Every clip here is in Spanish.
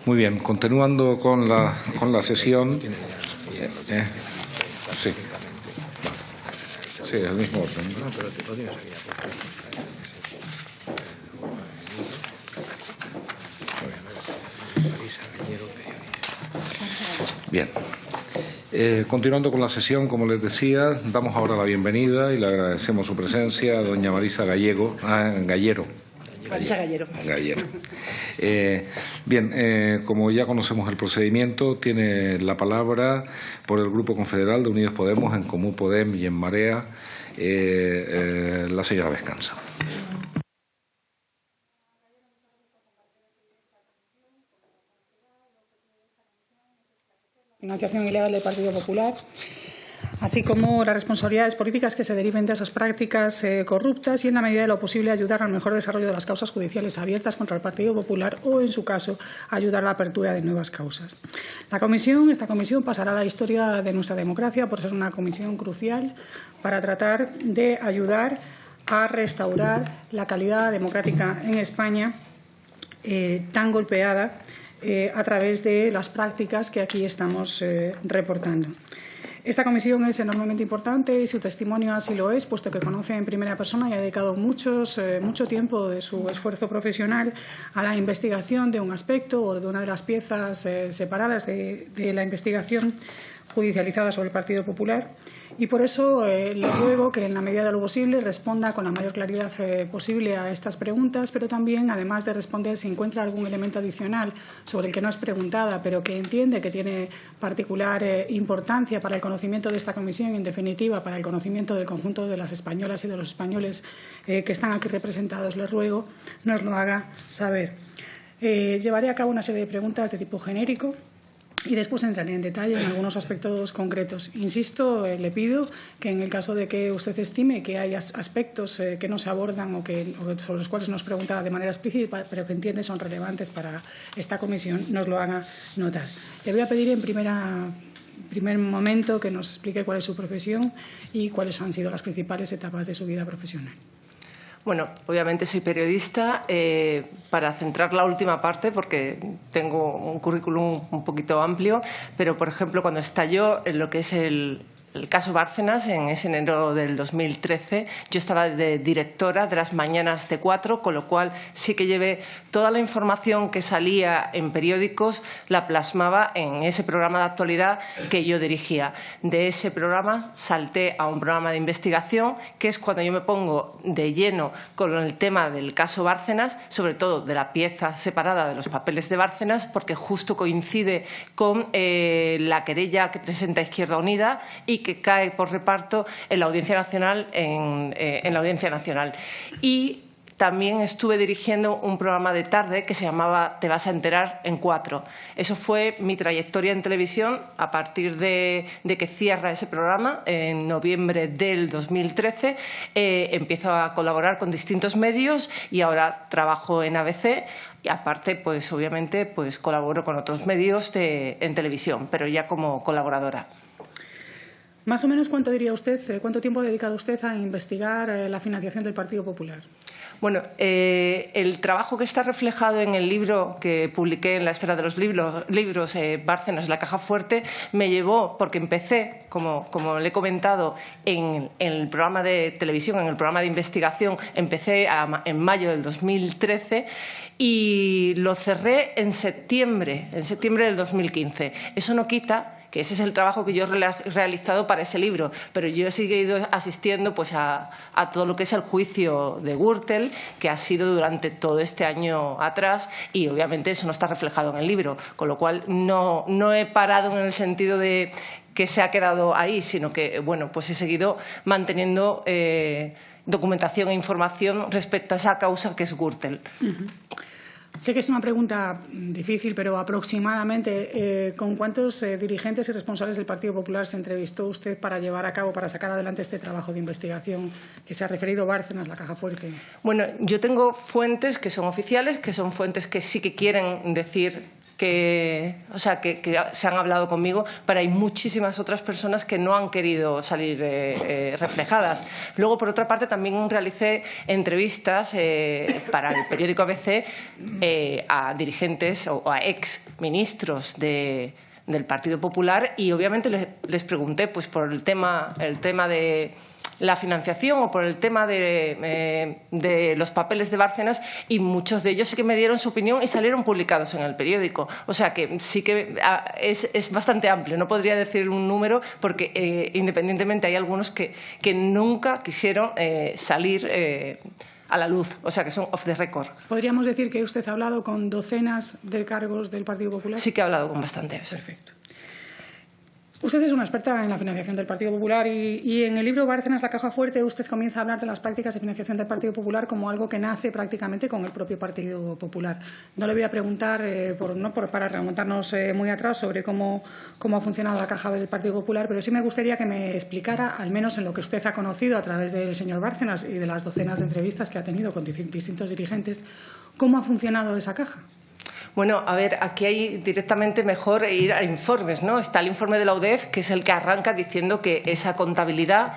Muy bien, continuando con la sesión. Sí. Sí, el mismo orden. No, pero te lo tienes aquí. Bien. Continuando con la sesión, como les decía, damos ahora la bienvenida y le agradecemos su presencia a doña Marisa Gallero. Marisa Gallero. Bien, como ya conocemos el procedimiento, tiene la palabra por el Grupo Confederal de Unidos Podemos, en Comú Podem y en Marea, la señora Vescanza. Financiación ilegal del Partido Popular, así como las responsabilidades políticas que se deriven de esas prácticas corruptas y, en la medida de lo posible, ayudar al mejor desarrollo de las causas judiciales abiertas contra el Partido Popular o, en su caso, ayudar a la apertura de nuevas causas. Esta comisión pasará a la historia de nuestra democracia por ser una comisión crucial para tratar de ayudar a restaurar la calidad democrática en España tan golpeada a través de las prácticas que aquí estamos reportando. Esta comisión es enormemente importante y su testimonio así lo es, puesto que conoce en primera persona y ha dedicado mucho tiempo de su esfuerzo profesional a la investigación de un aspecto o de una de las piezas separadas de la investigación judicializada sobre el Partido Popular, y por eso le ruego que, en la medida de lo posible, responda con la mayor claridad posible a estas preguntas, pero también, además de responder, si encuentra algún elemento adicional sobre el que no es preguntada, pero que entiende que tiene particular importancia para el conocimiento de esta comisión y, en definitiva, para el conocimiento del conjunto de las españolas y de los españoles que están aquí representados, le ruego nos lo haga saber. Llevaré a cabo una serie de preguntas de tipo genérico y después entraré en detalle en algunos aspectos concretos. Insisto, le pido que, en el caso de que usted estime que hay aspectos que no se abordan o sobre los cuales nos pregunta de manera explícita, pero que entiende son relevantes para esta comisión, nos lo haga notar. Le voy a pedir en primer momento que nos explique cuál es su profesión y cuáles han sido las principales etapas de su vida profesional. Bueno, obviamente soy periodista, para centrar la última parte, porque tengo un currículum un poquito amplio, pero, por ejemplo, cuando estalló en lo que es el caso Bárcenas, en ese enero del 2013, yo estaba de directora de las mañanas de 4, con lo cual sí que llevé toda la información que salía en periódicos, la plasmaba en ese programa de actualidad que yo dirigía. De ese programa salté a un programa de investigación, que es cuando yo me pongo de lleno con el tema del caso Bárcenas, sobre todo de la pieza separada de los papeles de Bárcenas, porque justo coincide con la querella que presenta Izquierda Unida y que cae por reparto en la Audiencia Nacional. Y también estuve dirigiendo un programa de tarde que se llamaba Te vas a enterar en 4. Eso fue mi trayectoria en televisión a partir de que cierra ese programa en noviembre del 2013. Empiezo a colaborar con distintos medios y ahora trabajo en ABC. Y aparte, pues obviamente, pues colaboro con otros medios en televisión, pero ya como colaboradora. Más o menos, ¿cuánto diría usted, cuánto tiempo ha dedicado usted a investigar la financiación del Partido Popular? Bueno, el trabajo que está reflejado en el libro que publiqué en la Esfera de los Libros, Bárcenas, la caja fuerte, me llevó, porque empecé, como le he comentado, en el programa de televisión, en el programa de investigación, empecé en mayo del 2013 y lo cerré en septiembre del 2015. Eso no quita que ese es el trabajo que yo he realizado para ese libro, pero yo he seguido asistiendo pues a todo lo que es el juicio de Gürtel, que ha sido durante todo este año atrás, y obviamente eso no está reflejado en el libro, con lo cual no he parado en el sentido de que se ha quedado ahí, sino que bueno, pues he seguido manteniendo documentación e información respecto a esa causa que es Gürtel. Sé que es una pregunta difícil, pero aproximadamente, ¿con cuántos dirigentes y responsables del Partido Popular se entrevistó usted para sacar adelante este trabajo de investigación que se ha referido Bárcenas, la caja fuerte? Bueno, yo tengo fuentes que son oficiales, que son fuentes que sí que quieren decir que se han hablado conmigo, pero hay muchísimas otras personas que no han querido salir reflejadas. Luego, por otra parte, también realicé entrevistas para el periódico ABC a dirigentes o a ex ministros del Partido Popular, y obviamente les pregunté pues por el tema de la financiación o por el tema de los papeles de Bárcenas, y muchos de ellos sí que me dieron su opinión y salieron publicados en el periódico. O sea que sí que es bastante amplio. No podría decir un número porque independientemente hay algunos que nunca quisieron salir a la luz, o sea que son off the record. ¿Podríamos decir que usted ha hablado con docenas de cargos del Partido Popular? Sí que he hablado con bastantes. Perfecto. Usted es una experta en la financiación del Partido Popular y en el libro Bárcenas, la caja fuerte, usted comienza a hablar de las prácticas de financiación del Partido Popular como algo que nace prácticamente con el propio Partido Popular. No le voy a preguntar, para remontarnos muy atrás, sobre cómo ha funcionado la caja del Partido Popular, pero sí me gustaría que me explicara, al menos en lo que usted ha conocido a través del señor Bárcenas y de las docenas de entrevistas que ha tenido con distintos dirigentes, cómo ha funcionado esa caja. Bueno, a ver, aquí hay directamente mejor ir a informes, ¿no? Está el informe de la UDEF, que es el que arranca diciendo que esa contabilidad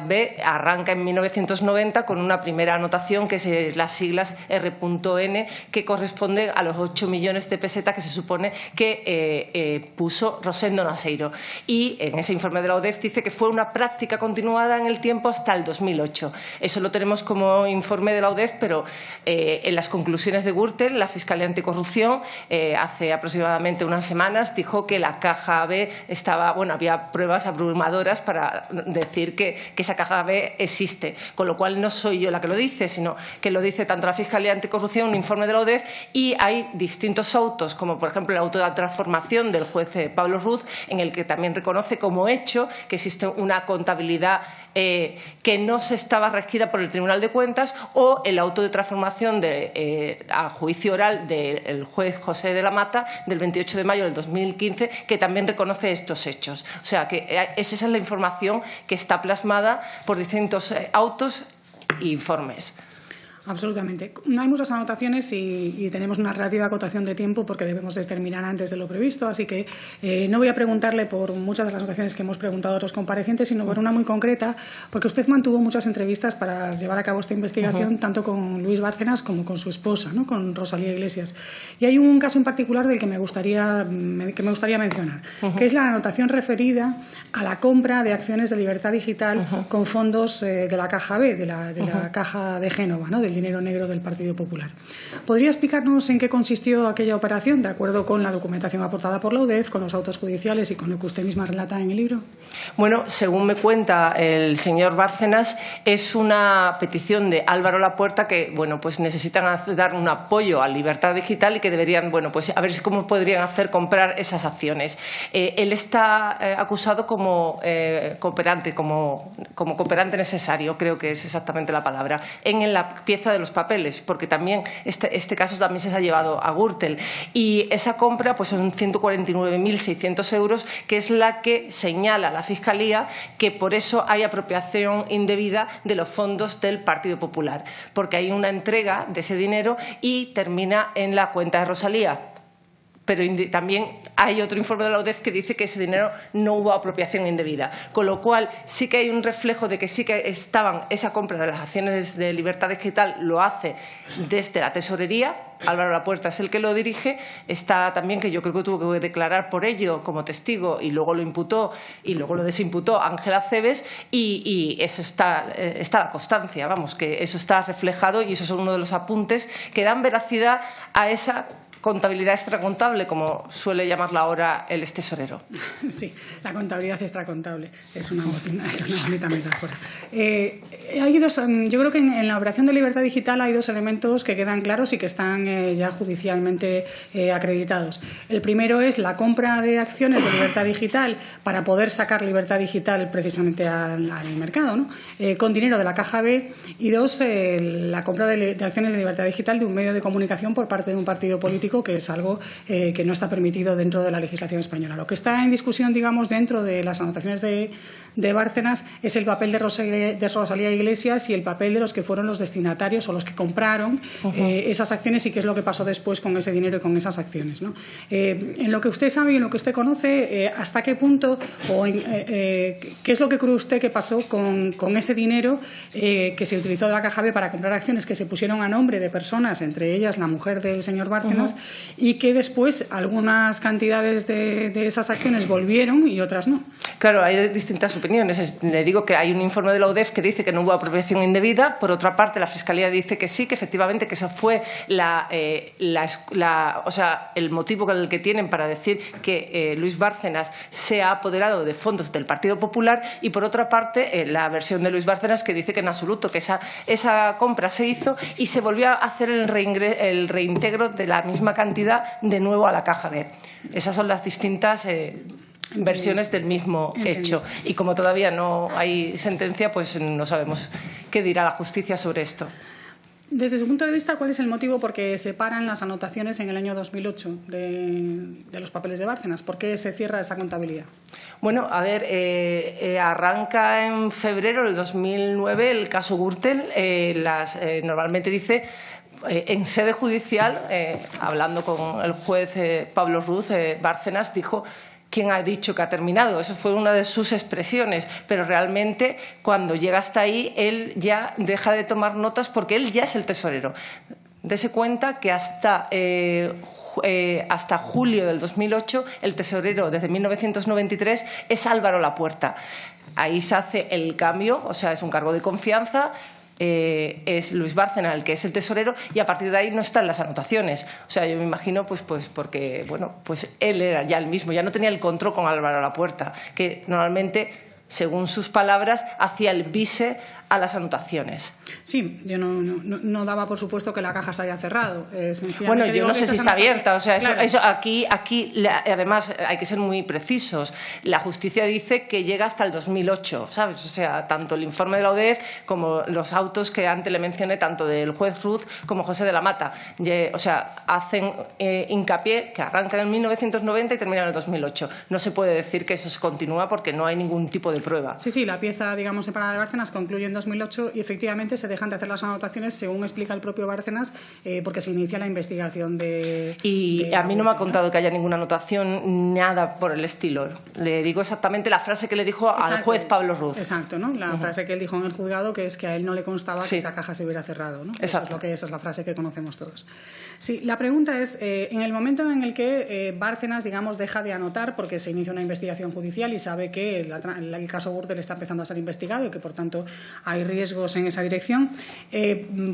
B arranca en 1990 con una primera anotación que es las siglas R.N, que corresponde a los 8 millones de pesetas que se supone que puso Rosendo Naseiro. Y en ese informe de la UDEF dice que fue una práctica continuada en el tiempo hasta el 2008. Eso lo tenemos como informe de la UDEF, pero en las conclusiones de Gürtel, la Fiscalía Anticorrupción, hace aproximadamente unas semanas dijo que la caja B había pruebas abrumadoras para decir que esa caja B existe, con lo cual no soy yo la que lo dice, sino que lo dice tanto la Fiscalía Anticorrupción, un informe de la UDEF, y hay distintos autos, como por ejemplo el auto de la transformación del juez Pablo Ruz, en el que también reconoce como hecho que existe una contabilidad que no se estaba regida por el Tribunal de Cuentas, o el auto de transformación a juicio oral del juez José de la Mata del 28 de mayo del 2015, que también reconoce estos hechos. O sea, que esa es la información que está plasmada por distintos autos e informes. Absolutamente. No hay muchas anotaciones y tenemos una relativa acotación de tiempo porque debemos de terminar antes de lo previsto, así que no voy a preguntarle por muchas de las anotaciones que hemos preguntado a otros comparecientes, sino por una muy concreta, porque usted mantuvo muchas entrevistas para llevar a cabo esta investigación, tanto con Luis Bárcenas como con su esposa, ¿no?, con Rosalía Iglesias. Y hay un caso en particular del que me gustaría mencionar, que es la anotación referida a la compra de acciones de Libertad Digital con fondos de la caja B, de la caja de Génova, ¿no?, del dinero negro del Partido Popular. ¿Podría explicarnos en qué consistió aquella operación, de acuerdo con la documentación aportada por la UDEF, con los autos judiciales y con lo que usted misma relata en el libro? Bueno, según me cuenta el señor Bárcenas, es una petición de Álvaro Lapuerta que, pues necesitan dar un apoyo a Libertad Digital y que deberían, pues a ver cómo podrían hacer comprar esas acciones. Él está acusado como cooperante, como cooperante necesario, creo que es exactamente la palabra, en la pieza de los papeles, porque también este caso también se ha llevado a Gürtel, y esa compra pues son 149.600 euros, que es la que señala la Fiscalía que por eso hay apropiación indebida de los fondos del Partido Popular, porque hay una entrega de ese dinero y termina en la cuenta de Rosalía. Pero también hay otro informe de la UDEF que dice que ese dinero no hubo apropiación indebida. Con lo cual, sí que hay un reflejo de que sí que esa compra de las acciones de Libertad Digital lo hace desde la Tesorería. Álvaro Lapuerta es el que lo dirige. Está también, que yo creo que tuvo que declarar por ello como testigo y luego lo imputó y luego lo desimputó, Ángela Cebes, y eso está la constancia, que eso está reflejado, y eso es uno de los apuntes que dan veracidad a esa contabilidad extracontable, como suele llamarla ahora el extesorero. Sí, la contabilidad extracontable es una bonita metáfora. Yo creo que en la operación de Libertad Digital hay dos elementos que quedan claros y que están ya judicialmente acreditados. El primero es la compra de acciones de Libertad Digital para poder sacar Libertad Digital precisamente al mercado, ¿no?, con dinero de la caja B, y dos, la compra de acciones de Libertad Digital de un medio de comunicación por parte de un partido político público, que es algo que no está permitido dentro de la legislación española. Lo que está en discusión, digamos, dentro de las anotaciones de Bárcenas es el papel de Rosalía Iglesias y el papel de los que fueron los destinatarios o los que compraron esas acciones y qué es lo que pasó después con ese dinero y con esas acciones, ¿no? En lo que usted sabe y en lo que usted conoce, ¿hasta qué punto o qué es lo que cree usted que pasó con ese dinero que se utilizó de la Caja B para comprar acciones que se pusieron a nombre de personas, entre ellas la mujer del señor Bárcenas, y que después algunas cantidades de esas acciones volvieron y otras no? Claro, hay distintas opiniones. Le digo que hay un informe de la UDEF que dice que no hubo apropiación indebida. Por otra parte, la Fiscalía dice que sí, que efectivamente que eso fue el motivo con el que tienen para decir que Luis Bárcenas se ha apoderado de fondos del Partido Popular, y por otra parte la versión de Luis Bárcenas que dice que en absoluto, que esa compra se hizo y se volvió a hacer el reintegro de la misma cantidad de nuevo a la Caja B. Esas son las distintas versiones del mismo hecho. Y como todavía no hay sentencia, pues no sabemos qué dirá la justicia sobre esto. Desde su punto de vista, ¿cuál es el motivo por qué separan las anotaciones en el año 2008 de los papeles de Bárcenas? ¿Por qué se cierra esa contabilidad? Bueno, a ver, arranca en febrero del 2009 el caso Gürtel. Normalmente dice, en sede judicial, hablando con el juez Pablo Ruz, Bárcenas dijo: ¿quién ha dicho que ha terminado? Eso fue una de sus expresiones, pero realmente cuando llega hasta ahí él ya deja de tomar notas porque él ya es el tesorero. Dese cuenta que hasta julio del 2008 el tesorero desde 1993 es Álvaro Lapuerta. Ahí se hace el cambio, o sea, es un cargo de confianza. Es Luis Bárcenas el que es el tesorero y a partir de ahí no están las anotaciones. O sea, yo me imagino pues porque bueno, pues él era ya el mismo, ya no tenía el control con Álvaro Lapuerta, que normalmente, según sus palabras, hacía el vise a las anotaciones. Sí, yo no daba por supuesto que la caja se haya cerrado. Bueno, yo no sé si está abierta. O sea, claro. Eso aquí además hay que ser muy precisos. La justicia dice que llega hasta el 2008, ¿sabes? O sea, tanto el informe de la UDEF como los autos que antes le mencioné, tanto del juez Ruz como José de la Mata. O sea, hacen hincapié que arranca en 1990 y termina en el 2008. No se puede decir que eso se continúa porque no hay ningún tipo de prueba. Sí, la pieza, digamos, separada de Bárcenas concluye en 2008 y efectivamente se dejan de hacer las anotaciones, según explica el propio Bárcenas, porque se inicia la investigación de... Y a mí no me ha contado que haya ninguna anotación, nada por el estilo. Le digo exactamente la frase que le dijo al juez Pablo Ruz. Exacto, ¿no? La frase que él dijo en el juzgado, que es que a él no le constaba que esa caja se hubiera cerrado, ¿no? Exacto. Esa es la frase que conocemos todos. Sí, la pregunta es, en el momento en el que Bárcenas, digamos, deja de anotar porque se inicia una investigación judicial y sabe que el caso Gürtel está empezando a ser investigado y que, por tanto, hay riesgos en esa dirección.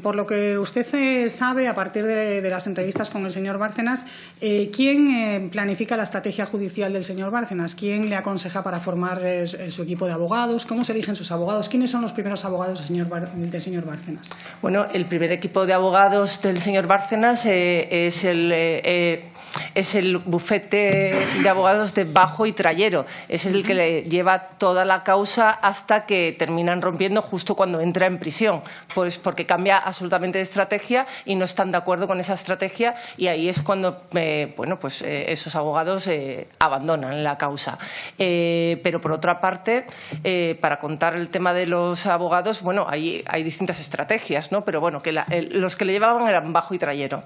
Por lo que usted sabe, a partir de las entrevistas con el señor Bárcenas, ¿quién planifica la estrategia judicial del señor Bárcenas? ¿Quién le aconseja para formar su equipo de abogados? ¿Cómo se eligen sus abogados? ¿Quiénes son los primeros abogados del señor Bárcenas? Bueno, el primer equipo de abogados del señor Bárcenas es el bufete de abogados de Bajo y Trayero. Es el que le lleva toda la causa hasta que terminan rompiendo justo cuando entra en prisión, pues porque cambia absolutamente de estrategia y no están de acuerdo con esa estrategia, y ahí es cuando esos abogados abandonan la causa. Pero por otra parte, para contar el tema de los abogados, bueno, hay distintas estrategias, ¿no? Pero bueno, que los que le llevaban eran Bajo y Trayero.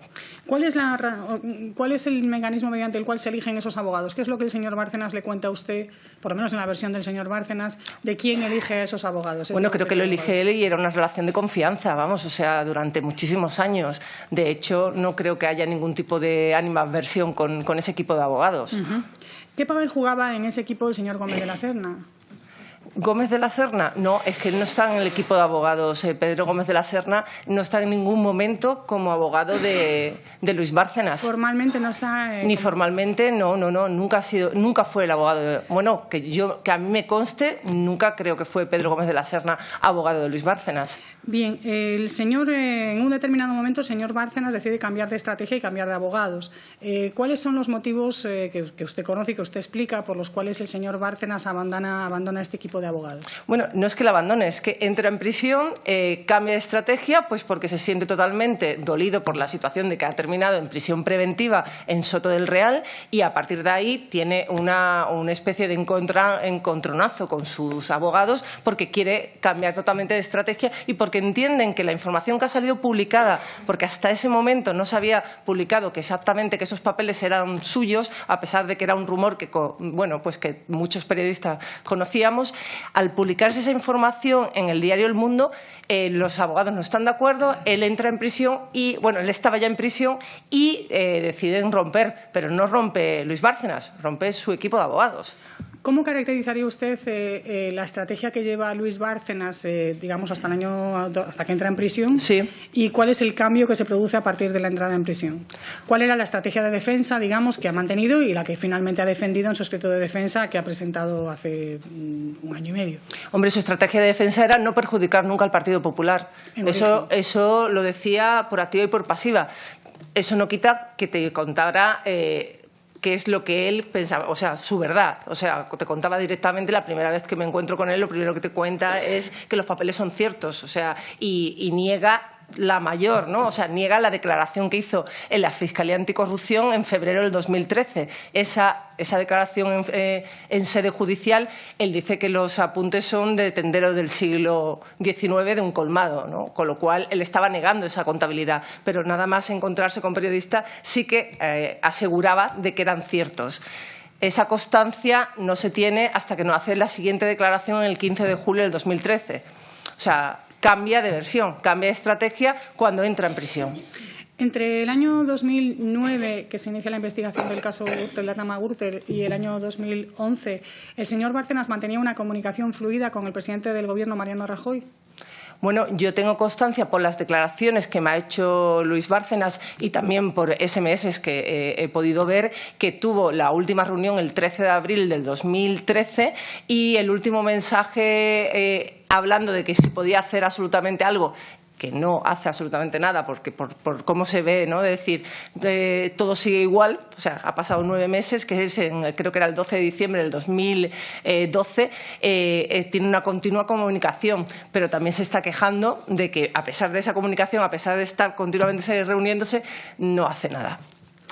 ¿Cuál es el mecanismo mediante el cual se eligen esos abogados? ¿Qué es lo que el señor Bárcenas le cuenta a usted, por lo menos en la versión del señor Bárcenas, de quién elige a esos abogados? Bueno, creo que lo elige él y era una relación de confianza, vamos, o sea, durante muchísimos años. De hecho, no creo que haya ningún tipo de animadversión con ese equipo de abogados. ¿Qué papel jugaba en ese equipo el señor Gómez de la Serna? ¿Gómez de la Serna? No, es que no está en el equipo de abogados. Pedro Gómez de la Serna no está en ningún momento como abogado de Luis Bárcenas. ¿Formalmente no está? Ni formalmente, no, nunca fue el abogado. Bueno, que a mí me conste, nunca creo que fue Pedro Gómez de la Serna abogado de Luis Bárcenas. Bien, el señor, en un determinado momento, el señor Bárcenas decide cambiar de estrategia y cambiar de abogados. ¿Cuáles son los motivos que usted conoce y que usted explica por los cuales el señor Bárcenas abandona este equipo equipo de abogados? Bueno, no es que la abandone, es que entra en prisión, cambia de estrategia, pues porque se siente totalmente dolido por la situación de que ha terminado en prisión preventiva en Soto del Real, y a partir de ahí tiene una especie de encontronazo con sus abogados porque quiere cambiar totalmente de estrategia y porque entienden que la información que ha salido publicada, porque hasta ese momento no se había publicado que exactamente que esos papeles eran suyos, a pesar de que era un rumor que, bueno, pues que muchos periodistas conocíamos, al publicarse esa información en el diario El Mundo, los abogados no están de acuerdo, él entra en prisión y, bueno, él estaba ya en prisión y deciden romper, pero no rompe Luis Bárcenas, rompe su equipo de abogados. ¿Cómo caracterizaría usted la estrategia que lleva Luis Bárcenas, digamos, hasta que entra en prisión? Sí. ¿Y cuál es el cambio que se produce a partir de la entrada en prisión? ¿Cuál era la estrategia de defensa, digamos, que ha mantenido y la que finalmente ha defendido en su escrito de defensa que ha presentado hace un año y medio? Hombre, su estrategia de defensa era no perjudicar nunca al Partido Popular. Eso lo decía por activa y por pasiva. Eso no quita que te contara qué es lo que él pensaba, o sea, su verdad. O sea, te contaba directamente, la primera vez que me encuentro con él, lo primero que te cuenta es que los papeles son ciertos, o sea, y niega la mayor, ¿no? O sea, niega la declaración que hizo en la Fiscalía Anticorrupción en febrero del 2013. Esa declaración en sede judicial, él dice que los apuntes son de tenderos del siglo XIX de un colmado, ¿no? Con lo cual él estaba negando esa contabilidad, pero nada más encontrarse con periodistas sí que aseguraba de que eran ciertos. Esa constancia no se tiene hasta que no hace la siguiente declaración el 15 de julio del 2013. O sea, cambia de versión, cambia de estrategia cuando entra en prisión. Entre el año 2009, que se inicia la investigación del caso Gürtel, la trama Gürtel, y el año 2011, ¿el señor Bárcenas mantenía una comunicación fluida con el presidente del Gobierno, Mariano Rajoy? Bueno, yo tengo constancia por las declaraciones que me ha hecho Luis Bárcenas y también por SMS que he podido ver, que tuvo la última reunión el 13 de abril del 2013 y el último mensaje hablando de que se podía hacer absolutamente algo, que no hace absolutamente nada, porque por cómo se ve, ¿no? De decir, todo sigue igual, o sea, ha pasado 9 meses, que es creo que era el 12 de diciembre del 2012, tiene una continua comunicación, pero también se está quejando de que, a pesar de esa comunicación, a pesar de estar continuamente reuniéndose, no hace nada.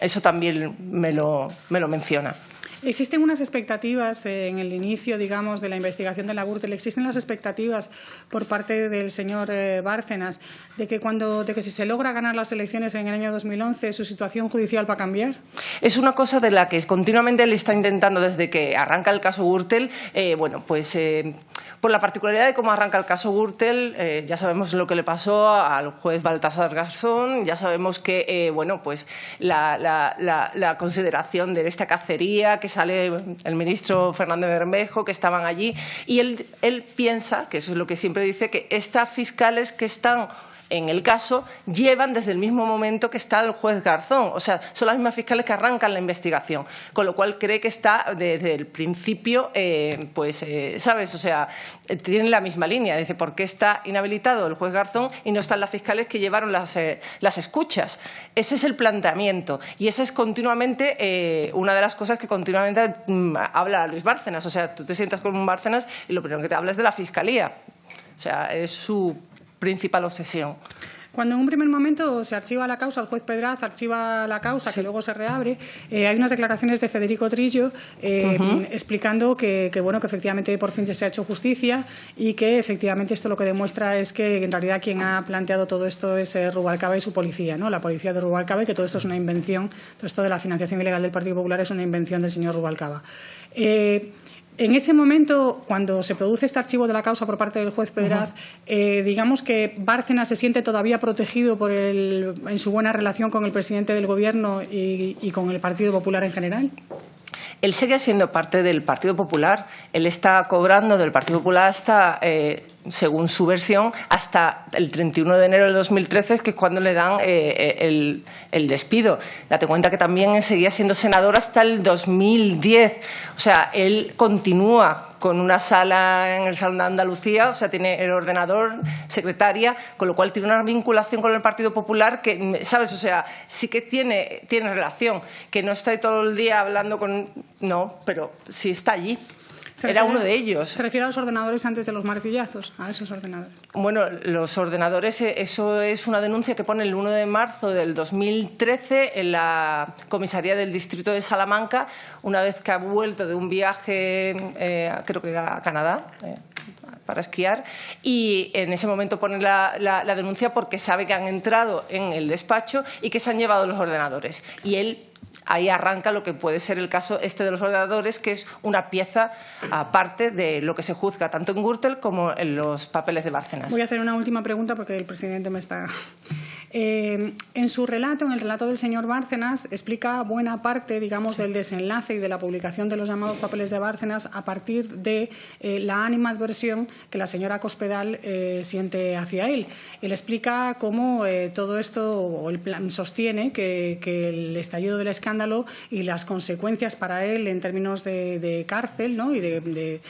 Eso también me lo menciona. Existen unas expectativas en el inicio, digamos, de la investigación de la Gürtel. Existen las expectativas por parte del señor Bárcenas de que si se logra ganar las elecciones en el año 2011, su situación judicial va a cambiar. Es una cosa de la que continuamente él está intentando desde que arranca el caso Gürtel. Bueno, pues por la particularidad de cómo arranca el caso Gürtel, ya sabemos lo que le pasó al juez Baltasar Garzón, ya sabemos que bueno, pues la consideración de esta cacería que sale el ministro Fernando Bermejo, que estaban allí, y él piensa, que eso es lo que siempre dice, que estas fiscales que están en el caso llevan desde el mismo momento que está el juez Garzón. O sea, son las mismas fiscales que arrancan la investigación, con lo cual cree que está desde el principio, ¿sabes? O sea, tienen la misma línea. Dice, ¿por qué está inhabilitado el juez Garzón y no están las fiscales que llevaron las escuchas? Ese es el planteamiento y esa es continuamente una de las cosas que continuamente habla Luis Bárcenas. O sea, tú te sientas con un Bárcenas y lo primero que te habla es de la fiscalía. O sea, es su principal obsesión. Cuando en un primer momento se archiva la causa, el juez Pedraz archiva la causa, sí, que luego se reabre, hay unas declaraciones de Federico Trillo explicando que efectivamente por fin se ha hecho justicia y que efectivamente esto lo que demuestra es que en realidad quien ha planteado todo esto es Rubalcaba y su policía, ¿no? La policía de Rubalcaba, y que todo esto es una invención, todo esto de la financiación ilegal del Partido Popular es una invención del señor Rubalcaba. En ese momento, cuando se produce este archivo de la causa por parte del juez Pedraz, digamos que Bárcenas se siente todavía protegido en su buena relación con el presidente del Gobierno y con el Partido Popular en general. Él sigue siendo parte del Partido Popular. Él está cobrando del Partido Popular hasta, según su versión, hasta el 31 de enero del 2013, que es cuando le dan el despido. Date cuenta que también seguía siendo senador hasta el 2010. O sea, él continúa con una sala en el Salón de Andalucía, o sea, tiene el ordenador, secretaria, con lo cual tiene una vinculación con el Partido Popular que, ¿sabes? O sea, sí que tiene relación, que no está todo el día hablando con... No, pero sí está allí. Era uno de ellos. ¿Se refiere a los ordenadores antes de los martillazos? A esos ordenadores. Bueno, los ordenadores, eso es una denuncia que pone el 1 de marzo del 2013 en la comisaría del distrito de Salamanca, una vez que ha vuelto de un viaje, creo que a Canadá, para esquiar, y en ese momento pone la denuncia porque sabe que han entrado en el despacho y que se han llevado los ordenadores. Y él ahí arranca lo que puede ser el caso de los ordenadores, que es una pieza aparte de lo que se juzga tanto en Gürtel como en los papeles de Bárcenas. Voy a hacer una última pregunta porque el presidente me está... en su relato, en el relato del señor Bárcenas, explica buena parte, digamos, del desenlace y de la publicación de los llamados papeles de Bárcenas a partir de la animadversión que la señora Cospedal siente hacia él. Él explica cómo todo esto, o el plan sostiene que el estallido del escándalo y las consecuencias para él en términos de cárcel, ¿no? Y de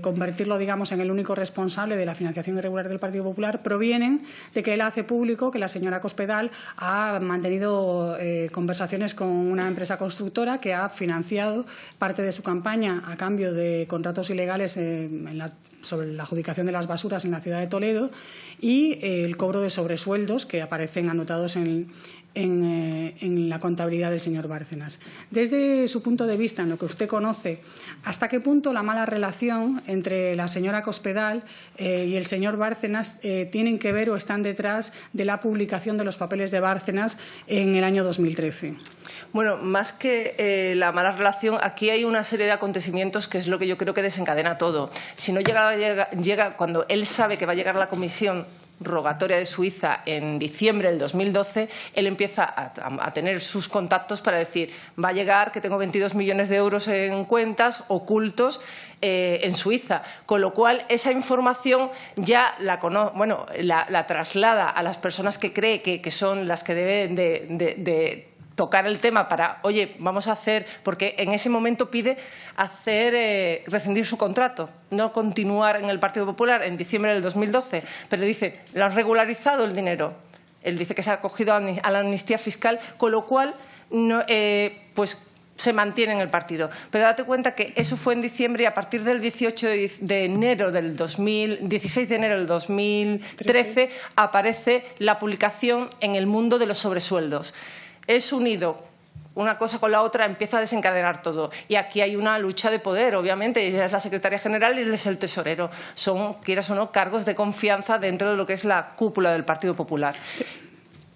convertirlo, digamos, en el único responsable de la financiación irregular del Partido Popular, provienen de que él hace público que la señora Cospedal ha mantenido conversaciones con una empresa constructora que ha financiado parte de su campaña a cambio de contratos ilegales sobre la adjudicación de las basuras en la ciudad de Toledo y el cobro de sobresueldos que aparecen anotados en la contabilidad del señor Bárcenas. Desde su punto de vista, en lo que usted conoce, ¿hasta qué punto la mala relación entre la señora Cospedal y el señor Bárcenas tienen que ver o están detrás de la publicación de los papeles de Bárcenas en el año 2013? Bueno, más que la mala relación, aquí hay una serie de acontecimientos que es lo que yo creo que desencadena todo. Si no llega cuando él sabe que va a llegar a la comisión rogatoria de Suiza en diciembre del 2012, él empieza a tener sus contactos para decir, va a llegar que tengo 22 millones de euros en cuentas ocultos en Suiza, con lo cual esa información ya la traslada a las personas que cree que son las que deben de tocar el tema para, oye, vamos a hacer, porque en ese momento pide rescindir su contrato, no continuar en el Partido Popular en diciembre del 2012, pero dice, lo han regularizado el dinero. Él dice que se ha acogido a la amnistía fiscal, con lo cual pues se mantiene en el partido. Pero date cuenta que eso fue en diciembre y a partir del 16 de enero del 2013 aparece la publicación en El Mundo de los sobresueldos. Es unido una cosa con la otra, empieza a desencadenar todo. Y aquí hay una lucha de poder, obviamente. Ella es la secretaria general y él es el tesorero. Son, quieras o no, cargos de confianza dentro de lo que es la cúpula del Partido Popular.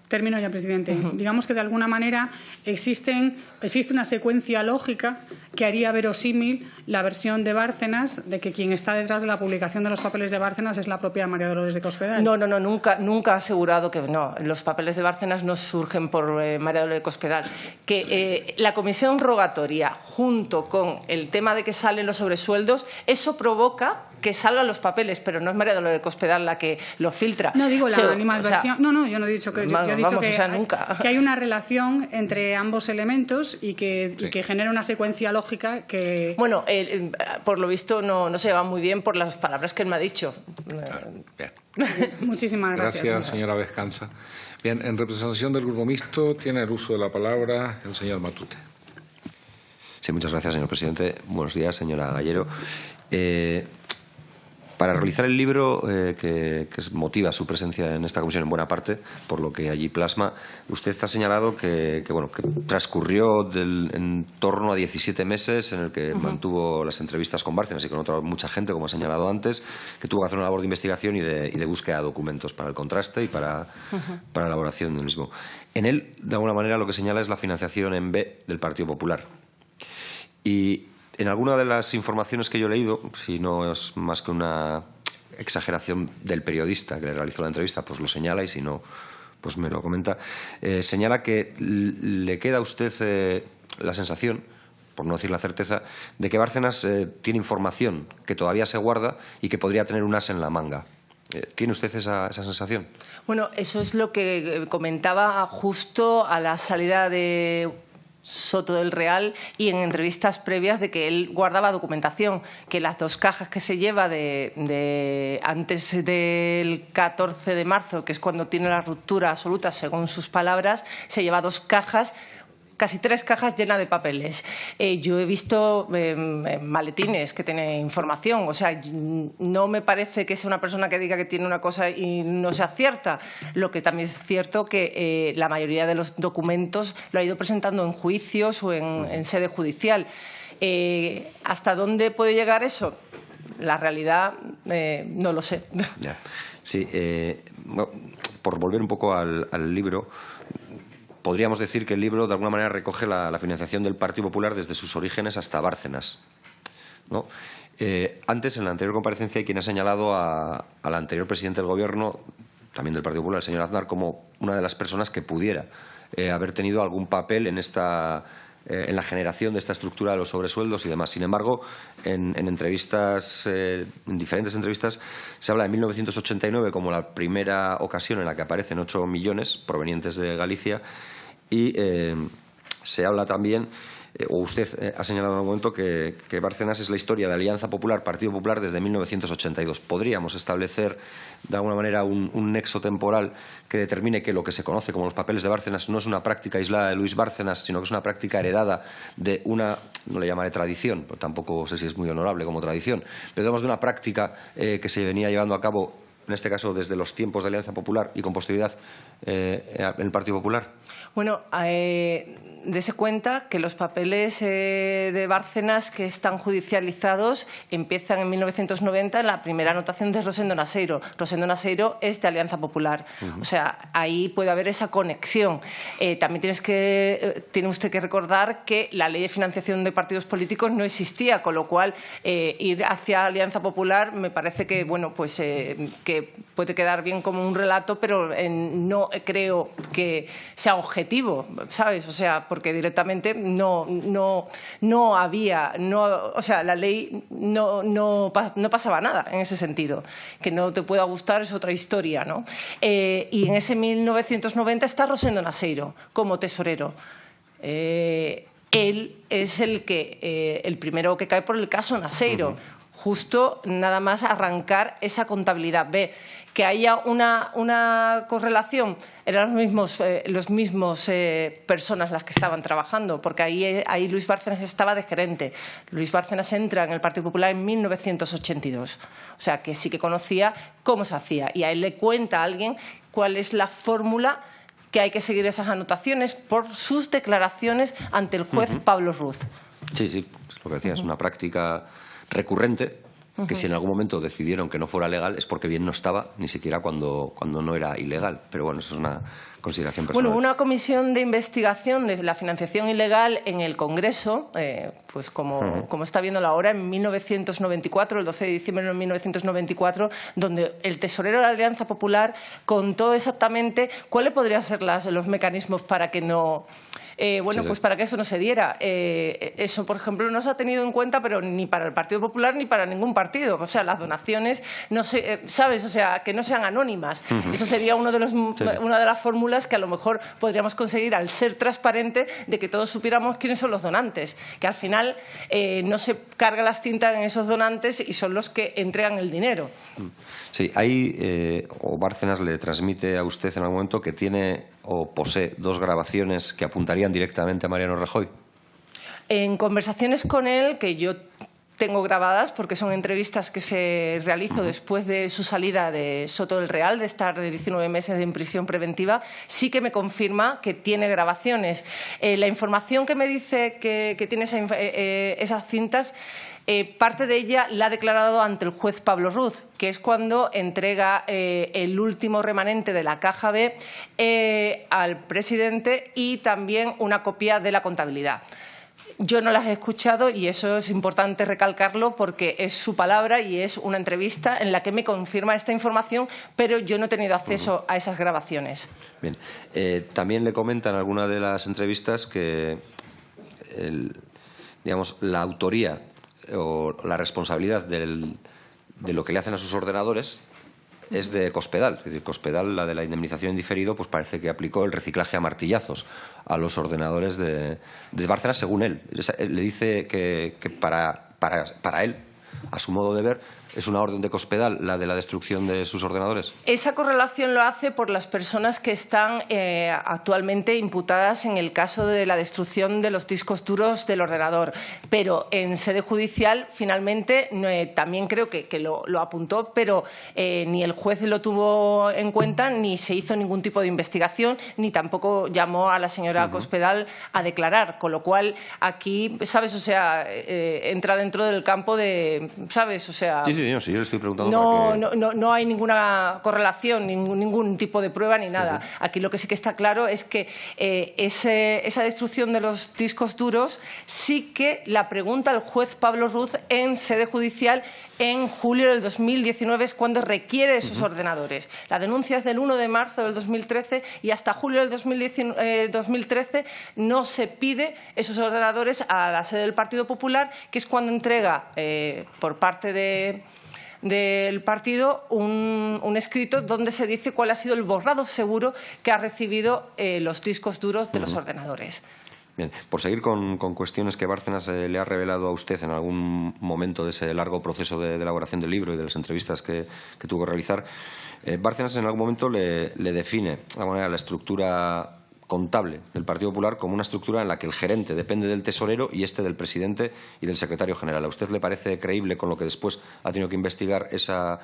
Termino ya, presidente. Digamos que de alguna manera existe una secuencia lógica que haría verosímil la versión de Bárcenas de que quien está detrás de la publicación de los papeles de Bárcenas es la propia María Dolores de Cospedal. No, nunca ha asegurado que no. Los papeles de Bárcenas no surgen por María Dolores de Cospedal. Que la comisión rogatoria, junto con el tema de que salen los sobresueldos, eso provoca que salgan los papeles, pero no es María Dolores de Cospedal la que los filtra. No digo la animadversión. No, yo no he dicho que... Yo he dicho que hay una relación entre ambos elementos y que genera una secuencia lógica que... Bueno, por lo visto no se lleva muy bien por las palabras que él me ha dicho. Bien. Muchísimas gracias. Gracias, señora Vescanza. Bien, en representación del Grupo Mixto tiene el uso de la palabra el señor Matute. Sí, muchas gracias, señor presidente. Buenos días, señora Gallero. Para realizar el libro que motiva su presencia en esta comisión en buena parte, por lo que allí plasma, usted ha señalado que transcurrió en torno a 17 meses en el que mantuvo las entrevistas con Bárcenas y con mucha gente, como ha señalado antes, que tuvo que hacer una labor de investigación y de búsqueda de documentos para el contraste y para la elaboración del mismo. En él, de alguna manera, lo que señala es la financiación en B del Partido Popular. Y en alguna de las informaciones que yo he leído, si no es más que una exageración del periodista que le realizó la entrevista, pues lo señala, y si no, pues me lo comenta, señala que le queda a usted la sensación, por no decir la certeza, de que Bárcenas tiene información que todavía se guarda y que podría tener un as en la manga. ¿Tiene usted esa sensación? Bueno, eso es lo que comentaba justo a la salida de Soto del Real y en entrevistas previas de que él guardaba documentación, que las 2 cajas que se lleva antes del 14 de marzo, que es cuando tiene la ruptura absoluta, según sus palabras, se lleva 2 cajas casi 3 cajas llenas de papeles. Yo he visto maletines que tienen información. O sea, no me parece que sea una persona que diga que tiene una cosa y no sea cierta. Lo que también es cierto que la mayoría de los documentos lo ha ido presentando en juicios o en sede judicial. ¿Hasta dónde puede llegar eso? La realidad no lo sé. Ya. Sí, por volver un poco al libro, podríamos decir que el libro de alguna manera recoge la financiación del Partido Popular desde sus orígenes hasta Bárcenas, ¿no? Antes, en la anterior comparecencia, hay quien ha señalado al anterior presidente del Gobierno, también del Partido Popular, el señor Aznar, como una de las personas que pudiera haber tenido algún papel en la generación de esta estructura de los sobresueldos y demás. Sin embargo, en entrevistas, en diferentes entrevistas, se habla de 1989 como la primera ocasión en la que aparecen 8 millones provenientes de Galicia y se habla también, o usted ha señalado en un momento que Bárcenas es la historia de Alianza Popular, Partido Popular desde 1982. ¿Podríamos establecer de alguna manera un nexo temporal que determine que lo que se conoce como los papeles de Bárcenas no es una práctica aislada de Luis Bárcenas, sino que es una práctica heredada de una, no le llamaré tradición, pues tampoco sé si es muy honorable como tradición, pero digamos de una práctica que se venía llevando a cabo, en este caso desde los tiempos de Alianza Popular y con posterioridad en el Partido Popular? Bueno, dése cuenta que los papeles de Bárcenas que están judicializados empiezan en 1990 en la primera anotación de Rosendo Naseiro. Rosendo Naseiro es de Alianza Popular. O sea, ahí puede haber esa conexión. También tiene usted que recordar que la ley de financiación de partidos políticos no existía, con lo cual ir hacia Alianza Popular me parece que, bueno, pues que puede quedar bien como un relato, pero no creo que sea objetivo, ¿sabes? O sea, porque directamente no había, o sea, la ley no pasaba nada en ese sentido. Que no te pueda gustar es otra historia, ¿no? Y en ese 1990 está Rosendo Naseiro como tesorero. Él es el primero que cae por el caso Naseiro. Justo nada más arrancar esa contabilidad. Ve, que haya una correlación, eran los mismos personas las que estaban trabajando, porque ahí Luis Bárcenas estaba de gerente. Luis Bárcenas entra en el Partido Popular en 1982. O sea, que sí que conocía cómo se hacía. Y a él le cuenta a alguien cuál es la fórmula que hay que seguir esas anotaciones por sus declaraciones ante el juez Pablo Ruz. Sí, sí, lo que decía, es una práctica recurrente, que si en algún momento decidieron que no fuera legal es porque bien no estaba, ni siquiera cuando no era ilegal. Pero bueno, eso es una consideración personal. Bueno, una comisión de investigación de la financiación ilegal en el Congreso, pues como está viéndolo ahora, en 1994, el 12 de diciembre de 1994, donde el tesorero de la Alianza Popular contó exactamente cuáles podrían ser los mecanismos para que no... pues para que eso no se diera. Eso, por ejemplo, no se ha tenido en cuenta, pero ni para el Partido Popular ni para ningún partido. O sea, las donaciones, no sé, ¿sabes? O sea, que no sean anónimas. Eso sería una de las fórmulas que a lo mejor podríamos conseguir al ser transparente de que todos supiéramos quiénes son los donantes. Que al final no se carga las tintas en esos donantes y son los que entregan el dinero. Sí, o Bárcenas le transmite a usted en algún momento que tiene o posee 2 grabaciones que apuntarían directamente a Mariano Rajoy. En conversaciones con él, que yo tengo grabadas porque son entrevistas que se realizo después de su salida de Soto del Real, de estar 19 meses en prisión preventiva, sí que me confirma que tiene grabaciones. La información que me dice que tiene esas cintas, parte de ella la ha declarado ante el juez Pablo Ruz, que es cuando entrega el último remanente de la caja B al presidente y también una copia de la contabilidad. Yo no las he escuchado y eso es importante recalcarlo porque es su palabra y es una entrevista en la que me confirma esta información, pero yo no he tenido acceso a esas grabaciones. Bien. También le comenta en alguna de las entrevistas que la autoría o la responsabilidad de lo que le hacen a sus ordenadores es de Cospedal. Es decir, Cospedal, la de la indemnización en diferido, pues parece que aplicó el reciclaje a martillazos a los ordenadores de Bárcenas, según él. Le dice que para él, a su modo de ver, ¿Es una orden de Cospedal la de la destrucción de sus ordenadores? Esa correlación lo hace por las personas que están actualmente imputadas en el caso de la destrucción de los discos duros del ordenador. Pero en sede judicial, finalmente, también creo que lo apuntó, pero ni el juez lo tuvo en cuenta, ni se hizo ningún tipo de investigación, ni tampoco llamó a la señora Cospedal a declarar. Con lo cual, aquí, ¿sabes? O sea, entra dentro del campo de, ¿sabes? O sea... Sí, yo le estoy preguntando no hay ninguna correlación, ningún tipo de prueba ni nada. Aquí lo que sí que está claro es que esa destrucción de los discos duros sí que la pregunta el juez Pablo Ruz en sede judicial en julio del 2019 es cuando requiere esos ordenadores. La denuncia es del 1 de marzo del 2013 y hasta julio del 2013 no se pide esos ordenadores a la sede del Partido Popular, que es cuando entrega por parte del partido un escrito donde se dice cuál ha sido el borrado seguro que ha recibido los discos duros de los ordenadores. Bien, por seguir con cuestiones que Bárcenas le ha revelado a usted en algún momento de ese largo proceso de elaboración del libro y de las entrevistas que tuvo que realizar, Bárcenas en algún momento le define, de alguna manera, la estructura contable del Partido Popular como una estructura en la que el gerente depende del tesorero y este del presidente y del secretario general. ¿A usted le parece creíble, con lo que después ha tenido que investigar, esa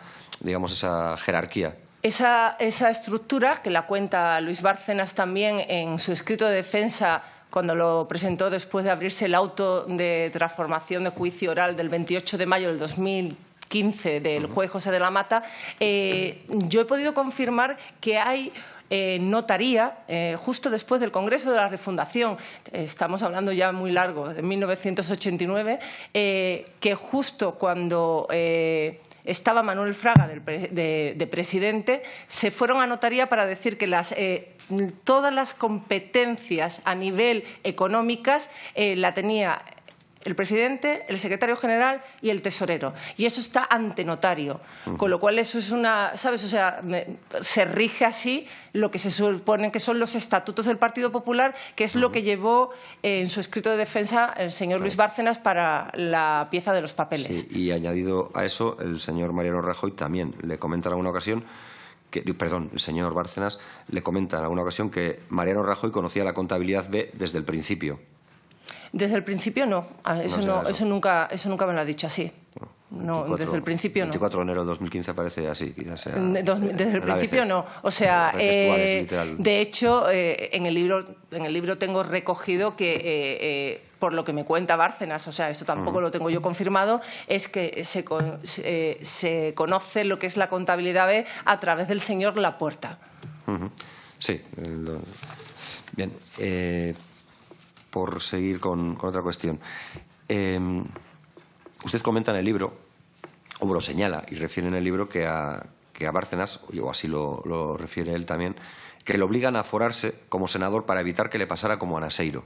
jerarquía? Esa estructura, que la cuenta Luis Bárcenas también en su escrito de defensa cuando lo presentó después de abrirse el auto de transformación de juicio oral del 28 de mayo del 2015 del juez José de la Mata, yo he podido confirmar que hay notaría justo después del Congreso de la Refundación, estamos hablando ya muy largo, de 1989, que justo cuando estaba Manuel Fraga de presidente, se fueron a notaría para decir que todas las competencias a nivel económicas la tenía el presidente, el secretario general y el tesorero. Y eso está ante notario. Con lo cual eso es una, ¿sabes? O sea, se rige así lo que se supone que son los estatutos del Partido Popular, que es lo que llevó en su escrito de defensa el señor Luis Bárcenas para la pieza de los papeles. Sí, y añadido a eso, el señor Mariano Rajoy también le comenta en alguna ocasión el señor Bárcenas le comenta en alguna ocasión que Mariano Rajoy conocía la contabilidad B desde el principio. Desde el principio no. Eso nunca me lo ha dicho así. No, desde el principio no. 24 de enero de 2015 aparece así, quizás sea. Desde el principio no. O sea, de hecho, en el libro tengo recogido que, por lo que me cuenta Bárcenas, o sea, esto tampoco lo tengo yo confirmado, es que se conoce lo que es la contabilidad B a través del señor Lapuerta. Sí. Bien. Por seguir con otra cuestión. Usted comenta en el libro, o lo señala y refiere en el libro, que a Bárcenas, o así lo refiere él también, que le obligan a aforarse como senador para evitar que le pasara como a Naseiro.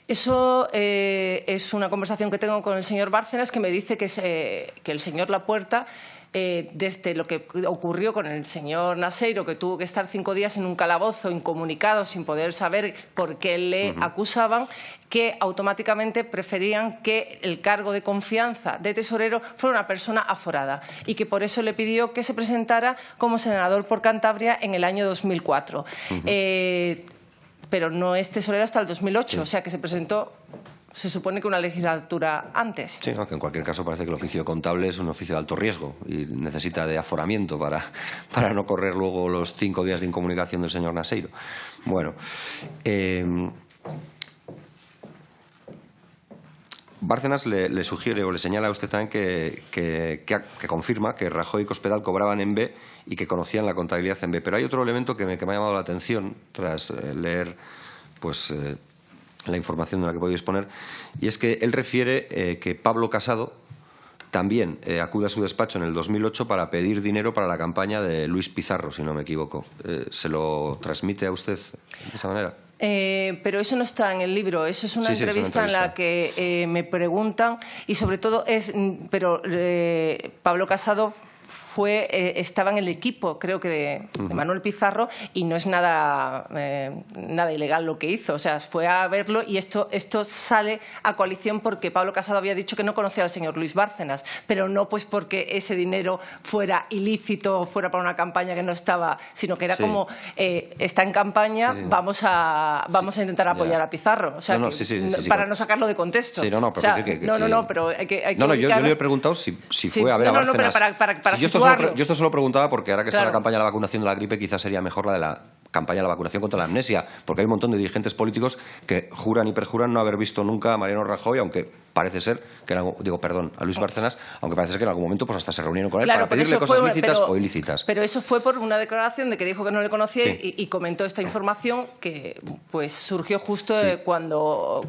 Eso es una conversación que tengo con el señor Bárcenas, que me dice que el señor Lapuerta, desde lo que ocurrió con el señor Naseiro, que tuvo que estar 5 días en un calabozo incomunicado sin poder saber por qué le acusaban, que automáticamente preferían que el cargo de confianza de tesorero fuera una persona aforada y que por eso le pidió que se presentara como senador por Cantabria en el año 2004. Pero no es tesorero hasta el 2008, o sea que se presentó, se supone que una legislatura antes. Sí, aunque en cualquier caso parece que el oficio contable es un oficio de alto riesgo y necesita de aforamiento para no correr luego los 5 días de incomunicación del señor Naseiro. Bueno, Bárcenas le sugiere o le señala a usted también que confirma que Rajoy y Cospedal cobraban en B y que conocían la contabilidad en B. Pero hay otro elemento que me ha llamado la atención tras leer la información de la que he podido disponer, y es que él refiere que Pablo Casado también acude a su despacho en el 2008 para pedir dinero para la campaña de Luis Pizarro, si no me equivoco. ¿Se lo transmite a usted de esa manera? Pero eso no está en el libro, eso es una entrevista en la que me preguntan y sobre todo Pablo Casado estaba en el equipo, creo que de Manuel Pizarro, y no es nada ilegal lo que hizo. O sea, fue a verlo y esto sale a coalición porque Pablo Casado había dicho que no conocía al señor Luis Bárcenas, pero no pues porque ese dinero fuera ilícito o fuera para una campaña que no estaba, sino que era como está en campaña, vamos a intentar apoyar a Pizarro. O sea, para no sacarlo de contexto. Sí, pero pero hay que yo le he preguntado si fue a ver a Bárcenas. Para yo esto solo preguntaba porque ahora que está la campaña de la vacunación de la gripe, quizás sería mejor la de la campaña de la vacunación contra la amnesia, porque hay un montón de dirigentes políticos que juran y perjuran no haber visto nunca a Mariano Rajoy, aunque parece ser que a Luis Bárcenas, aunque parece ser que en algún momento pues hasta se reunieron con él para pedirle cosas lícitas o ilícitas. Pero eso fue por una declaración de que dijo que no le conocía y comentó esta información que pues surgió justo cuando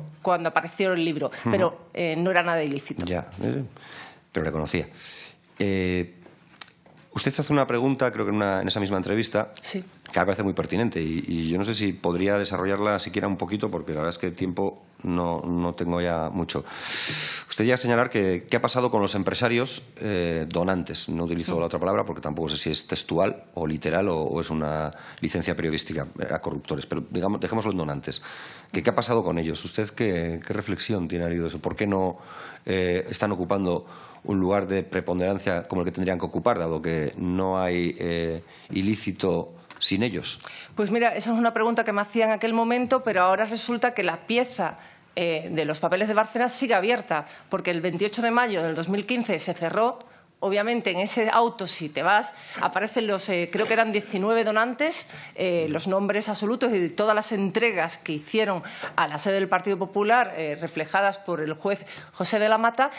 apareció el libro, pero no era nada ilícito. Ya, pero le conocía. Usted hace una pregunta, creo que en esa misma entrevista, que me parece muy pertinente y yo no sé si podría desarrollarla siquiera un poquito, porque la verdad es que tiempo no tengo ya mucho. Usted llega a señalar qué ha pasado con los empresarios donantes. No utilizo la otra palabra porque tampoco sé si es textual o literal o es una licencia periodística a corruptores, pero digamos, dejémoslo en donantes. ¿Qué ha pasado con ellos? ¿Usted qué reflexión tiene de eso? ¿Por qué no están ocupando un lugar de preponderancia como el que tendrían que ocupar, dado que no hay ilícito sin ellos? Pues mira, esa es una pregunta que me hacía en aquel momento, pero ahora resulta que la pieza de los papeles de Bárcenas sigue abierta, porque el 28 de mayo del 2015 se cerró. Obviamente, en ese auto, si te vas, aparecen creo que eran 19 donantes, los nombres absolutos y todas las entregas que hicieron a la sede del Partido Popular, reflejadas por el juez José de la Mata,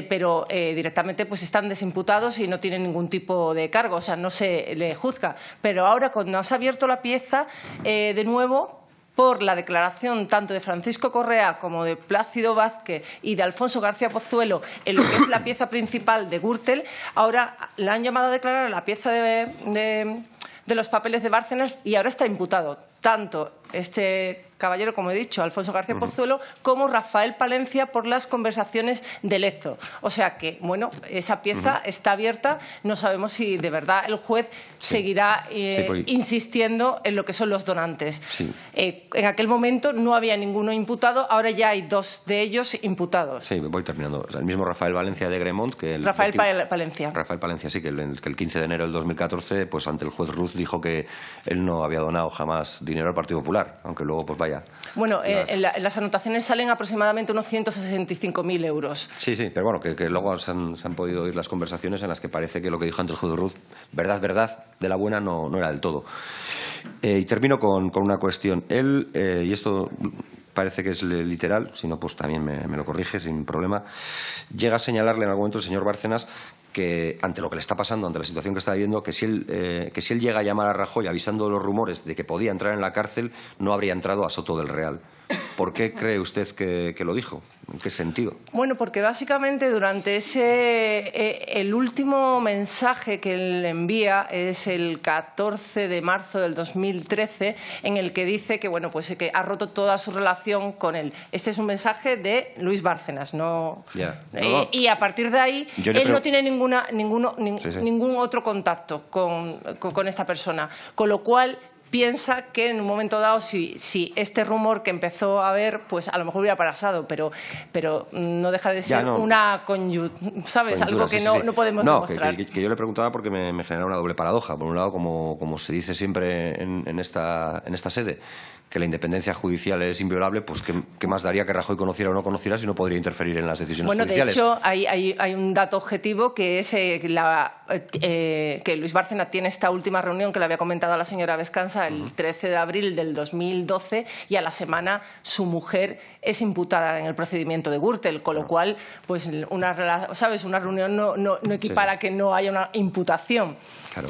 pero directamente pues están desimputados y no tienen ningún tipo de cargo, o sea, no se le juzga. Pero ahora, cuando has abierto la pieza, de nuevo, por la declaración tanto de Francisco Correa como de Plácido Vázquez y de Alfonso García Pozuelo en lo que es la pieza principal de Gürtel, ahora la han llamado a declarar la pieza de los papeles de Bárcenas y ahora está imputado tanto este caballero, como he dicho, Alfonso García Pozuelo, como Rafael Palencia por las conversaciones de Lezo. O sea que, bueno, esa pieza está abierta. No sabemos si de verdad el juez seguirá insistiendo en lo que son los donantes. En aquel momento no había ninguno imputado, ahora ya hay 2 de ellos imputados. Sí, voy terminando. O sea, el mismo Rafael Valencia de Gremont, Rafael Palencia, sí, que el 15 de enero del 2014, pues ante el juez Ruz dijo que él no había donado jamás dinero al Partido Popular, aunque luego pues vaya. Bueno, en las anotaciones salen aproximadamente unos 165.000 euros. Sí, pero bueno, que luego se han podido oír las conversaciones en las que parece que lo que dijo ante el juez Ruz, verdad, de la buena no era del todo. Y termino con una cuestión. Él, y esto parece que es literal, si no pues también me lo corrige sin problema, llega a señalarle en algún momento el señor Bárcenas que ante lo que le está pasando, ante la situación que está viviendo, que si él llega a llamar a Rajoy avisando de los rumores de que podía entrar en la cárcel, no habría entrado a Soto del Real. ¿Por qué cree usted que lo dijo? ¿En qué sentido? Bueno, porque básicamente durante el último mensaje que él envía es el 14 de marzo del 2013, en el que dice que, bueno, pues que ha roto toda su relación con él. Este es un mensaje de Luis Bárcenas, no. Y a partir de ahí, él no tiene ningún otro contacto con esta persona, con lo cual piensa que en un momento dado, si este rumor que empezó a haber, pues a lo mejor hubiera pasado, pero no deja de ser una ¿sabes? Algo que no podemos demostrar. Que yo le preguntaba porque me genera una doble paradoja. Por un lado, como se dice siempre en esta sede, que la independencia judicial es inviolable, pues ¿qué más daría que Rajoy conociera o no conociera si no podría interferir en las decisiones judiciales? Bueno, de hecho, hay un dato objetivo que es que Luis Bárcenas tiene esta última reunión que le había comentado a la señora Vescansa el 13 de abril del 2012 y a la semana su mujer es imputada en el procedimiento de Gürtel, con lo cual, pues una reunión no equipara que no haya una imputación. Claro.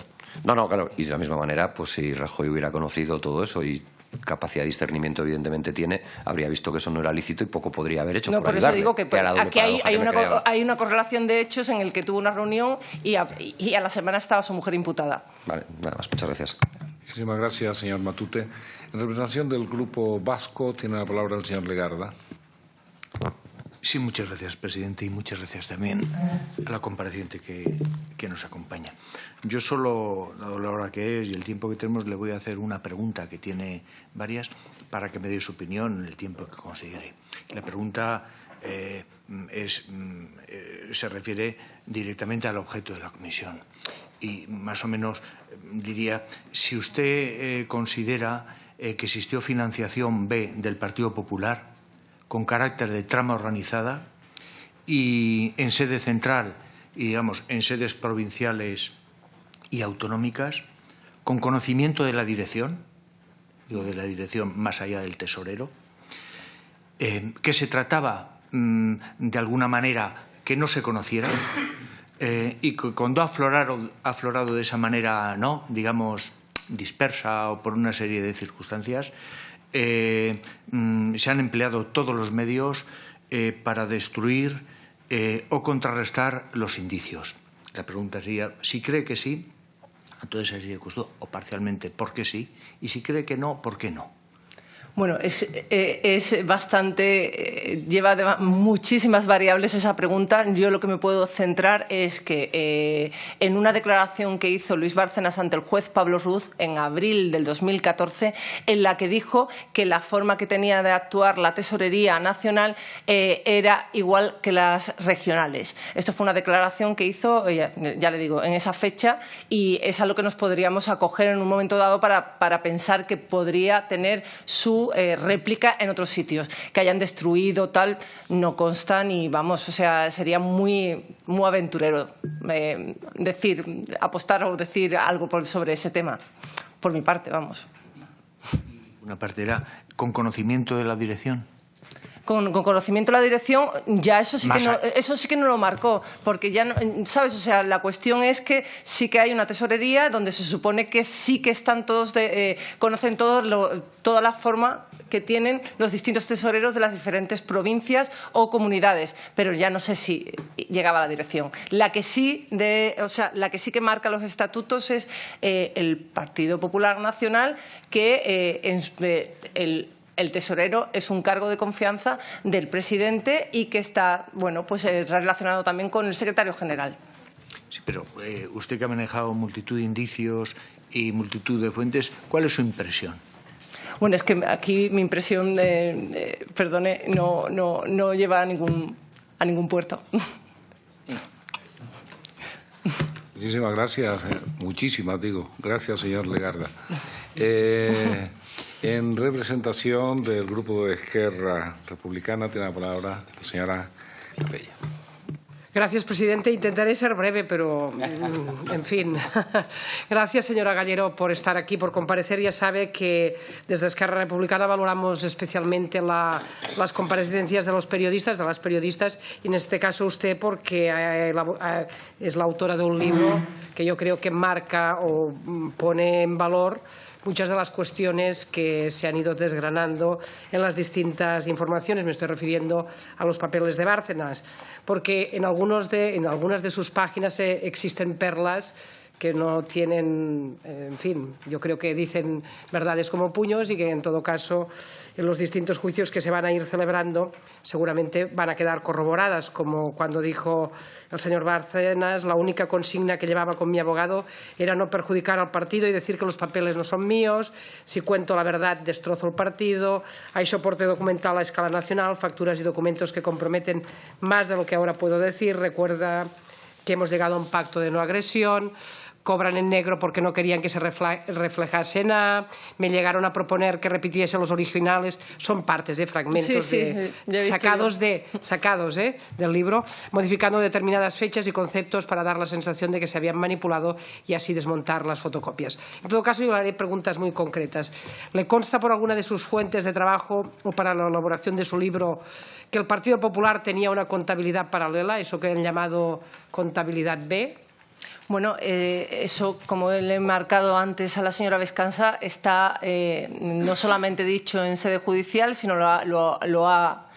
Claro. Y de la misma manera, pues si Rajoy hubiera conocido todo eso y capacidad de discernimiento evidentemente tiene, habría visto que eso no era lícito y poco podría haber hecho. No, por eso digo que aquí hay una correlación de hechos en el que tuvo una reunión y a la semana estaba su mujer imputada. Vale, nada más. Muchas gracias. Muchísimas gracias, señor Matute. En representación del Grupo Vasco tiene la palabra el señor Legarda. Sí, muchas gracias, presidente, y muchas gracias también a la compareciente que nos acompaña. Yo solo, dado la hora que es y el tiempo que tenemos, le voy a hacer una pregunta que tiene varias para que me dé su opinión en el tiempo que considere. La pregunta se refiere directamente al objeto de la comisión y más o menos diría, si usted considera que existió financiación B del Partido Popular con carácter de trama organizada y en sede central y, digamos, en sedes provinciales y autonómicas, con conocimiento de la dirección, digo de la dirección más allá del tesorero, que se trataba de alguna manera que no se conociera y que cuando ha aflorado de esa manera, ¿no?, digamos, dispersa o por una serie de circunstancias, se han empleado todos los medios para destruir o contrarrestar los indicios. La pregunta sería, si cree que sí, entonces sería justo, o parcialmente, ¿por qué sí? Y si cree que no, ¿por qué no? Bueno, es bastante, lleva muchísimas variables esa pregunta. Yo lo que me puedo centrar es que en una declaración que hizo Luis Bárcenas ante el juez Pablo Ruz en abril del 2014, en la que dijo que la forma que tenía de actuar la Tesorería Nacional era igual que las regionales. Esto fue una declaración que hizo, ya le digo, en esa fecha, y es a lo que nos podríamos acoger en un momento dado para pensar que podría tener su réplica en otros sitios. Que hayan destruido tal no consta ni, vamos, o sea, sería muy aventurero apostar o decir algo sobre ese tema, por mi parte, vamos. Una parte era con conocimiento de la dirección. Con conocimiento de la dirección, ya eso sí que no lo marcó, porque ya no, ¿sabes? O sea, la cuestión es que sí que hay una tesorería donde se supone que sí que están todos, conocen todos toda la forma que tienen los distintos tesoreros de las diferentes provincias o comunidades, pero ya no sé si llegaba a la dirección. La que sí que marca los estatutos es el Partido Popular Nacional, que el tesorero es un cargo de confianza del presidente y que está, bueno, pues relacionado también con el secretario general. Sí, pero usted que ha manejado multitud de indicios y multitud de fuentes, ¿cuál es su impresión? Bueno, es que aquí mi impresión, perdone, no lleva a ningún puerto. Muchísimas gracias, muchísimas digo. Gracias, señor Legarda. En representación del Grupo de Esquerra Republicana tiene la palabra la señora Capella. Gracias, presidente. Intentaré ser breve, pero, en fin. Gracias, señora Gallero, por estar aquí, por comparecer. Ya sabe que desde Esquerra Republicana valoramos especialmente las comparecencias de los periodistas, de las periodistas, y en este caso usted, porque es la autora de un libro que yo creo que marca o pone en valor muchas de las cuestiones que se han ido desgranando en las distintas informaciones. Me estoy refiriendo a los papeles de Bárcenas, porque en algunas de sus páginas existen perlas que no tienen, en fin, yo creo que dicen verdades como puños y que en todo caso en los distintos juicios que se van a ir celebrando seguramente van a quedar corroboradas, como cuando dijo el señor Bárcenas, la única consigna que llevaba con mi abogado era no perjudicar al partido y decir que los papeles no son míos, si cuento la verdad destrozo el partido, hay soporte documental a escala nacional, facturas y documentos que comprometen más de lo que ahora puedo decir, recuerda que hemos llegado a un pacto de no agresión, cobran en negro porque no querían que se reflejase en A, me llegaron a proponer que repitiese los originales, son partes de fragmentos sacados del libro, modificando determinadas fechas y conceptos para dar la sensación de que se habían manipulado y así desmontar las fotocopias. En todo caso, yo le haré preguntas muy concretas. ¿Le consta por alguna de sus fuentes de trabajo o para la elaboración de su libro que el Partido Popular tenía una contabilidad paralela, eso que han llamado contabilidad B? Bueno, eso, como le he marcado antes a la señora Vescansa, está no solamente dicho en sede judicial, sino lo ha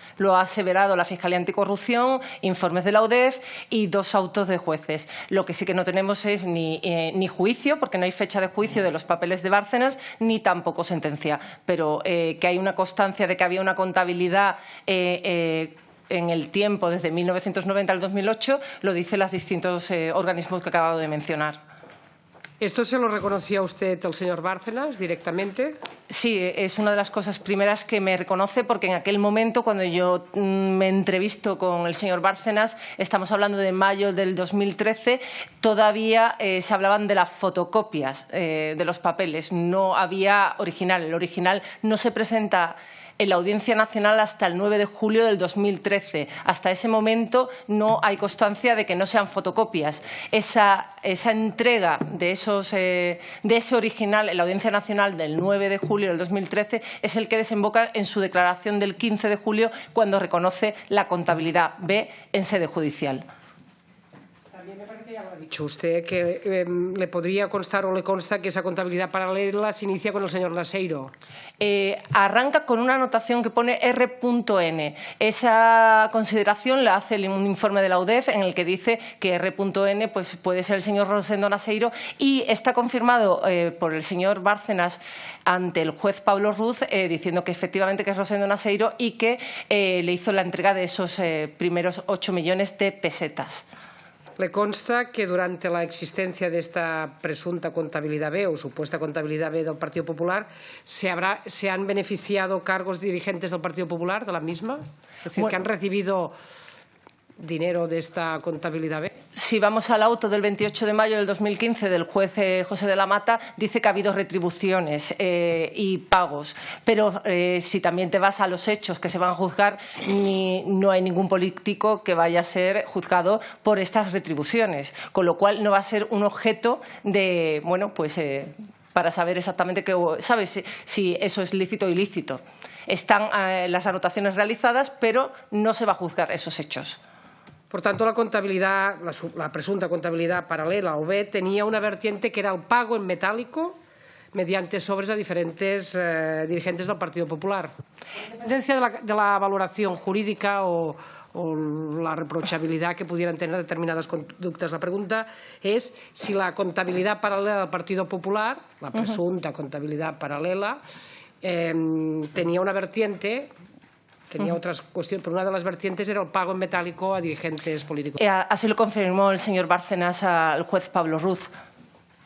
aseverado la Fiscalía Anticorrupción, informes de la UDEF y 2 autos de jueces. Lo que sí que no tenemos es ni juicio, porque no hay fecha de juicio de los papeles de Bárcenas, ni tampoco sentencia. Pero que hay una constancia de que había una contabilidad en el tiempo, desde 1990 al 2008, lo dicen los distintos organismos que he acabado de mencionar. ¿Esto se lo reconoció a usted el señor Bárcenas directamente? Sí, es una de las cosas primeras que me reconoce, porque en aquel momento, cuando yo me entrevisto con el señor Bárcenas, estamos hablando de mayo del 2013, todavía se hablaban de las fotocopias de los papeles, no había original. El original no se presenta en la Audiencia Nacional hasta el 9 de julio del 2013. Hasta ese momento no hay constancia de que no sean fotocopias. Esa entrega de ese original en la Audiencia Nacional del 9 de julio del 2013 es el que desemboca en su declaración del 15 de julio, cuando reconoce la contabilidad B en sede judicial. También me parece que ya lo ha dicho usted, que le podría constar o le consta que esa contabilidad paralela se inicia con el señor Laseiro. Arranca con una anotación que pone R.N. Esa consideración la hace un informe de la UDEF en el que dice que R.N. pues puede ser el señor Rosendo Naseiro, y está confirmado por el señor Bárcenas ante el juez Pablo Ruz, diciendo que efectivamente que es Rosendo Naseiro y que le hizo la entrega de esos primeros 8 millones de pesetas. ¿Le consta que durante la existencia de esta presunta contabilidad B o supuesta contabilidad B del Partido Popular se han beneficiado cargos dirigentes del Partido Popular de la misma? Es decir, que han recibido dinero de esta contabilidad B. Si vamos al auto del 28 de mayo del 2015 del juez José de la Mata, dice que ha habido retribuciones y pagos. Pero si también te vas a los hechos que se van a juzgar, no hay ningún político que vaya a ser juzgado por estas retribuciones. Con lo cual no va a ser un objeto de, bueno, pues para saber exactamente ¿sabes? Si eso es lícito o ilícito. Están las anotaciones realizadas, pero no se va a juzgar esos hechos. Por tanto, la contabilidad, la presunta contabilidad paralela o B, tenía una vertiente que era el pago en metálico mediante sobres a diferentes dirigentes del Partido Popular. En dependencia de la valoración jurídica o la reprochabilidad que pudieran tener determinadas conductas. La pregunta es si la contabilidad paralela del Partido Popular, la presunta contabilidad paralela, tenía una vertiente. Tenía otras cuestiones, pero una de las vertientes era el pago en metálico a dirigentes políticos. Así lo confirmó el señor Bárcenas al juez Pablo Ruz.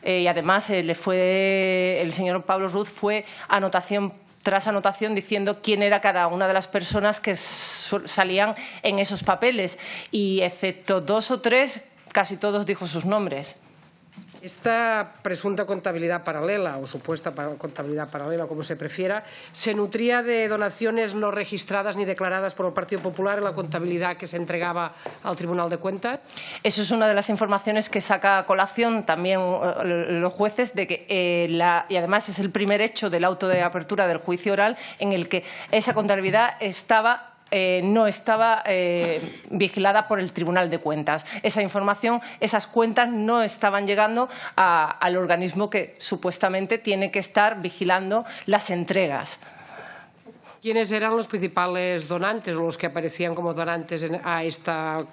Y además el señor Pablo Ruz fue anotación tras anotación diciendo quién era cada una de las personas que salían en esos papeles. Y excepto 2 o 3, casi todos dijo sus nombres. Esta presunta contabilidad paralela o supuesta contabilidad paralela, como se prefiera, se nutría de donaciones no registradas ni declaradas por el Partido Popular en la contabilidad que se entregaba al Tribunal de Cuentas. Eso es una de las informaciones que saca a colación también los jueces, de que y además es el primer hecho del auto de apertura del juicio oral en el que esa contabilidad no estaba vigilada por el Tribunal de Cuentas. Esa información, esas cuentas no estaban llegando al organismo que supuestamente tiene que estar vigilando las entregas. ¿Quiénes eran los principales donantes o los que aparecían como donantes a esta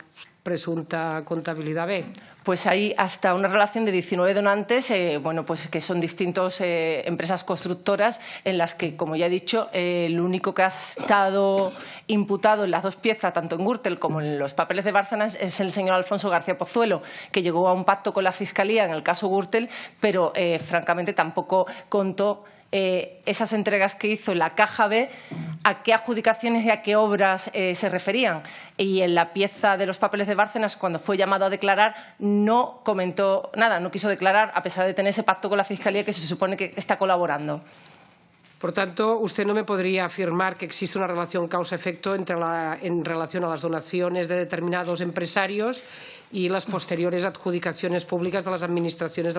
presunta contabilidad B? Pues hay hasta una relación de 19 donantes, bueno, pues que son distintas empresas constructoras en las que, como ya he dicho, el único que ha estado imputado en las dos piezas, tanto en Gürtel como en los papeles de Bárcenas, es el señor Alfonso García Pozuelo, que llegó a un pacto con la Fiscalía en el caso Gürtel, pero francamente tampoco contó esas entregas que hizo en la caja B, a qué adjudicaciones y a qué obras se referían. Y en la pieza de los papeles de Bárcenas, cuando fue llamado a declarar, no comentó nada, no quiso declarar, a pesar de tener ese pacto con la Fiscalía que se supone que está colaborando. Por tanto, usted no me podría afirmar que existe una relación causa-efecto en relación a las donaciones de determinados empresarios y las posteriores adjudicaciones públicas de las administraciones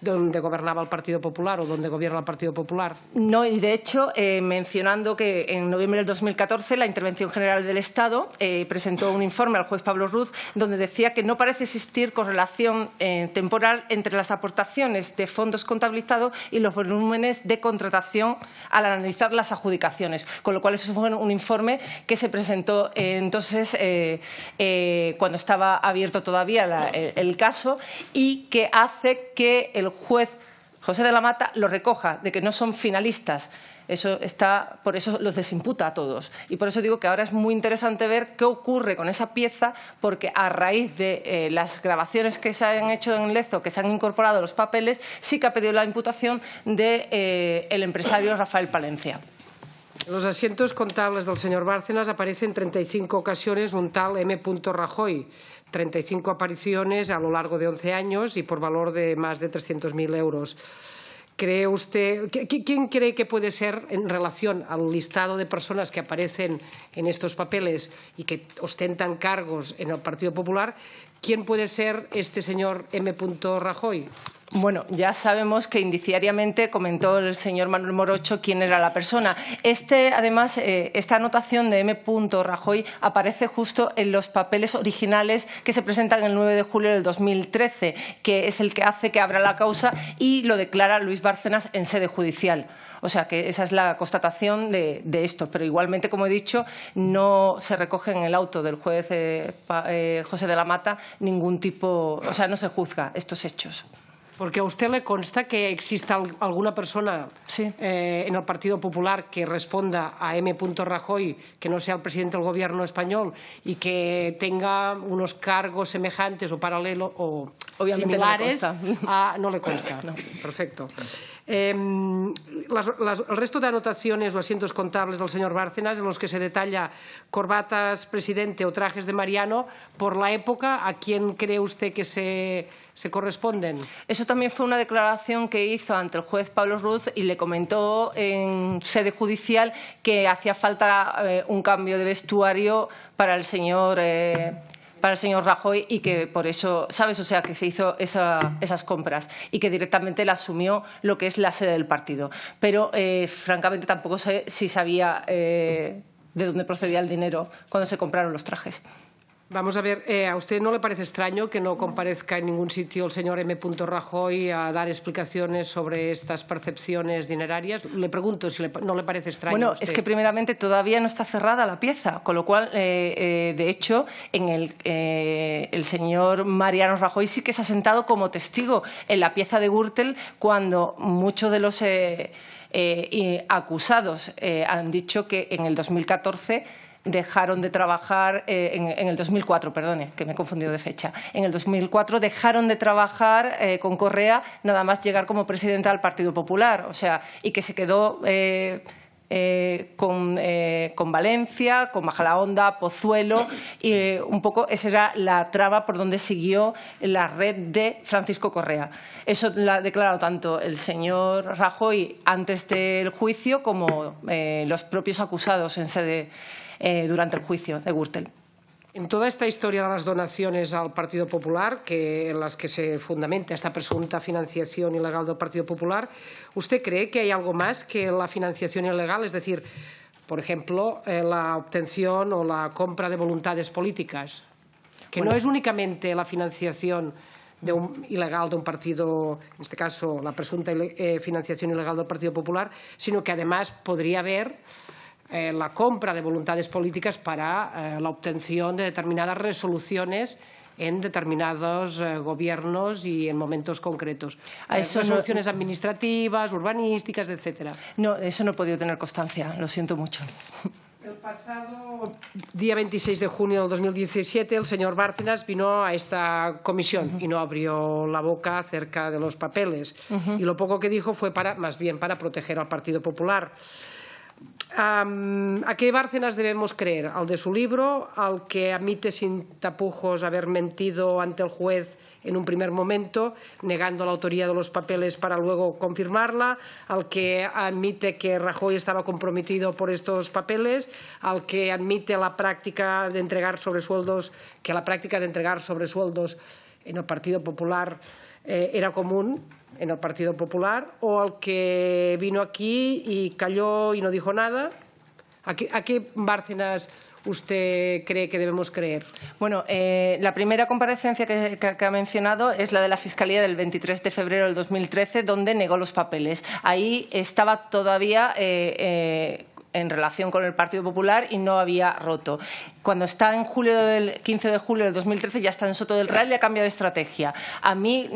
donde gobernaba el Partido Popular o donde gobierna el Partido Popular. No, y de hecho, mencionando que en noviembre del 2014 la Intervención General del Estado presentó un informe al juez Pablo Ruz donde decía que no parece existir correlación temporal entre las aportaciones de fondos contabilizados y los volúmenes de contratación al analizar las adjudicaciones, con lo cual eso fue un informe que se presentó entonces cuando estaba abierto todavía el caso y que hace que el juez José de la Mata lo recoja, de que no son finalistas Eso está, por eso los desimputa a todos. Y por eso digo que ahora es muy interesante ver qué ocurre con esa pieza, porque a raíz de las grabaciones que se han hecho en Lezo, que se han incorporado los papeles, sí que ha pedido la imputación del empresario Rafael Palencia. En los asientos contables del señor Bárcenas aparece en 35 ocasiones un tal M. Rajoy, 35 apariciones a lo largo de 11 años y por valor de más de 300.000 euros. ¿Cree usted, quién cree que puede ser, en relación al listado de personas que aparecen en estos papeles y que ostentan cargos en el Partido Popular, quién puede ser este señor M. Rajoy? Bueno, ya sabemos que indiciariamente comentó el señor Manuel Morocho quién era la persona. Además, esta anotación de M. Rajoy aparece justo en los papeles originales que se presentan el 9 de julio del 2013, que es el que hace que abra la causa y lo declara Luis Bárcenas en sede judicial. O sea, que esa es la constatación de esto. Pero igualmente, como he dicho, no se recoge en el auto del juez José de la Mata ningún tipo, o sea, no se juzga estos hechos. Porque a usted le consta que exista alguna persona sí. En el Partido Popular que responda a M. Rajoy, que no sea el presidente del Gobierno español y que tenga unos cargos semejantes o paralelos o obviamente similares. No le consta. No. Perfecto. El resto de anotaciones o asientos contables del señor Bárcenas, en los que se detalla corbatas presidente o trajes de Mariano, por la época, ¿a quién cree usted que se corresponden? Eso también fue una declaración que hizo ante el juez Pablo Ruz y le comentó en sede judicial que hacía falta un cambio de vestuario para el señor Rajoy y que por eso, ¿sabes? O sea, que se hizo esas compras y que directamente la asumió lo que es la sede del partido. Pero, francamente, tampoco sé si sabía de dónde procedía el dinero cuando se compraron los trajes. Vamos a ver, ¿a usted no le parece extraño que no comparezca en ningún sitio el señor M. Rajoy a dar explicaciones sobre estas percepciones dinerarias? Le pregunto si no le parece extraño. Bueno, a usted. Es que primeramente todavía no está cerrada la pieza, con lo cual, de hecho, el señor Mariano Rajoy sí que se ha sentado como testigo en la pieza de Gürtel cuando muchos de los acusados han dicho que en el 2014 dejaron de trabajar, en el 2004, perdone, que me he confundido de fecha. En el 2004 dejaron de trabajar con Correa nada más llegar como presidenta del Partido Popular, o sea, y que se quedó con Valencia, con Majadahonda, Pozuelo, y un poco esa era la traba por donde siguió la red de Francisco Correa. Eso lo ha declarado tanto el señor Rajoy antes del juicio como los propios acusados en sede durante el juicio de Gürtel. En toda esta historia de las donaciones al Partido Popular, en las que se fundamenta esta presunta financiación ilegal del Partido Popular, ¿usted cree que hay algo más que la financiación ilegal? Es decir, por ejemplo, la obtención o la compra de voluntades políticas, que no es únicamente la financiación ilegal de un partido, en este caso la presunta financiación ilegal del Partido Popular, sino que además podría haber la compra de voluntades políticas para la obtención de determinadas resoluciones en determinados gobiernos y en momentos concretos. Resoluciones administrativas, urbanísticas, etcétera. No, eso no he podido tener constancia, lo siento mucho. El pasado día 26 de junio del 2017 el señor Bárcenas vino a esta comisión y no abrió la boca acerca de los papeles. Y lo poco que dijo fue más bien para proteger al Partido Popular. ¿A qué Bárcenas debemos creer? ¿Al de su libro, al que admite sin tapujos haber mentido ante el juez en un primer momento, negando la autoría de los papeles para luego confirmarla, al que admite que Rajoy estaba comprometido por estos papeles, al que admite la práctica de entregar sobresueldos, que la práctica de entregar sobresueldos en el Partido Popular era común en el Partido Popular, o al que vino aquí y calló y no dijo nada? ¿A qué Bárcenas usted cree que debemos creer? Bueno, la primera comparecencia que ha mencionado es la de la Fiscalía del 23 de febrero del 2013, donde negó los papeles. Ahí estaba todavía en relación con el Partido Popular y no había roto. Cuando está en 15 de julio del 2013 ya está en Soto del Real y ha cambiado de estrategia. A mí,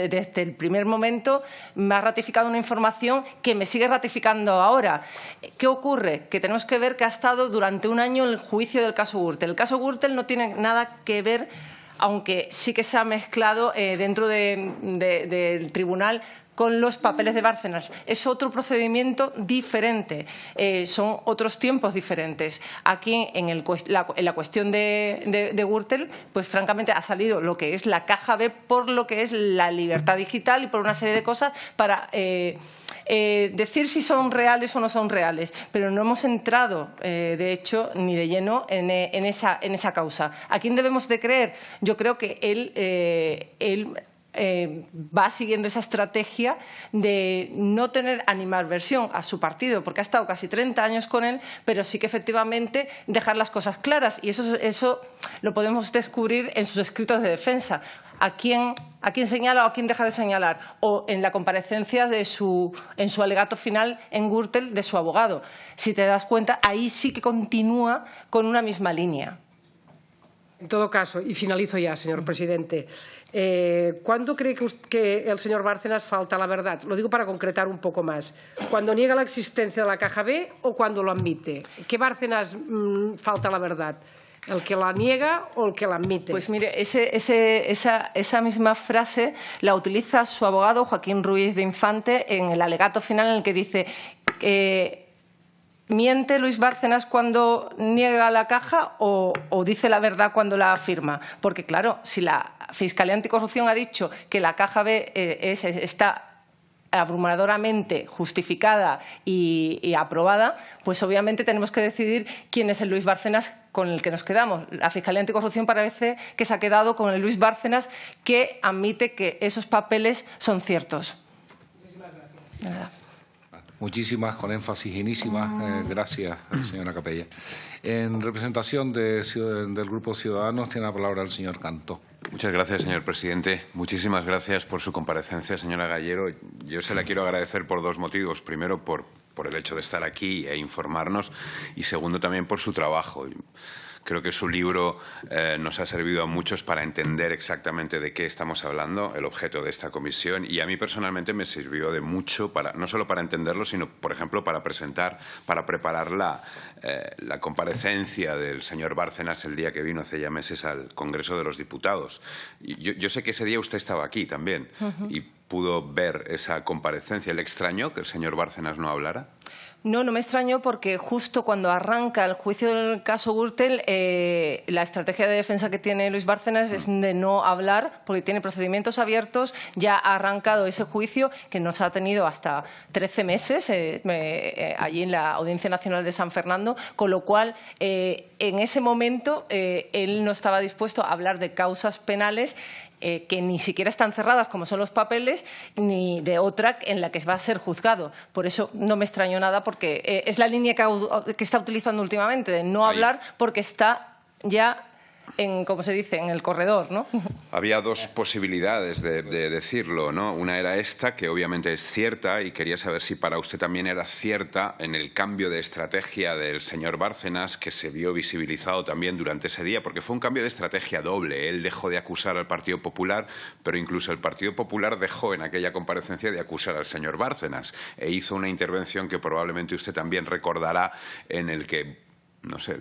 desde el primer momento, me ha ratificado una información que me sigue ratificando ahora. ¿Qué ocurre? Que tenemos que ver que ha estado durante un año el juicio del caso Gürtel. El caso Gürtel no tiene nada que ver, aunque sí que se ha mezclado dentro del tribunal con los papeles de Bárcenas. Es otro procedimiento diferente, son otros tiempos diferentes. Aquí, en la cuestión de Gürtel, pues francamente ha salido lo que es la caja B por lo que es la libertad digital y por una serie de cosas para decir si son reales o no son reales. Pero no hemos entrado, de hecho, ni de lleno en esa causa. ¿A quién debemos de creer? Yo creo que él va siguiendo esa estrategia de no tener animadversión a su partido, porque ha estado casi 30 años con él, pero sí que efectivamente dejar las cosas claras. Y eso lo podemos descubrir en sus escritos de defensa. ¿A quién señala o a quién deja de señalar? O en la comparecencia en su alegato final en Gürtel de su abogado. Si te das cuenta, ahí sí que continúa con una misma línea. En todo caso, y finalizo ya, señor presidente, ¿cuándo cree que el señor Bárcenas falta la verdad? Lo digo para concretar un poco más. ¿Cuando niega la existencia de la caja B o cuando lo admite? ¿Qué Bárcenas falta la verdad? ¿El que la niega o el que la admite? Pues mire, esa misma frase la utiliza su abogado Joaquín Ruiz de Infante en el alegato final en el que dice ¿miente Luis Bárcenas cuando niega la caja o dice la verdad cuando la afirma? Porque, claro, si la Fiscalía Anticorrupción ha dicho que la caja B está abrumadoramente justificada y aprobada, pues obviamente tenemos que decidir quién es el Luis Bárcenas con el que nos quedamos. La Fiscalía Anticorrupción parece que se ha quedado con el Luis Bárcenas que admite que esos papeles son ciertos. Muchísimas gracias. Nada. Muchísimas, con énfasis finísimas. Gracias, señora Capella. En representación del Grupo Ciudadanos tiene la palabra el señor Cantó. Muchas gracias, señor presidente. Muchísimas gracias por su comparecencia, señora Gallero. Yo se la quiero agradecer por dos motivos. Primero, por el hecho de estar aquí e informarnos y segundo, también por su trabajo. Creo que su libro nos ha servido a muchos para entender exactamente de qué estamos hablando, el objeto de esta comisión, y a mí personalmente me sirvió de mucho, no solo para entenderlo, sino, por ejemplo, para preparar la comparecencia del señor Bárcenas el día que vino hace ya meses al Congreso de los Diputados. Yo sé que ese día usted estaba aquí también y pudo ver esa comparecencia. ¿Le extrañó que el señor Bárcenas no hablara? No me extrañó porque justo cuando arranca el juicio del caso Gürtel, la estrategia de defensa que tiene Luis Bárcenas es de no hablar porque tiene procedimientos abiertos. Ya ha arrancado ese juicio que nos ha tenido hasta 13 meses allí en la Audiencia Nacional de San Fernando, con lo cual en ese momento él no estaba dispuesto a hablar de causas penales que ni siquiera están cerradas, como son los papeles, ni de otra en la que va a ser juzgado. Por eso no me extrañó nada, porque es la línea que está utilizando últimamente, de no hablar porque está ya como se dice, en el corredor, ¿no? Había dos posibilidades de decirlo, ¿no? Una era esta, que obviamente es cierta, y quería saber si para usted también era cierta en el cambio de estrategia del señor Bárcenas, que se vio visibilizado también durante ese día, porque fue un cambio de estrategia doble. Él dejó de acusar al Partido Popular, pero incluso el Partido Popular dejó en aquella comparecencia de acusar al señor Bárcenas e hizo una intervención que probablemente usted también recordará, en el que no sé,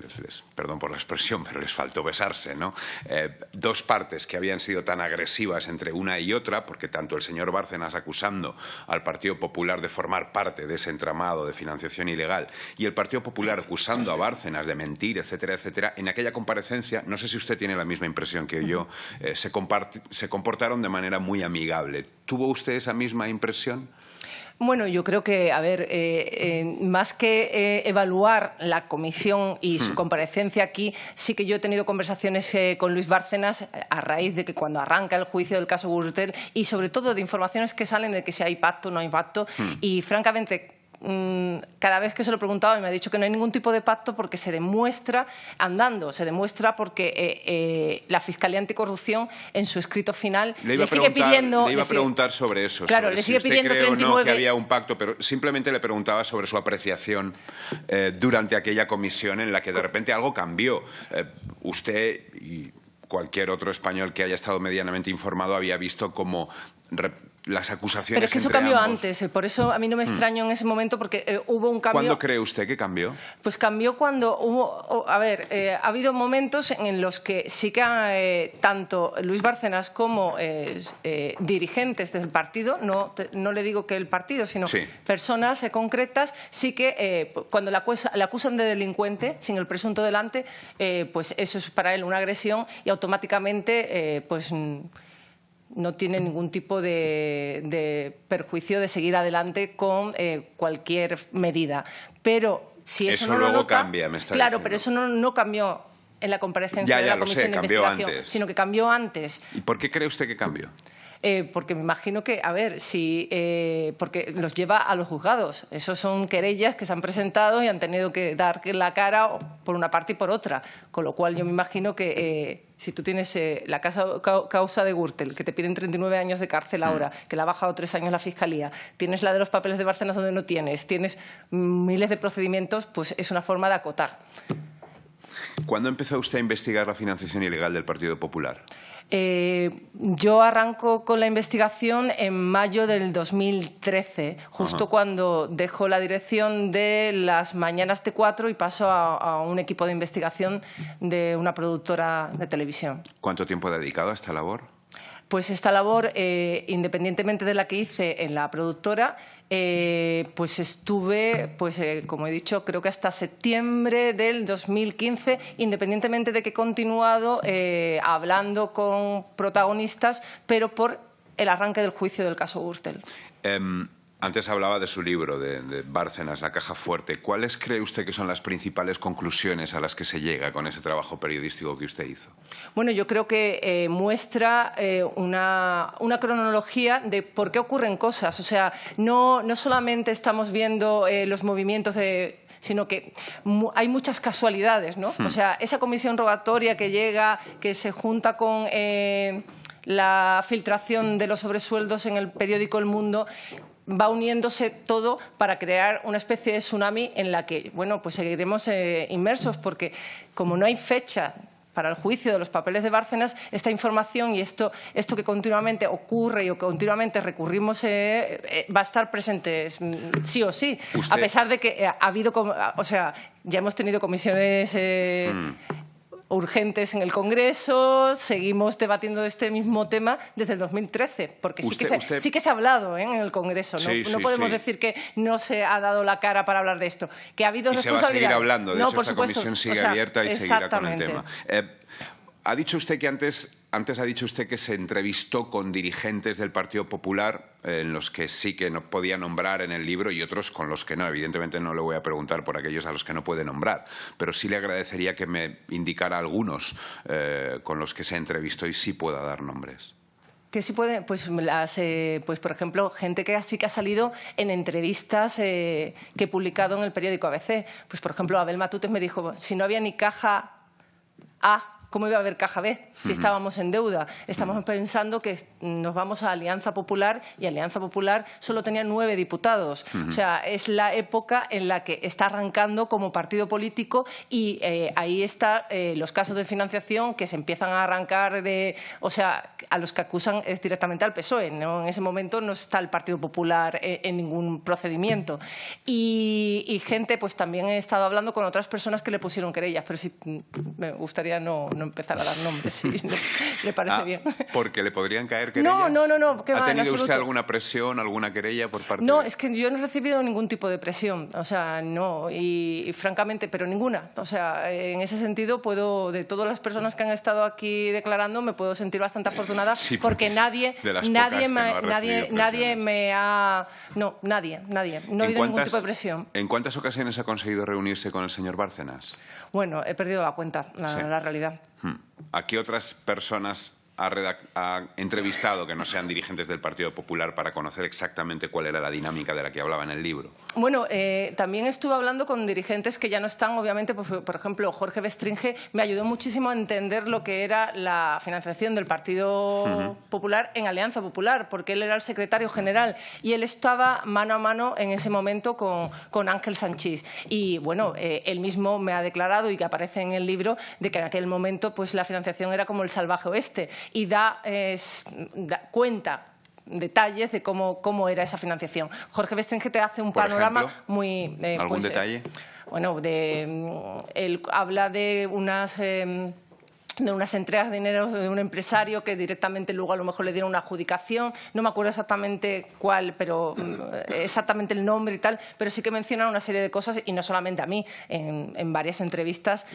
perdón por la expresión, pero les faltó besarse, ¿no? Dos partes que habían sido tan agresivas entre una y otra, porque tanto el señor Bárcenas acusando al Partido Popular de formar parte de ese entramado de financiación ilegal y el Partido Popular acusando a Bárcenas de mentir, etcétera, etcétera, en aquella comparecencia, no sé si usted tiene la misma impresión que yo, se comportaron de manera muy amigable. ¿Tuvo usted esa misma impresión? Bueno, yo creo que, a ver, más que evaluar la comisión y su comparecencia aquí, sí que yo he tenido conversaciones con Luis Bárcenas a raíz de que cuando arranca el juicio del caso Gürtel y sobre todo de informaciones que salen de que si hay pacto o no hay pacto y francamente cada vez que se lo preguntaba me ha dicho que no hay ningún tipo de pacto porque se demuestra andando, se demuestra porque la Fiscalía Anticorrupción en su escrito final le sigue pidiendo... Le iba a preguntar sobre eso, claro, sobre le sigue si usted pidiendo cree 39... o no que había un pacto, pero simplemente le preguntaba sobre su apreciación durante aquella comisión en la que de repente algo cambió. Usted y cualquier otro español que haya estado medianamente informado había visto como las acusaciones. Pero es que eso cambió antes, por eso a mí no me extraño en ese momento, porque hubo un cambio. ¿Cuándo cree usted que cambió? Pues cambió cuando hubo. A ver, ha habido momentos en los que sí que tanto Luis Bárcenas como dirigentes del partido, no le digo que el partido, sino personas concretas, sí que cuando le acusan de delincuente, sin el presunto delante, pues eso es para él una agresión y automáticamente, pues no tiene ningún tipo de perjuicio de seguir adelante con cualquier medida. Pero si eso no luego lo nota, cambia, me está claro, diciendo. pero eso no cambió en la comparecencia de la Comisión de Investigación, sino que cambió antes. ¿Y por qué cree usted que cambió? Porque me imagino que, a ver, porque los lleva a los juzgados. Esos son querellas que se han presentado y han tenido que dar la cara por una parte y por otra. Con lo cual yo me imagino que si tú tienes la causa de Gürtel, que te piden 39 años de cárcel ahora, que la ha bajado 3 años la Fiscalía, tienes la de los papeles de Bárcenas donde no tienes miles de procedimientos, pues es una forma de acotar. ¿Cuándo empezó usted a investigar la financiación ilegal del Partido Popular? Yo arranco con la investigación en mayo del 2013, justo cuando dejo la dirección de las Mañanas T4 y paso a un equipo de investigación de una productora de televisión. ¿Cuánto tiempo ha dedicado a esta labor? Pues esta labor, independientemente de la que hice en la productora, pues estuve, como he dicho, creo que hasta septiembre del 2015, independientemente de que he continuado hablando con protagonistas, pero por el arranque del juicio del caso Gürtel. Antes hablaba de su libro, de Bárcenas, La caja fuerte. ¿Cuáles cree usted que son las principales conclusiones a las que se llega con ese trabajo periodístico que usted hizo? Bueno, yo creo que muestra una cronología de por qué ocurren cosas. O sea, no solamente estamos viendo los movimientos sino que hay muchas casualidades, ¿no? O sea, esa comisión rogatoria que llega, que se junta con la filtración de los sobresueldos en el periódico El Mundo, va uniéndose todo para crear una especie de tsunami en la que, bueno, pues seguiremos inmersos, porque como no hay fecha para el juicio de los papeles de Bárcenas, esta información y esto que continuamente ocurre y o que continuamente recurrimos va a estar presente sí o sí. ¿Usted? A pesar de que ha habido, o sea, ya hemos tenido comisiones urgentes en el Congreso, seguimos debatiendo de este mismo tema desde el 2013, porque sí que se ha hablado en el Congreso. No podemos decir que no se ha dado la cara para hablar de esto. Que ha habido responsabilidad. Se va a seguir hablando, de hecho esta supuesto. comisión sigue abierta y seguirá con el tema. Ha dicho usted que antes ha dicho usted que se entrevistó con dirigentes del Partido Popular en los que sí que no podía nombrar en el libro y otros con los que no. Evidentemente no le voy a preguntar por aquellos a los que no puede nombrar, pero sí le agradecería que me indicara algunos con los que se entrevistó y sí pueda dar nombres. Que sí puede, pues por ejemplo, gente que sí que ha salido en entrevistas que he publicado en el periódico ABC. Pues por ejemplo, Abel Matutes me dijo, si no había ni caja A, ¿cómo iba a haber caja B si estábamos en deuda? Estamos pensando que nos vamos a Alianza Popular y Alianza Popular solo tenía 9 diputados. O sea, es la época en la que está arrancando como partido político y ahí están los casos de financiación que se empiezan a arrancar o sea, a los que acusan es directamente al PSOE, ¿no? En ese momento no está el Partido Popular en ningún procedimiento. Y gente, pues también he estado hablando con otras personas que le pusieron querellas, pero sí me gustaría no empezar a dar nombres, si le parece bien. ¿Porque le podrían caer querellas? No. ¿Ha tenido usted alguna presión, alguna querella por parte No, es que yo no he recibido ningún tipo de presión, o sea, no, y francamente, pero ninguna. O sea, en ese sentido de todas las personas que han estado aquí declarando, me puedo sentir bastante afortunada porque nadie me ha... No, nadie. No ha habido ningún tipo de presión. ¿En cuántas ocasiones ha conseguido reunirse con el señor Bárcenas? Bueno, he perdido la cuenta, la realidad. ¿A qué otras personas ha entrevistado que no sean dirigentes del Partido Popular para conocer exactamente cuál era la dinámica de la que hablaba en el libro? Bueno, también estuve hablando con dirigentes que ya no están, obviamente, por ejemplo, Jorge Bestringe me ayudó muchísimo a entender lo que era la financiación del Partido Popular en Alianza Popular, porque él era el secretario general y él estaba mano a mano en ese momento con Ángel Sanchís. Y bueno, él mismo me ha declarado, y que aparece en el libro, de que en aquel momento pues la financiación era como el salvaje oeste, y da cuenta detalles de cómo era esa financiación. Jorge Bestringe te hace un panorama muy... ¿Algún detalle? Bueno, él habla de unas entregas de dinero de un empresario que directamente luego a lo mejor le dieron una adjudicación. No me acuerdo exactamente cuál, pero exactamente el nombre y tal, pero sí que menciona una serie de cosas, y no solamente a mí, en varias entrevistas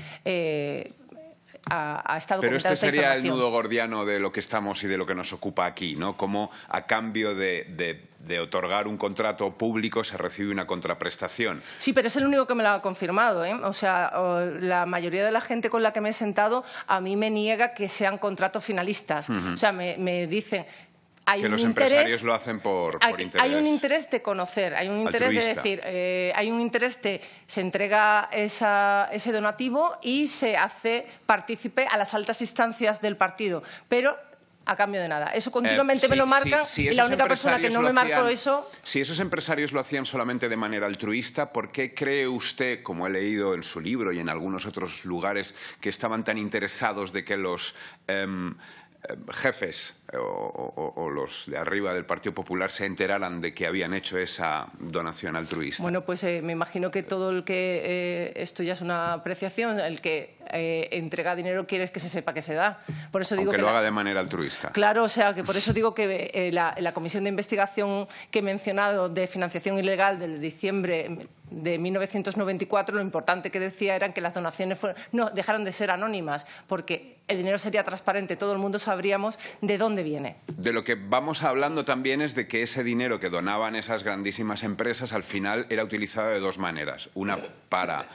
ha estado Pero comentando este esta sería el información. nudo gordiano de lo que estamos y de lo que nos ocupa aquí, ¿no? Cómo a cambio de otorgar un contrato público se recibe una contraprestación. Sí, pero es el único que me lo ha confirmado, ¿eh? O sea, la mayoría de la gente con la que me he sentado a mí me niega que sean contratos finalistas. O sea, me dicen... Que los empresarios lo hacen por interés. Hay un interés de conocer, hay un interés altruista. de decir, hay un interés de se entrega ese donativo y se hace partícipe a las altas instancias del partido, pero a cambio de nada. Eso continuamente me lo marcan, y la única persona que no me marcó eso... Si esos empresarios lo hacían solamente de manera altruista, ¿por qué cree usted, como he leído en su libro y en algunos otros lugares, que estaban tan interesados de que los jefes o los de arriba del Partido Popular se enteraran de que habían hecho esa donación altruista? Bueno, pues me imagino que todo el que, esto ya es una apreciación, el que entrega dinero quiere que se sepa que se da. Por eso digo Aunque que lo haga de manera altruista. Claro, o sea, que por eso digo que la comisión de investigación que he mencionado de financiación ilegal del diciembre de 1994, lo importante que decía era que las donaciones no dejaran de ser anónimas, porque el dinero sería transparente, todo el mundo sabríamos de dónde viene. De lo que vamos hablando también es de que ese dinero que donaban esas grandísimas empresas al final era utilizado de dos maneras. Una para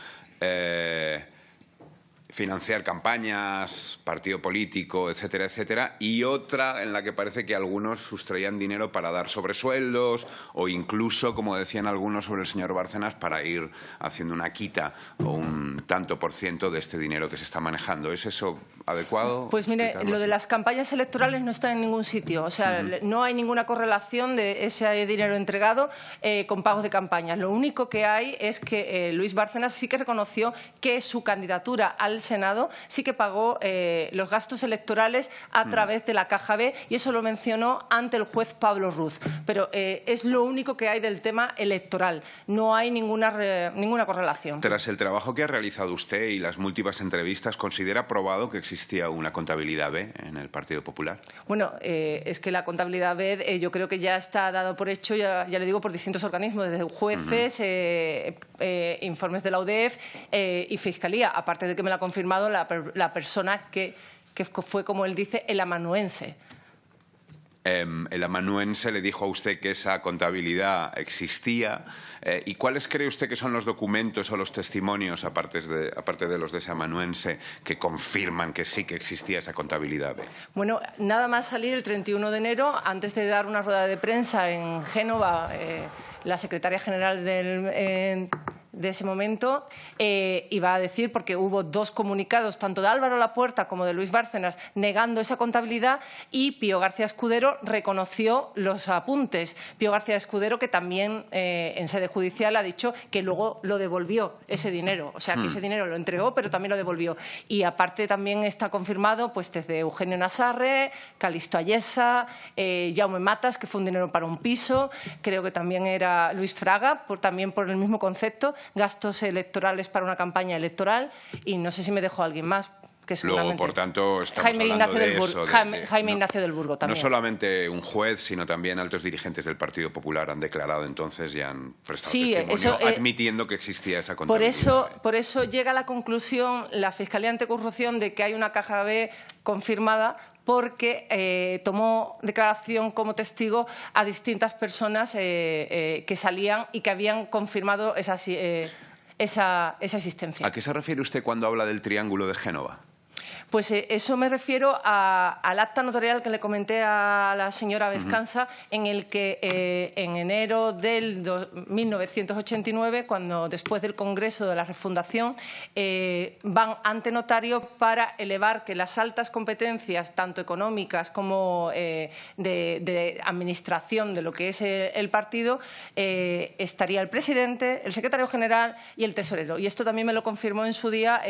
financiar campañas, partido político, etcétera, etcétera, y otra en la que parece que algunos sustraían dinero para dar sobresueldos o incluso, como decían algunos sobre el señor Bárcenas, para ir haciendo una quita o un tanto por ciento de este dinero que se está manejando. ¿Es eso adecuado? Pues mire, lo de las campañas electorales no está en ningún sitio. O sea, no hay ninguna correlación de ese dinero entregado con pagos de campañas. Lo único que hay es que Luis Bárcenas sí que reconoció que su candidatura al Senado sí que pagó los gastos electorales a través de la Caja B, y eso lo mencionó ante el juez Pablo Ruz. Pero es lo único que hay del tema electoral. No hay ninguna correlación. Tras el trabajo que ha realizado usted y las múltiples entrevistas, ¿considera probado que existía una contabilidad B en el Partido Popular? Bueno, es que la contabilidad B yo creo que ya está dado por hecho, ya le digo, por distintos organismos, desde jueces, informes de la UDEF y Fiscalía, aparte de que me la ha confirmado la persona que fue, como él dice, el amanuense. El amanuense le dijo a usted que esa contabilidad existía. ¿Y cuáles cree usted que son los documentos o los testimonios, aparte de los de ese amanuense, que confirman que sí que existía esa contabilidad? Bueno, nada más salir el 31 de enero, antes de dar una rueda de prensa en Génova, la secretaria general de ese momento iba a decir, porque hubo dos comunicados, tanto de Álvaro Lapuerta como de Luis Bárcenas, negando esa contabilidad, y Pío García Escudero reconoció los apuntes. Pío García Escudero, que también en sede judicial ha dicho que luego lo devolvió ese dinero, o sea, que ese dinero lo entregó, pero también lo devolvió. Y aparte también está confirmado pues desde Eugenio Nasarre, Calixto Ayesa, Jaume Matas, que fue un dinero para un piso, creo que también era Luis Fraga, también por el mismo concepto, gastos electorales para una campaña electoral, y no sé si me dejó alguien más. Que luego, por tanto, estamos Jaime hablando Ignacio de del eso. Jaime Ignacio del Burgo también. No solamente un juez, sino también altos dirigentes del Partido Popular han declarado entonces y han prestado testimonio admitiendo que existía esa contabilidad. Por eso llega a la conclusión la Fiscalía Anticorrupción de que hay una Caja B confirmada, porque tomó declaración como testigo a distintas personas que salían y que habían confirmado esa existencia. ¿A qué se refiere usted cuando habla del Triángulo de Génova? Pues eso me refiero al acta notarial que le comenté a la señora Vescanza, en el que en enero del 1989, cuando después del Congreso de la Refundación, van ante notario para elevar que las altas competencias, tanto económicas como de administración de lo que es el partido, estaría el presidente, el secretario general y el tesorero. Y esto también me lo confirmó en su día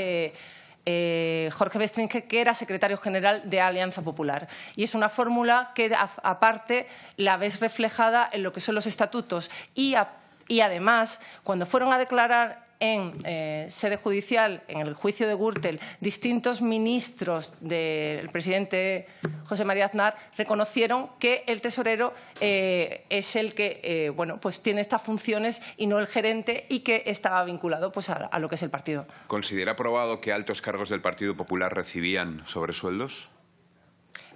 Jorge Bestringe, que era secretario general de Alianza Popular. Y es una fórmula que, aparte, la ves reflejada en lo que son los estatutos. Y además, cuando fueron a declarar en sede judicial, en el juicio de Gürtel, distintos ministros del presidente José María Aznar reconocieron que el tesorero es el que pues tiene estas funciones y no el gerente, y que estaba vinculado pues a lo que es el partido. ¿Considera probado que altos cargos del Partido Popular recibían sobresueldos?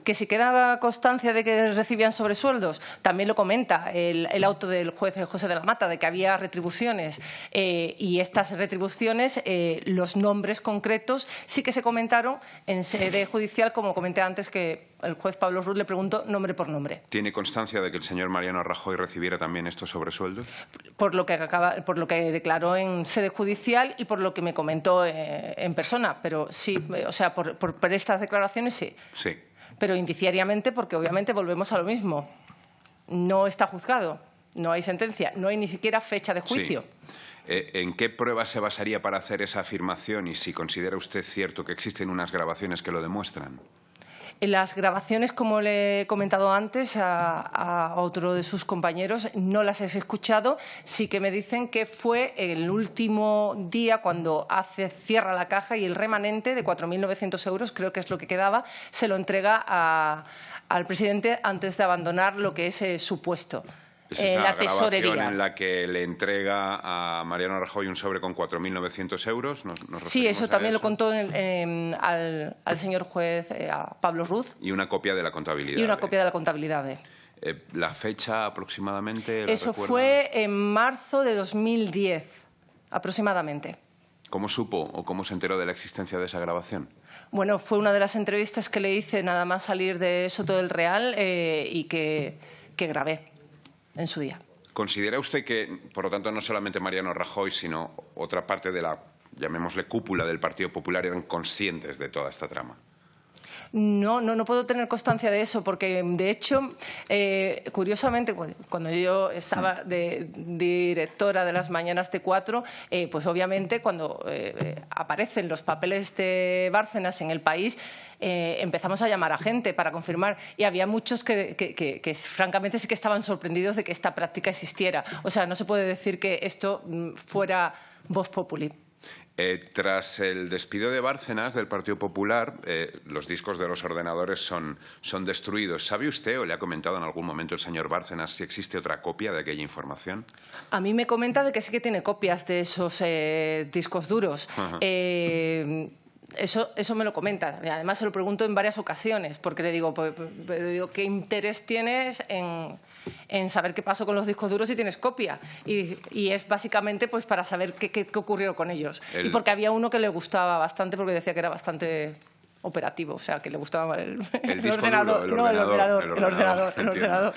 Que si queda constancia de que recibían sobresueldos, también lo comenta el auto del juez José de la Mata, de que había retribuciones, y estas retribuciones, los nombres concretos sí que se comentaron en sede judicial, como comenté antes, que el juez Pablo Ruz le preguntó nombre por nombre. ¿Tiene constancia de que el señor Mariano Rajoy recibiera también estos sobresueldos? Por lo que declaró en sede judicial y por lo que me comentó en persona, pero sí, o sea, por estas declaraciones sí. Sí. Pero indiciariamente, porque obviamente volvemos a lo mismo. No está juzgado, no hay sentencia, no hay ni siquiera fecha de juicio. Sí. ¿En qué pruebas se basaría para hacer esa afirmación y si considera usted cierto que existen unas grabaciones que lo demuestran? En las grabaciones, como le he comentado antes a otro de sus compañeros, no las he escuchado. Sí que me dicen que fue el último día cuando cierra la caja y el remanente de 4.900 euros, creo que es lo que quedaba, se lo entrega al presidente antes de abandonar lo que es su puesto. ¿Es esa la tesorería grabación en la que le entrega a Mariano Rajoy un sobre con 4.900 euros? Sí, eso también lo contó al señor juez, a Pablo Ruz. Y una copia de la contabilidad. Y una copia de la contabilidad. ¿La fecha aproximadamente? Eso fue en marzo de 2010, aproximadamente. ¿Cómo supo o cómo se enteró de la existencia de esa grabación? Bueno, fue una de las entrevistas que le hice nada más salir de Soto del Real y que grabé en su día. ¿Considera usted que, por lo tanto, no solamente Mariano Rajoy, sino otra parte de la, llamémosle, cúpula del Partido Popular eran conscientes de toda esta trama? No puedo tener constancia de eso, porque de hecho, curiosamente, cuando yo estaba de directora de las mañanas T4, pues obviamente cuando aparecen los papeles de Bárcenas en El País, empezamos a llamar a gente para confirmar, y había muchos que francamente sí que estaban sorprendidos de que esta práctica existiera. O sea, no se puede decir que esto fuera vox populi. Tras el despido de Bárcenas del Partido Popular, los discos de los ordenadores son destruidos. ¿Sabe usted o le ha comentado en algún momento el señor Bárcenas si existe otra copia de aquella información? A mí me comenta de que sí que tiene copias de esos discos duros. Eso me lo comenta. Y además se lo pregunto en varias ocasiones, porque le digo, ¿qué interés tienes en saber qué pasó con los discos duros si tienes copia? Y es básicamente pues para saber qué ocurrió con ellos. Y porque había uno que le gustaba bastante, porque decía que era bastante operativo, o sea, que le gustaba el ordenador. El ordenador.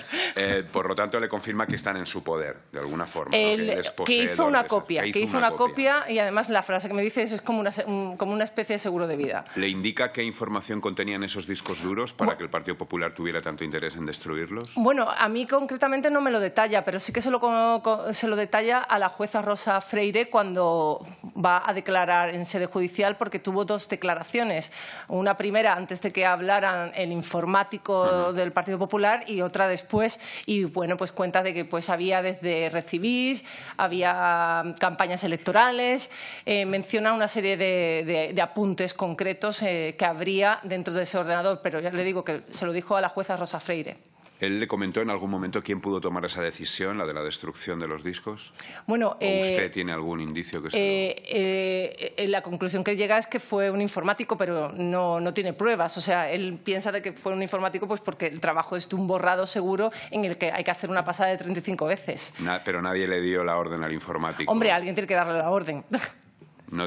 Por lo tanto, le confirma que están en su poder, de alguna forma. Que hizo una copia, y además la frase que me dice es como una especie de seguro de vida. ¿Le indica qué información contenían esos discos duros para que el Partido Popular tuviera tanto interés en destruirlos? Bueno, a mí concretamente no me lo detalla, pero sí que se lo detalla a la jueza Rosa Freire cuando va a declarar en sede judicial, porque tuvo dos declaraciones. Una primera antes de que hablaran el informático del Partido Popular y otra después, y bueno, pues cuenta de que pues había desde recibís, había campañas electorales, menciona una serie de apuntes concretos que habría dentro de ese ordenador, pero ya le digo que se lo dijo a la jueza Rosa Freire. ¿Él le comentó en algún momento quién pudo tomar esa decisión, la de la destrucción de los discos? Bueno, ¿O usted tiene algún indicio que la conclusión que llega es que fue un informático, pero no tiene pruebas. O sea, él piensa de que fue un informático pues porque el trabajo es de un borrado seguro en el que hay que hacer una pasada de 35 veces. Pero nadie le dio la orden al informático. Hombre, alguien tiene que darle la orden.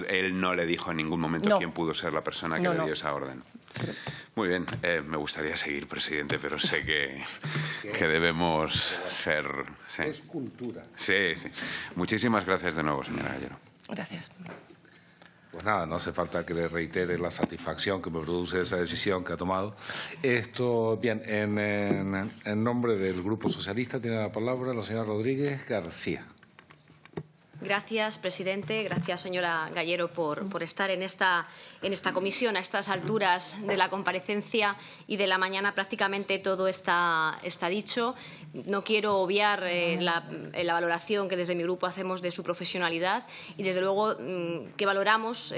Él no le dijo en ningún momento quién pudo ser la persona que le dio esa orden. Muy bien, me gustaría seguir, presidente, pero sé que debemos ser... Sí. Es cultura. Sí, sí. Muchísimas gracias de nuevo, señora Gallero. Gracias. Pues nada, no hace falta que le reitere la satisfacción que me produce esa decisión que ha tomado. Esto, bien, en nombre del Grupo Socialista tiene la palabra la señora Rodríguez García. Gracias, presidente. Gracias, señora Gallero, por estar en esta comisión. A estas alturas de la comparecencia y de la mañana prácticamente todo está dicho. No quiero obviar la valoración que desde mi grupo hacemos de su profesionalidad y, desde luego, que valoramos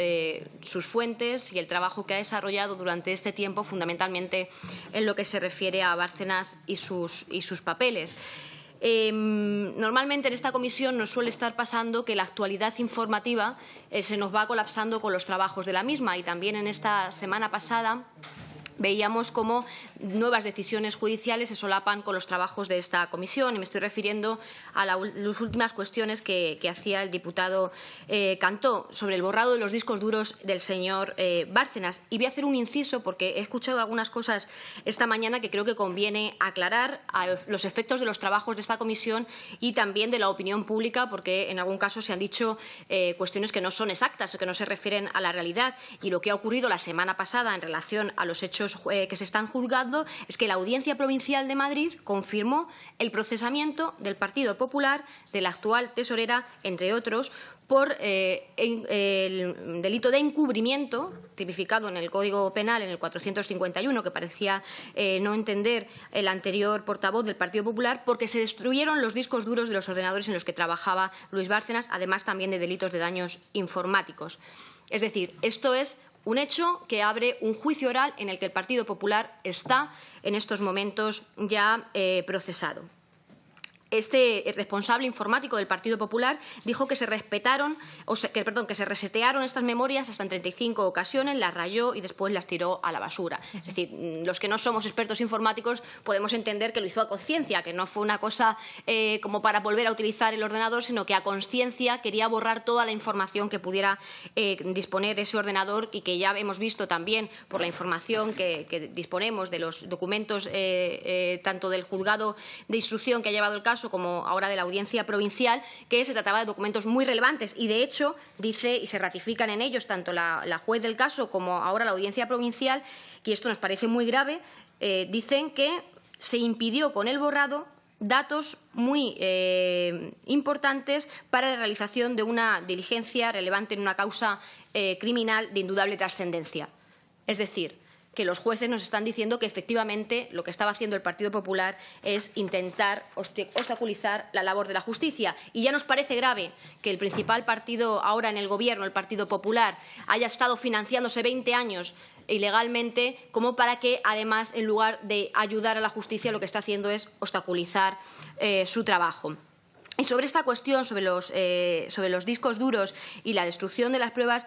sus fuentes y el trabajo que ha desarrollado durante este tiempo, fundamentalmente en lo que se refiere a Bárcenas y sus papeles. Normalmente en esta comisión nos suele estar pasando que la actualidad informativa se nos va colapsando con los trabajos de la misma, y también en esta semana pasada veíamos cómo nuevas decisiones judiciales se solapan con los trabajos de esta comisión, y me estoy refiriendo a las últimas cuestiones que hacía el diputado Cantó sobre el borrado de los discos duros del señor Bárcenas. Y voy a hacer un inciso porque he escuchado algunas cosas esta mañana que creo que conviene aclarar a los efectos de los trabajos de esta comisión y también de la opinión pública, porque en algún caso se han dicho cuestiones que no son exactas o que no se refieren a la realidad. Y lo que ha ocurrido la semana pasada en relación a los hechos que se están juzgando es que la Audiencia Provincial de Madrid confirmó el procesamiento del Partido Popular, de la actual tesorera, entre otros, por el delito de encubrimiento, tipificado en el Código Penal en el 451, que parecía no entender el anterior portavoz del Partido Popular, porque se destruyeron los discos duros de los ordenadores en los que trabajaba Luis Bárcenas, además también de delitos de daños informáticos. Es decir, esto es un hecho que abre un juicio oral en el que el Partido Popular está en estos momentos ya procesado. Este responsable informático del Partido Popular dijo que se resetearon estas memorias hasta en 35 ocasiones, las rayó y después las tiró a la basura. Es decir, los que no somos expertos informáticos podemos entender que lo hizo a conciencia, que no fue una cosa como para volver a utilizar el ordenador, sino que a conciencia quería borrar toda la información que pudiera disponer ese ordenador, y que ya hemos visto también por la información que disponemos de los documentos tanto del juzgado de instrucción que ha llevado el caso como ahora de la Audiencia Provincial, que se trataba de documentos muy relevantes. Y, de hecho, dice y se ratifican en ellos tanto la juez del caso como ahora la Audiencia Provincial, y esto nos parece muy grave, dicen que se impidió con el borrado datos muy importantes para la realización de una diligencia relevante en una causa criminal de indudable trascendencia. Es decir, que los jueces nos están diciendo que efectivamente lo que estaba haciendo el Partido Popular es intentar obstaculizar la labor de la justicia. Y ya nos parece grave que el principal partido ahora en el Gobierno, el Partido Popular, haya estado financiándose 20 años ilegalmente, como para que, además, en lugar de ayudar a la justicia, lo que está haciendo es obstaculizar su trabajo. Y sobre esta cuestión, sobre los discos duros y la destrucción de las pruebas,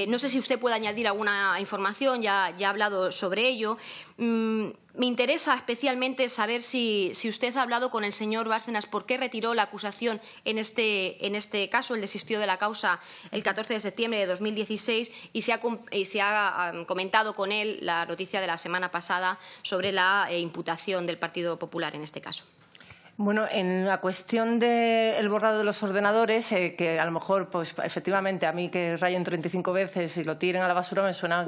no sé si usted puede añadir alguna información, ya ha hablado sobre ello. Me interesa especialmente saber si usted ha hablado con el señor Bárcenas por qué retiró la acusación en este caso. Él desistió de la causa el 14 de septiembre de 2016 y se ha comentado con él la noticia de la semana pasada sobre la imputación del Partido Popular en este caso. Bueno, en la cuestión del borrado de los ordenadores, que a lo mejor, pues efectivamente, a mí que rayen 35 veces y lo tiren a la basura me suena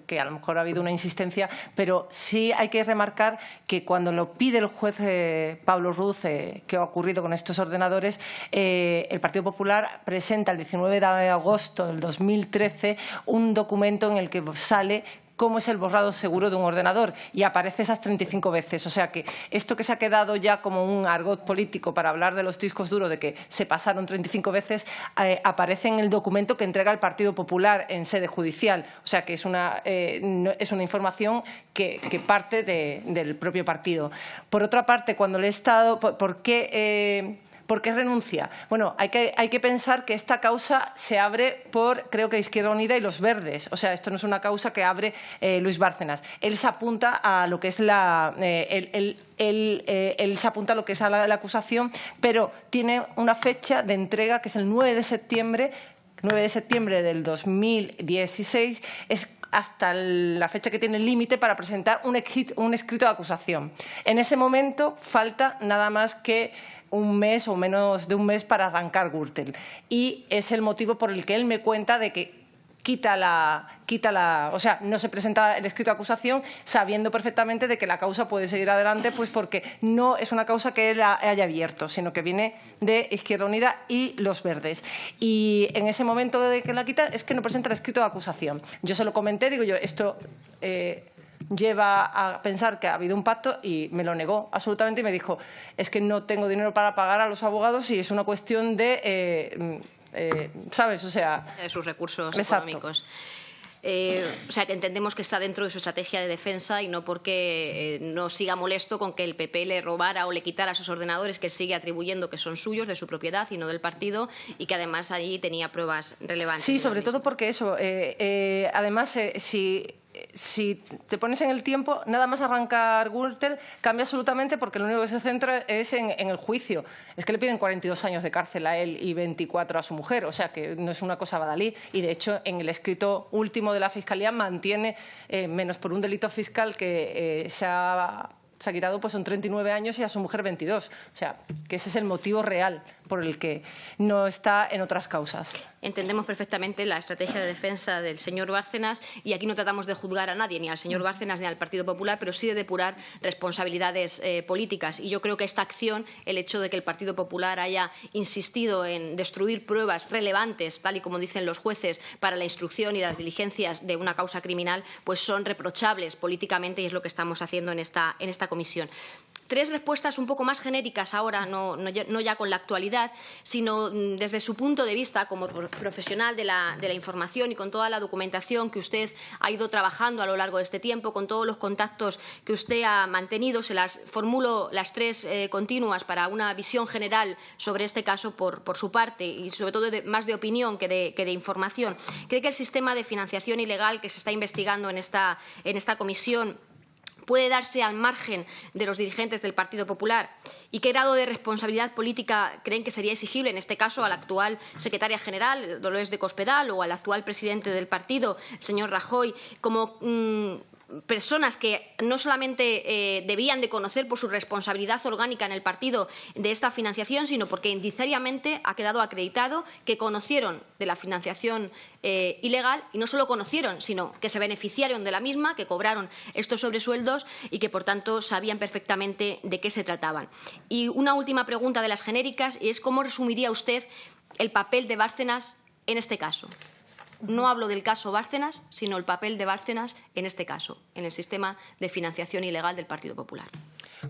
que a lo mejor ha habido una insistencia, pero sí hay que remarcar que cuando lo pide el juez Pablo Ruz, que ha ocurrido con estos ordenadores, el Partido Popular presenta el 19 de agosto del 2013 un documento en el que sale cómo es el borrado seguro de un ordenador, y aparece esas 35 veces. O sea que esto que se ha quedado ya como un argot político para hablar de los discos duros, de que se pasaron 35 veces, aparece en el documento que entrega el Partido Popular en sede judicial. O sea que es una información que parte del propio partido. Por otra parte, cuando le he estado... ¿Por qué renuncia? Bueno, hay que pensar que esta causa se abre por, creo que Izquierda Unida y los Verdes. O sea, esto no es una causa que abre Luis Bárcenas. Él se apunta a lo que es la acusación, pero tiene una fecha de entrega que es el 9 de septiembre 9 de septiembre del 2016, es hasta la fecha que tiene el límite para presentar un escrito de acusación. En ese momento falta nada más que un mes o menos de un mes para arrancar Gürtel. Y es el motivo por el que él me cuenta de que o sea, no se presenta el escrito de acusación sabiendo perfectamente de que la causa puede seguir adelante, pues porque no es una causa que él haya abierto, sino que viene de Izquierda Unida y Los Verdes. Y en ese momento de que la quita es que no presenta el escrito de acusación. Yo se lo comenté, digo yo, esto lleva a pensar que ha habido un pacto, y me lo negó absolutamente y me dijo, es que no tengo dinero para pagar a los abogados y es una cuestión de... ¿sabes? O sea, de sus recursos exacto. económicos. O sea, que entendemos que está dentro de su estrategia de defensa y no porque no siga molesto con que el PP le robara o le quitara esos ordenadores que sigue atribuyendo que son suyos, de su propiedad y no del partido, y que además allí tenía pruebas relevantes. Sí, sobre todo porque eso, además, si te pones en el tiempo, nada más arrancar Gürtel cambia absolutamente, porque lo único que se centra es en el juicio. Es que le piden 42 años de cárcel a él y 24 a su mujer, o sea que no es una cosa badalí. Y de hecho, en el escrito último de la Fiscalía mantiene, menos por un delito fiscal que se ha quitado, pues son 39 años y a su mujer 22. O sea, que ese es el motivo real por el que no está en otras causas. Entendemos perfectamente la estrategia de defensa del señor Bárcenas, y aquí no tratamos de juzgar a nadie, ni al señor Bárcenas ni al Partido Popular, pero sí de depurar responsabilidades políticas. Y yo creo que esta acción, el hecho de que el Partido Popular haya insistido en destruir pruebas relevantes, tal y como dicen los jueces, para la instrucción y las diligencias de una causa criminal, pues son reprochables políticamente, y es lo que estamos haciendo en esta comisión. Tres respuestas un poco más genéricas ahora, no ya con la actualidad, sino desde su punto de vista como profesional de la información y con toda la documentación que usted ha ido trabajando a lo largo de este tiempo, con todos los contactos que usted ha mantenido. Se las formulo las tres continuas para una visión general sobre este caso por su parte, y sobre todo más de opinión que de información. ¿Cree que el sistema de financiación ilegal que se está investigando en esta comisión puede darse al margen de los dirigentes del Partido Popular? ¿Y qué grado de responsabilidad política creen que sería exigible, en este caso, a la actual secretaria general, Dolores de Cospedal, o al actual presidente del partido, el señor Rajoy, como personas que no solamente debían de conocer por su responsabilidad orgánica en el partido de esta financiación, sino porque indiciariamente ha quedado acreditado que conocieron de la financiación ilegal, y no solo conocieron, sino que se beneficiaron de la misma, que cobraron estos sobresueldos y que, por tanto, sabían perfectamente de qué se trataban? Y una última pregunta de las genéricas, y es ¿cómo resumiría usted el papel de Bárcenas en este caso? No hablo del caso Bárcenas, sino el papel de Bárcenas en este caso, en el sistema de financiación ilegal del Partido Popular.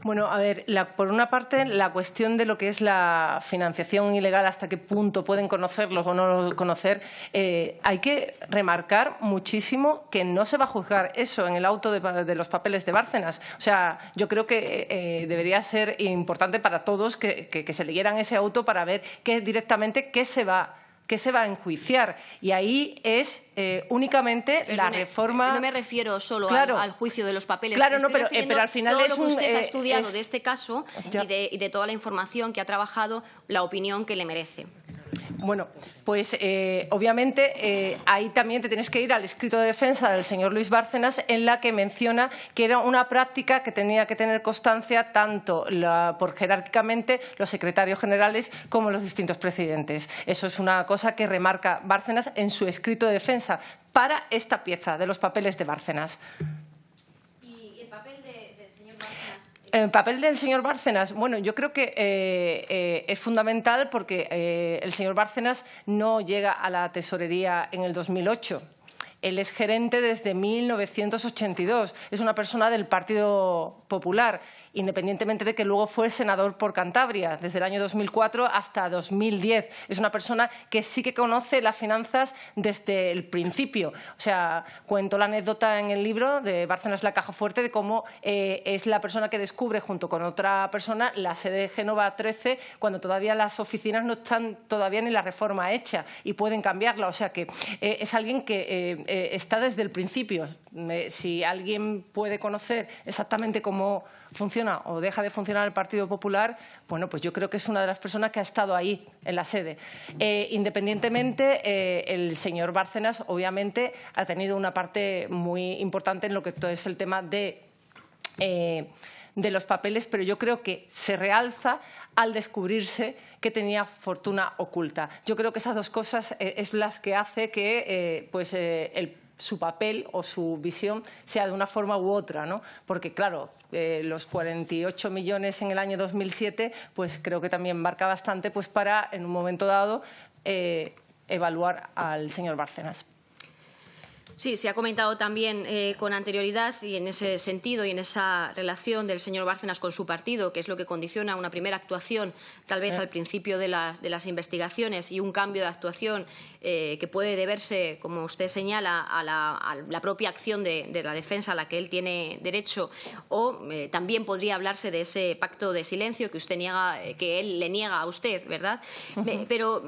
Bueno, a ver, por una parte, la cuestión de lo que es la financiación ilegal, hasta qué punto pueden conocerlo o no conocer, hay que remarcar muchísimo que no se va a juzgar eso en el auto de los papeles de Bárcenas. O sea, yo creo que debería ser importante para todos que se leyeran ese auto para ver directamente qué se va a enjuiciar. Y ahí es únicamente la reforma... No me refiero solo claro, al juicio de los papeles. Claro, no, pero al final todo es lo que usted ha estudiado es, de este caso y de toda la información que ha trabajado, la opinión que le merece. Bueno, pues obviamente ahí también te tienes que ir al escrito de defensa del señor Luis Bárcenas, en la que menciona que era una práctica que tenía que tener constancia tanto por jerárquicamente los secretarios generales como los distintos presidentes. Eso es una cosa que remarca Bárcenas en su escrito de defensa para esta pieza de los papeles de Bárcenas. ¿Y el papel del señor Bárcenas? El papel del señor Bárcenas, bueno, yo creo que es fundamental porque el señor Bárcenas no llega a la tesorería en el 2008. Él es gerente desde 1982. Es una persona del Partido Popular, independientemente de que luego fue senador por Cantabria desde el año 2004 hasta 2010. Es una persona que sí que conoce las finanzas desde el principio. O sea, cuento la anécdota en el libro de Bárcenas la caja fuerte de cómo es la persona que descubre junto con otra persona la sede de Génova 13 cuando todavía las oficinas no están todavía ni la reforma hecha y pueden cambiarla. O sea que es alguien que está desde el principio. Si alguien puede conocer exactamente cómo funciona o deja de funcionar el Partido Popular, bueno, pues yo creo que es una de las personas que ha estado ahí, en la sede. Independientemente, el señor Bárcenas, obviamente, ha tenido una parte muy importante en lo que es el tema de los papeles, pero yo creo que se realza al descubrirse que tenía fortuna oculta. Yo creo que esas dos cosas es las que hace que su papel o su visión sea de una forma u otra, ¿no? Porque, claro, los 48 millones en el año 2007, pues creo que también marca bastante pues para, en un momento dado, evaluar al señor Bárcenas. Sí, se ha comentado también con anterioridad y en ese sentido y en esa relación del señor Bárcenas con su partido, que es lo que condiciona una primera actuación, tal vez al principio de las investigaciones, y un cambio de actuación que puede deberse, como usted señala, a la propia acción de la defensa a la que él tiene derecho, o también podría hablarse de ese pacto de silencio que usted niega, que él le niega a usted, ¿verdad? Pero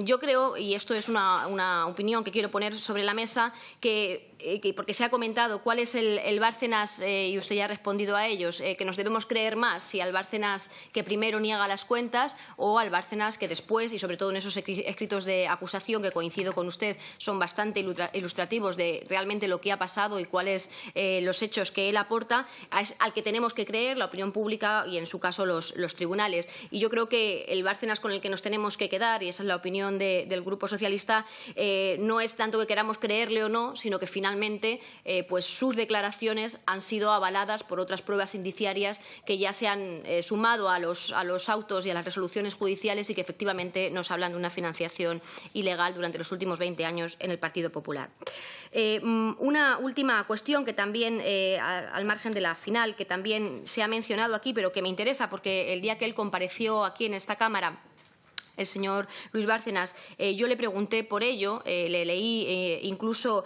yo creo, y esto es una opinión que quiero poner sobre la mesa, porque se ha comentado cuál es el Bárcenas, y usted ya ha respondido a ellos, que nos debemos creer más si al Bárcenas que primero niega las cuentas o al Bárcenas que después, y sobre todo en esos escritos de acusación que coincido con usted, son bastante ilustrativos de realmente lo que ha pasado y cuáles los hechos que él aporta, al que tenemos que creer, la opinión pública y en su caso los tribunales. Y yo creo que el Bárcenas con el que nos tenemos que quedar, y esa es la opinión del Grupo Socialista, no es tanto que queramos creerle o no, sino que finalmente pues sus declaraciones han sido avaladas por otras pruebas indiciarias que ya se han sumado a los autos y a las resoluciones judiciales y que efectivamente nos hablan de una financiación ilegal durante los últimos 20 años en el Partido Popular. Una última cuestión que también, al margen de la final, que también se ha mencionado aquí, pero que me interesa porque el día que él compareció aquí en esta Cámara, el señor Luis Bárcenas, yo le pregunté por ello, le leí incluso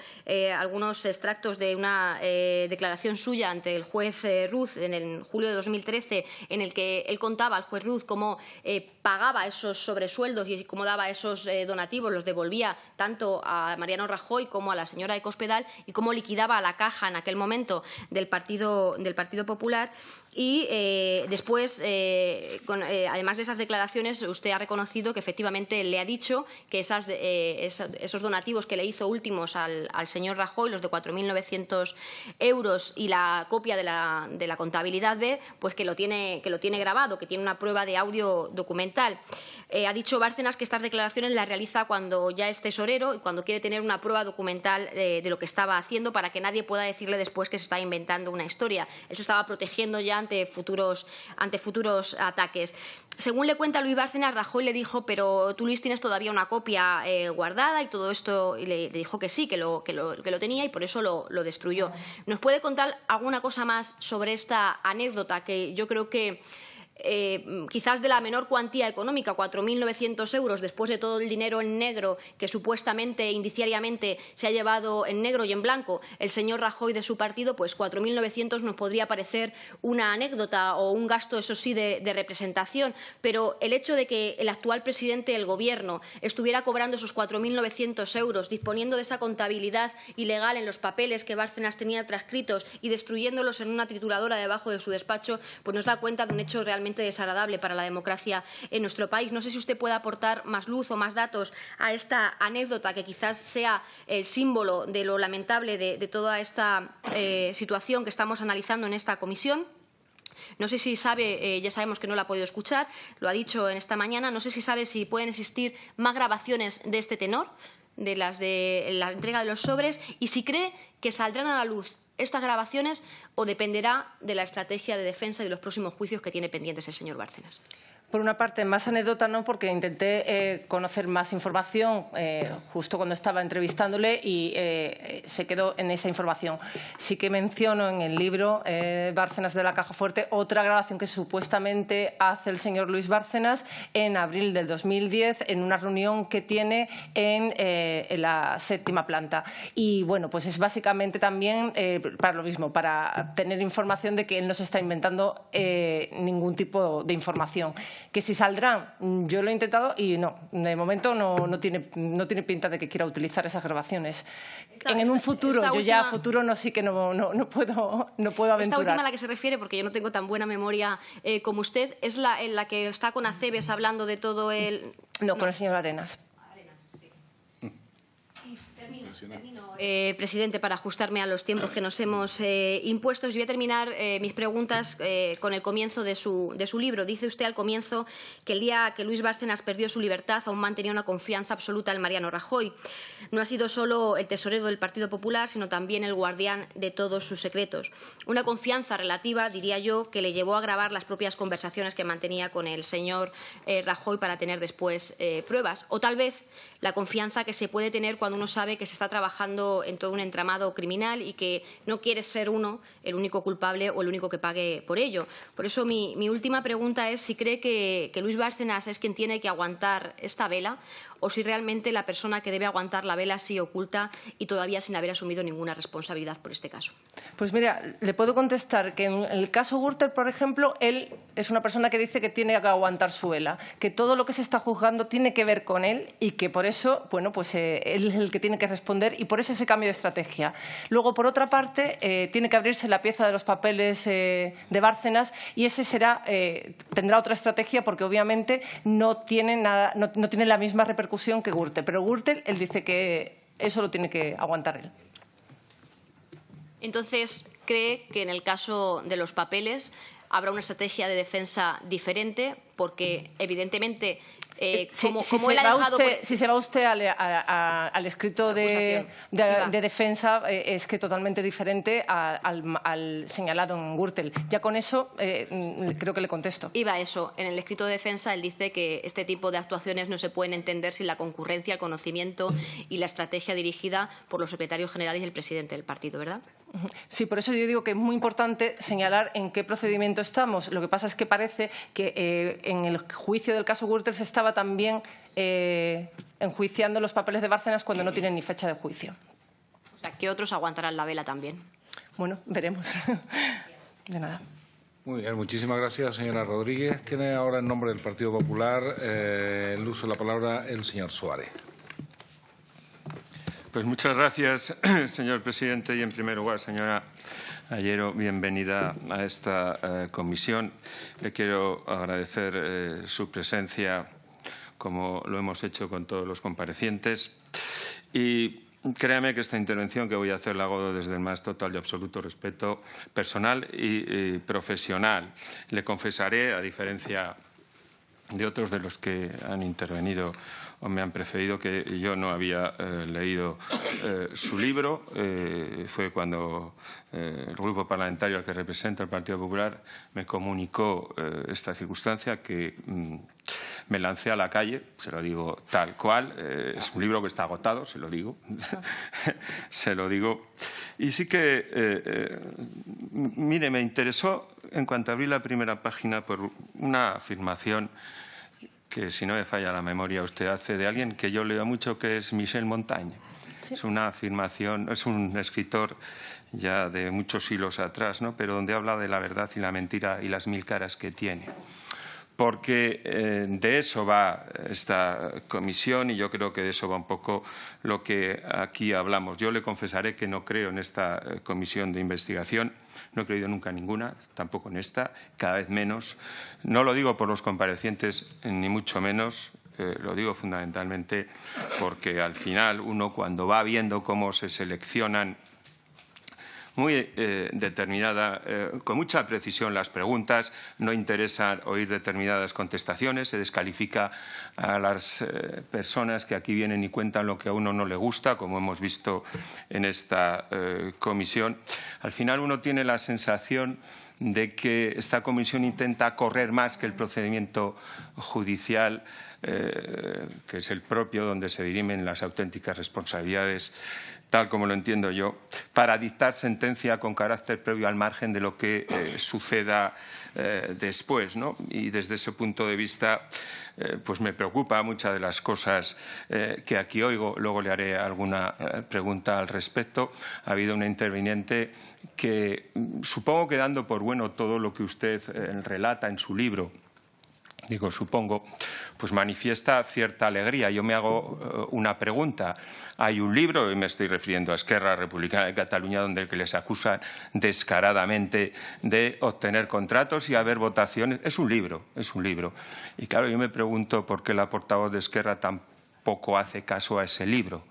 algunos extractos de una declaración suya ante el juez Ruz en julio de 2013, en el que él contaba al juez Ruz cómo pagaba esos sobresueldos y cómo daba esos donativos, los devolvía tanto a Mariano Rajoy como a la señora de Cospedal, y cómo liquidaba a la caja en aquel momento del Partido Popular. Y después, además de esas declaraciones, usted ha reconocido que efectivamente le ha dicho que esos donativos que le hizo últimos al señor Rajoy, los de 4.900 euros y la copia de la contabilidad B, pues que lo tiene grabado, que tiene una prueba de audio documental. Ha dicho Bárcenas que estas declaraciones las realiza cuando ya es tesorero y cuando quiere tener una prueba documental de lo que estaba haciendo, para que nadie pueda decirle después que se está inventando una historia. Él se estaba protegiendo ya ante futuros ataques. Según le cuenta Luis Bárcenas, Rajoy le dijo: pero tú, Luis, tienes todavía una copia guardada y todo esto, y le dijo que sí, que lo tenía, y por eso lo destruyó. ¿Nos puede contar alguna cosa más sobre esta anécdota, que yo creo que quizás de la menor cuantía económica, 4.900 euros, después de todo el dinero en negro que supuestamente, indiciariamente, se ha llevado en negro y en blanco el señor Rajoy de su partido? Pues 4.900 nos podría parecer una anécdota o un gasto, eso sí, de representación, pero el hecho de que el actual presidente del Gobierno estuviera cobrando esos 4.900 euros, disponiendo de esa contabilidad ilegal en los papeles que Bárcenas tenía transcritos y destruyéndolos en una trituradora debajo de su despacho, pues nos da cuenta de un hecho realmente desagradable para la democracia en nuestro país. No sé si usted puede aportar más luz o más datos a esta anécdota, que quizás sea el símbolo de lo lamentable de toda esta situación que estamos analizando en esta comisión. No sé si sabe, ya sabemos que no lo ha podido escuchar, lo ha dicho en esta mañana, no sé si sabe si pueden existir más grabaciones de este tenor, de las de la entrega de los sobres, y si cree que saldrán a la luz estas grabaciones o dependerá de la estrategia de defensa y de los próximos juicios que tiene pendientes el señor Bárcenas. Por una parte, más anécdota no, porque intenté conocer más información justo cuando estaba entrevistándole y se quedó en esa información. Sí que menciono en el libro Bárcenas de la Caja Fuerte otra grabación que supuestamente hace el señor Luis Bárcenas en abril del 2010 en una reunión que tiene en la 7ª planta. Y bueno, pues es básicamente también para lo mismo, para tener información de que él no se está inventando ningún tipo de información. Que si saldrán, yo lo he intentado y no, de momento no tiene pinta de que quiera utilizar esas grabaciones. En un futuro, yo ya a futuro sí que no puedo aventurar. Esta última a la que se refiere, porque yo no tengo tan buena memoria como usted, es en la que está con Acebes hablando de todo el... No, con el señor Arenas. Termino, presidente, para ajustarme a los tiempos que nos hemos impuesto. Yo voy a terminar mis preguntas con el comienzo de su libro. Dice usted al comienzo que el día que Luis Bárcenas perdió su libertad aún mantenía una confianza absoluta en Mariano Rajoy. No ha sido solo el tesorero del Partido Popular, sino también el guardián de todos sus secretos. Una confianza relativa, diría yo, que le llevó a grabar las propias conversaciones que mantenía con el señor Rajoy para tener después pruebas. O tal vez la confianza que se puede tener cuando uno sabe que se está trabajando en todo un entramado criminal y que no quiere ser uno el único culpable o el único que pague por ello. Por eso mi última pregunta es si cree que Luis Bárcenas es quien tiene que aguantar esta vela o si realmente la persona que debe aguantar la vela sigue oculta y todavía sin haber asumido ninguna responsabilidad por este caso. Pues mira, le puedo contestar que en el caso Gürtel, por ejemplo, él es una persona que dice que tiene que aguantar su vela, que todo lo que se está juzgando tiene que ver con él y que por eso, bueno, pues él es el que tiene que responder y por eso ese cambio de estrategia. Luego, por otra parte, tiene que abrirse la pieza de los papeles de Bárcenas y ese tendrá otra estrategia porque obviamente no tiene la misma repercusión que Gürtel, pero Gürtel, él dice que eso lo tiene que aguantar él. Entonces, ¿cree que en el caso de los papeles habrá una estrategia de defensa diferente? Porque, evidentemente, si se va usted al escrito de defensa, es que totalmente diferente al señalado en Gürtel. Ya con eso creo que le contesto. Iba a eso. En el escrito de defensa él dice que este tipo de actuaciones no se pueden entender sin la concurrencia, el conocimiento y la estrategia dirigida por los secretarios generales y el presidente del partido, ¿verdad? Sí, por eso yo digo que es muy importante señalar en qué procedimiento estamos. Lo que pasa es que parece que en el juicio del caso Gürtel se estaba también enjuiciando los papeles de Bárcenas cuando no tienen ni fecha de juicio. O sea, que otros aguantarán la vela también. Bueno, veremos. De nada. Muy bien, muchísimas gracias, señora Rodríguez. Tiene ahora en nombre del Partido Popular el uso de la palabra el señor Suárez. Pues muchas gracias, señor presidente. Y, en primer lugar, señora Gallero, bienvenida a esta comisión. Le quiero agradecer su presencia, como lo hemos hecho con todos los comparecientes. Y créame que esta intervención que voy a hacer la hago desde el más total y absoluto respeto personal y profesional. Le confesaré, a diferencia de otros de los que han intervenido o me han precedido, que yo no había leído su libro. Fue cuando el grupo parlamentario al que representa el Partido Popular me comunicó esta circunstancia que me lancé a la calle, se lo digo tal cual. Es un libro que está agotado, se lo digo. Se lo digo. Y sí que, mire, me interesó en cuanto abrí la primera página por una afirmación que, si no me falla la memoria, usted hace de alguien que yo leo mucho, que es Michel Montaigne. Sí. Es una afirmación, es un escritor ya de muchos siglos atrás, ¿no? Pero donde habla de la verdad y la mentira y las mil caras que tiene. Porque de eso va esta comisión y yo creo que de eso va un poco lo que aquí hablamos. Yo le confesaré que no creo en esta comisión de investigación, no he creído nunca en ninguna, tampoco en esta, cada vez menos. No lo digo por los comparecientes, ni mucho menos. Lo digo fundamentalmente porque al final uno, cuando va viendo cómo se seleccionan muy determinada, con mucha precisión las preguntas, no interesa oír determinadas contestaciones, se descalifica a las personas que aquí vienen y cuentan lo que a uno no le gusta, como hemos visto en esta comisión. Al final uno tiene la sensación de que esta comisión intenta correr más que el procedimiento judicial, que es el propio donde se dirimen las auténticas responsabilidades, tal como lo entiendo yo, para dictar sentencia con carácter previo al margen de lo que suceda después, ¿no? Y desde ese punto de vista, pues me preocupa muchas de las cosas que aquí oigo. Luego le haré alguna pregunta al respecto. Ha habido una interviniente que, supongo que dando por bueno todo lo que usted relata en su libro, digo supongo, pues manifiesta cierta alegría. Yo me hago una pregunta. Hay un libro, y me estoy refiriendo a Esquerra Republicana de Cataluña, donde les acusan descaradamente de obtener contratos y haber votaciones. Es un libro, es un libro. Y claro, yo me pregunto por qué la portavoz de Esquerra tampoco hace caso a ese libro.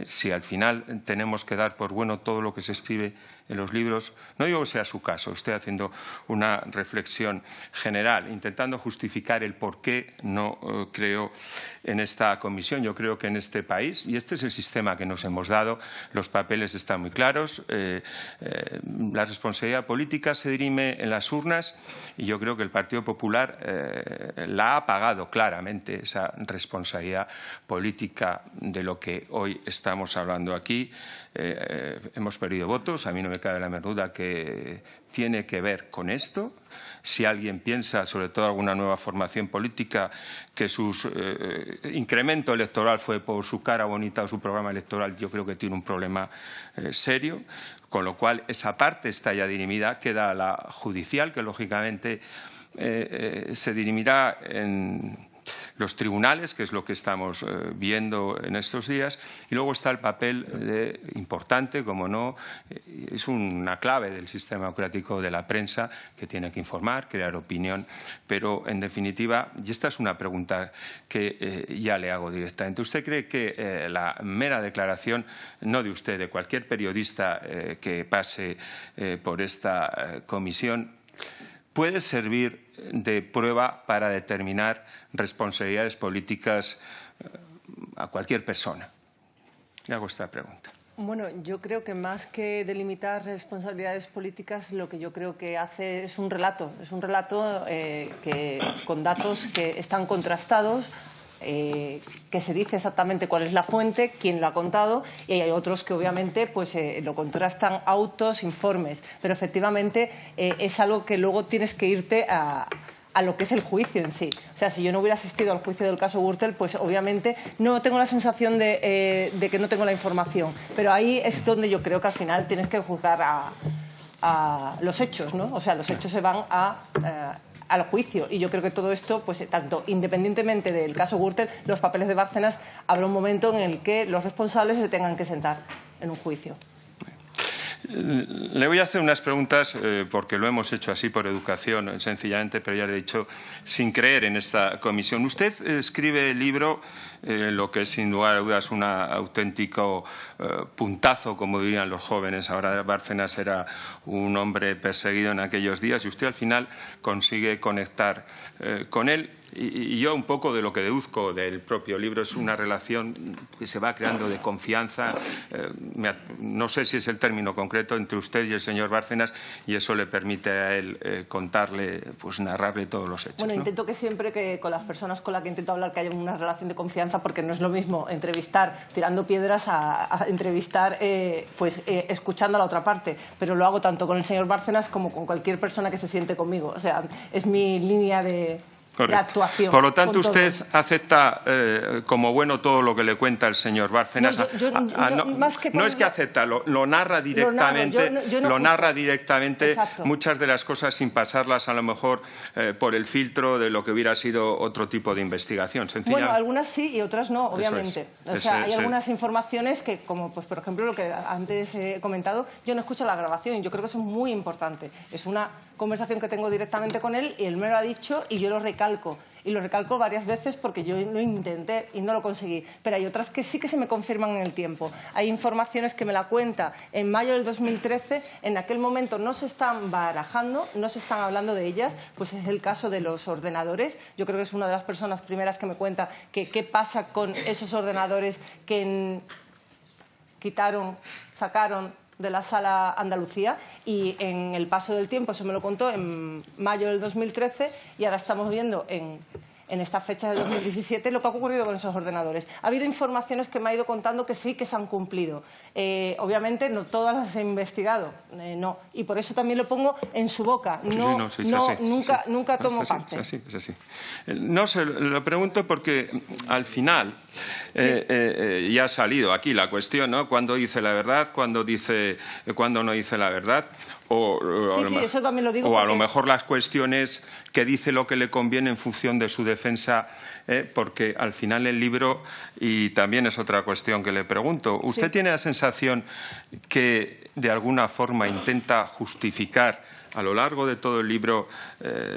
Si al final tenemos que dar por bueno todo lo que se escribe en los libros, no digo que sea su caso, estoy haciendo una reflexión general, intentando justificar el por qué no creo en esta comisión. Yo creo que en este país, y este es el sistema que nos hemos dado, los papeles están muy claros, la responsabilidad política se dirime en las urnas y yo creo que el Partido Popular la ha pagado claramente, esa responsabilidad política de lo que hoy estamos hablando aquí. Hemos perdido votos, a mí no me cabe la menor duda que tiene que ver con esto. Si alguien piensa, sobre todo alguna nueva formación política, que su incremento electoral fue por su cara bonita o su programa electoral, yo creo que tiene un problema serio, con lo cual esa parte está ya dirimida, queda la judicial, que lógicamente se dirimirá en los tribunales, que es lo que estamos viendo en estos días, y luego está el papel importante, como no, es una clave del sistema democrático de la prensa, que tiene que informar, crear opinión, pero en definitiva, y esta es una pregunta que ya le hago directamente, ¿usted cree que la mera declaración, no de usted, de cualquier periodista que pase por esta comisión, puede servir de prueba para determinar responsabilidades políticas a cualquier persona? Le hago esta pregunta. Bueno, yo creo que más que delimitar responsabilidades políticas, lo que yo creo que hace es un relato que, con datos que están contrastados, que se dice exactamente cuál es la fuente, quién lo ha contado, y hay otros que obviamente pues, lo contrastan autos, informes, pero efectivamente es algo que luego tienes que irte a lo que es el juicio en sí. O sea, si yo no hubiera asistido al juicio del caso Gürtel, pues obviamente no tengo la sensación de que no tengo la información, pero ahí es donde yo creo que al final tienes que juzgar a los hechos, ¿no? O sea, los hechos se van al juicio, y yo creo que todo esto, pues tanto independientemente del caso Gürtel, los papeles de Bárcenas, habrá un momento en el que los responsables se tengan que sentar en un juicio. Le voy a hacer unas preguntas porque lo hemos hecho así por educación, sencillamente, pero ya le he dicho, sin creer en esta comisión. Usted escribe el libro, lo que es sin lugar a dudas un auténtico puntazo, como dirían los jóvenes. Ahora Bárcenas era un hombre perseguido en aquellos días y usted al final consigue conectar con él. Y yo un poco de lo que deduzco del propio libro es una relación que se va creando de confianza, no sé si es el término concreto, entre usted y el señor Bárcenas, y eso le permite a él contarle, pues narrarle todos los hechos. Bueno, ¿no? intento que siempre que con las personas con las que intento hablar que haya una relación de confianza, porque no es lo mismo entrevistar tirando piedras a entrevistar escuchando a la otra parte, pero lo hago tanto con el señor Bárcenas como con cualquier persona que se siente conmigo. O sea, es mi línea de actuación. Por lo tanto, usted acepta como bueno todo lo que le cuenta el señor Bárcenas. No es que acepta, lo narra directamente, lo narra directamente. Exacto. Muchas de las cosas sin pasarlas a lo mejor por el filtro de lo que hubiera sido otro tipo de investigación. Bueno, algunas sí y otras no, obviamente. Hay algunas informaciones que, como pues por ejemplo lo que antes he comentado, yo no escucho la grabación y yo creo que eso es muy importante. Es una conversación que tengo directamente con él y él me lo ha dicho y yo lo recalco. Y lo recalco varias veces porque yo lo intenté y no lo conseguí. Pero hay otras que sí que se me confirman en el tiempo. Hay informaciones que me la cuenta en mayo del 2013. En aquel momento no se están barajando, no se están hablando de ellas. Pues es el caso de los ordenadores. Yo creo que es una de las personas primeras que me cuenta que qué pasa con esos ordenadores que sacaron de la Sala Andalucía, y en el paso del tiempo, eso me lo contó en mayo del 2013 y ahora estamos viendo en en esta fecha de 2017 lo que ha ocurrido con esos ordenadores. Ha habido informaciones que me ha ido contando que sí que se han cumplido. Obviamente no todas las he investigado, no, y por eso también lo pongo en su boca. Nunca tomo parte. Es así. No sé, lo pregunto porque al final ya ha salido aquí la cuestión, ¿no? ¿Cuándo dice la verdad? ¿Cuándo no dice la verdad? Eso también lo digo. O a lo mejor las cuestiones que dice lo que le conviene en función de su defensa, porque al final el libro, y también es otra cuestión que le pregunto, ¿usted tiene la sensación que de alguna forma intenta justificar a lo largo de todo el libro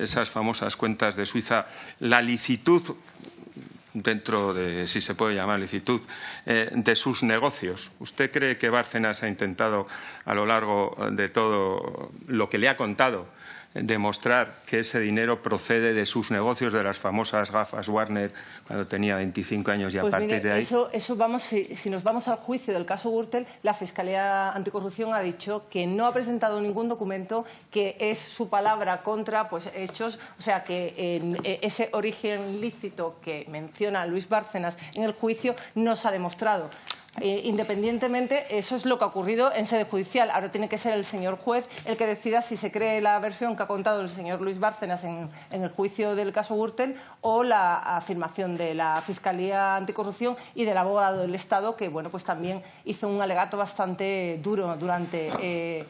esas famosas cuentas de Suiza, la licitud, dentro de, si se puede llamar licitud, de sus negocios? ¿Usted cree que Bárcenas ha intentado a lo largo de todo lo que le ha contado demostrar que ese dinero procede de sus negocios, de las famosas gafas Warner cuando tenía 25 años y a partir de ahí? Eso vamos, si nos vamos al juicio del caso Gürtel, la Fiscalía Anticorrupción ha dicho que no ha presentado ningún documento, que es su palabra contra hechos, o sea que ese origen lícito que menciona Luis Bárcenas en el juicio no se ha demostrado. Independientemente, eso es lo que ha ocurrido en sede judicial. Ahora tiene que ser el señor juez el que decida si se cree la versión que ha contado el señor Luis Bárcenas en el juicio del caso Gürtel o la afirmación de la Fiscalía Anticorrupción y del abogado del Estado, que bueno, pues también hizo un alegato bastante duro durante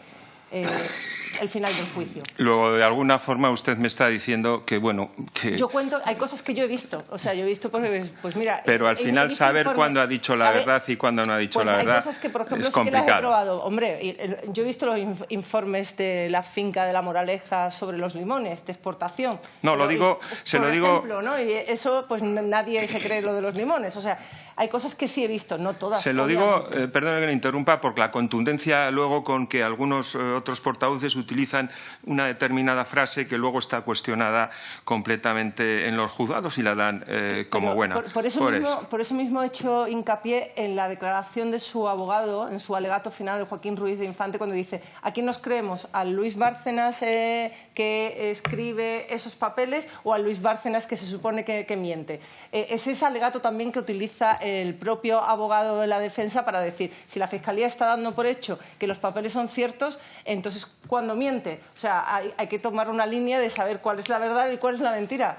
el final del juicio. Luego, de alguna forma, usted me está diciendo que, bueno, que... Yo cuento, hay cosas que yo he visto, o sea, yo he visto, pues mira... Pero al final saber cuándo ha dicho la verdad y cuándo no ha dicho la verdad hay cosas que, por ejemplo, es sí que las he complicado. probado. Hombre, yo he visto los informes de la finca de La Moraleja sobre los limones de exportación. No, pero, lo digo, se lo digo... ejemplo, ¿no? Y eso, pues nadie se cree lo de los limones, o sea... Hay cosas que sí he visto, no todas. Se lo digo, perdone que le interrumpa, porque la contundencia luego con que algunos otros portavoces utilizan una determinada frase que luego está cuestionada completamente en los juzgados y la dan como buena. Por eso mismo he hecho hincapié en la declaración de su abogado, en su alegato final, de Joaquín Ruiz de Infante, cuando dice: ¿a quién nos creemos? ¿Al Luis Bárcenas que escribe esos papeles o al Luis Bárcenas que se supone que miente? Es ese alegato también que utiliza el propio abogado de la defensa para decir, si la Fiscalía está dando por hecho que los papeles son ciertos, entonces, ¿cuándo miente? O sea, hay que tomar una línea de saber cuál es la verdad y cuál es la mentira.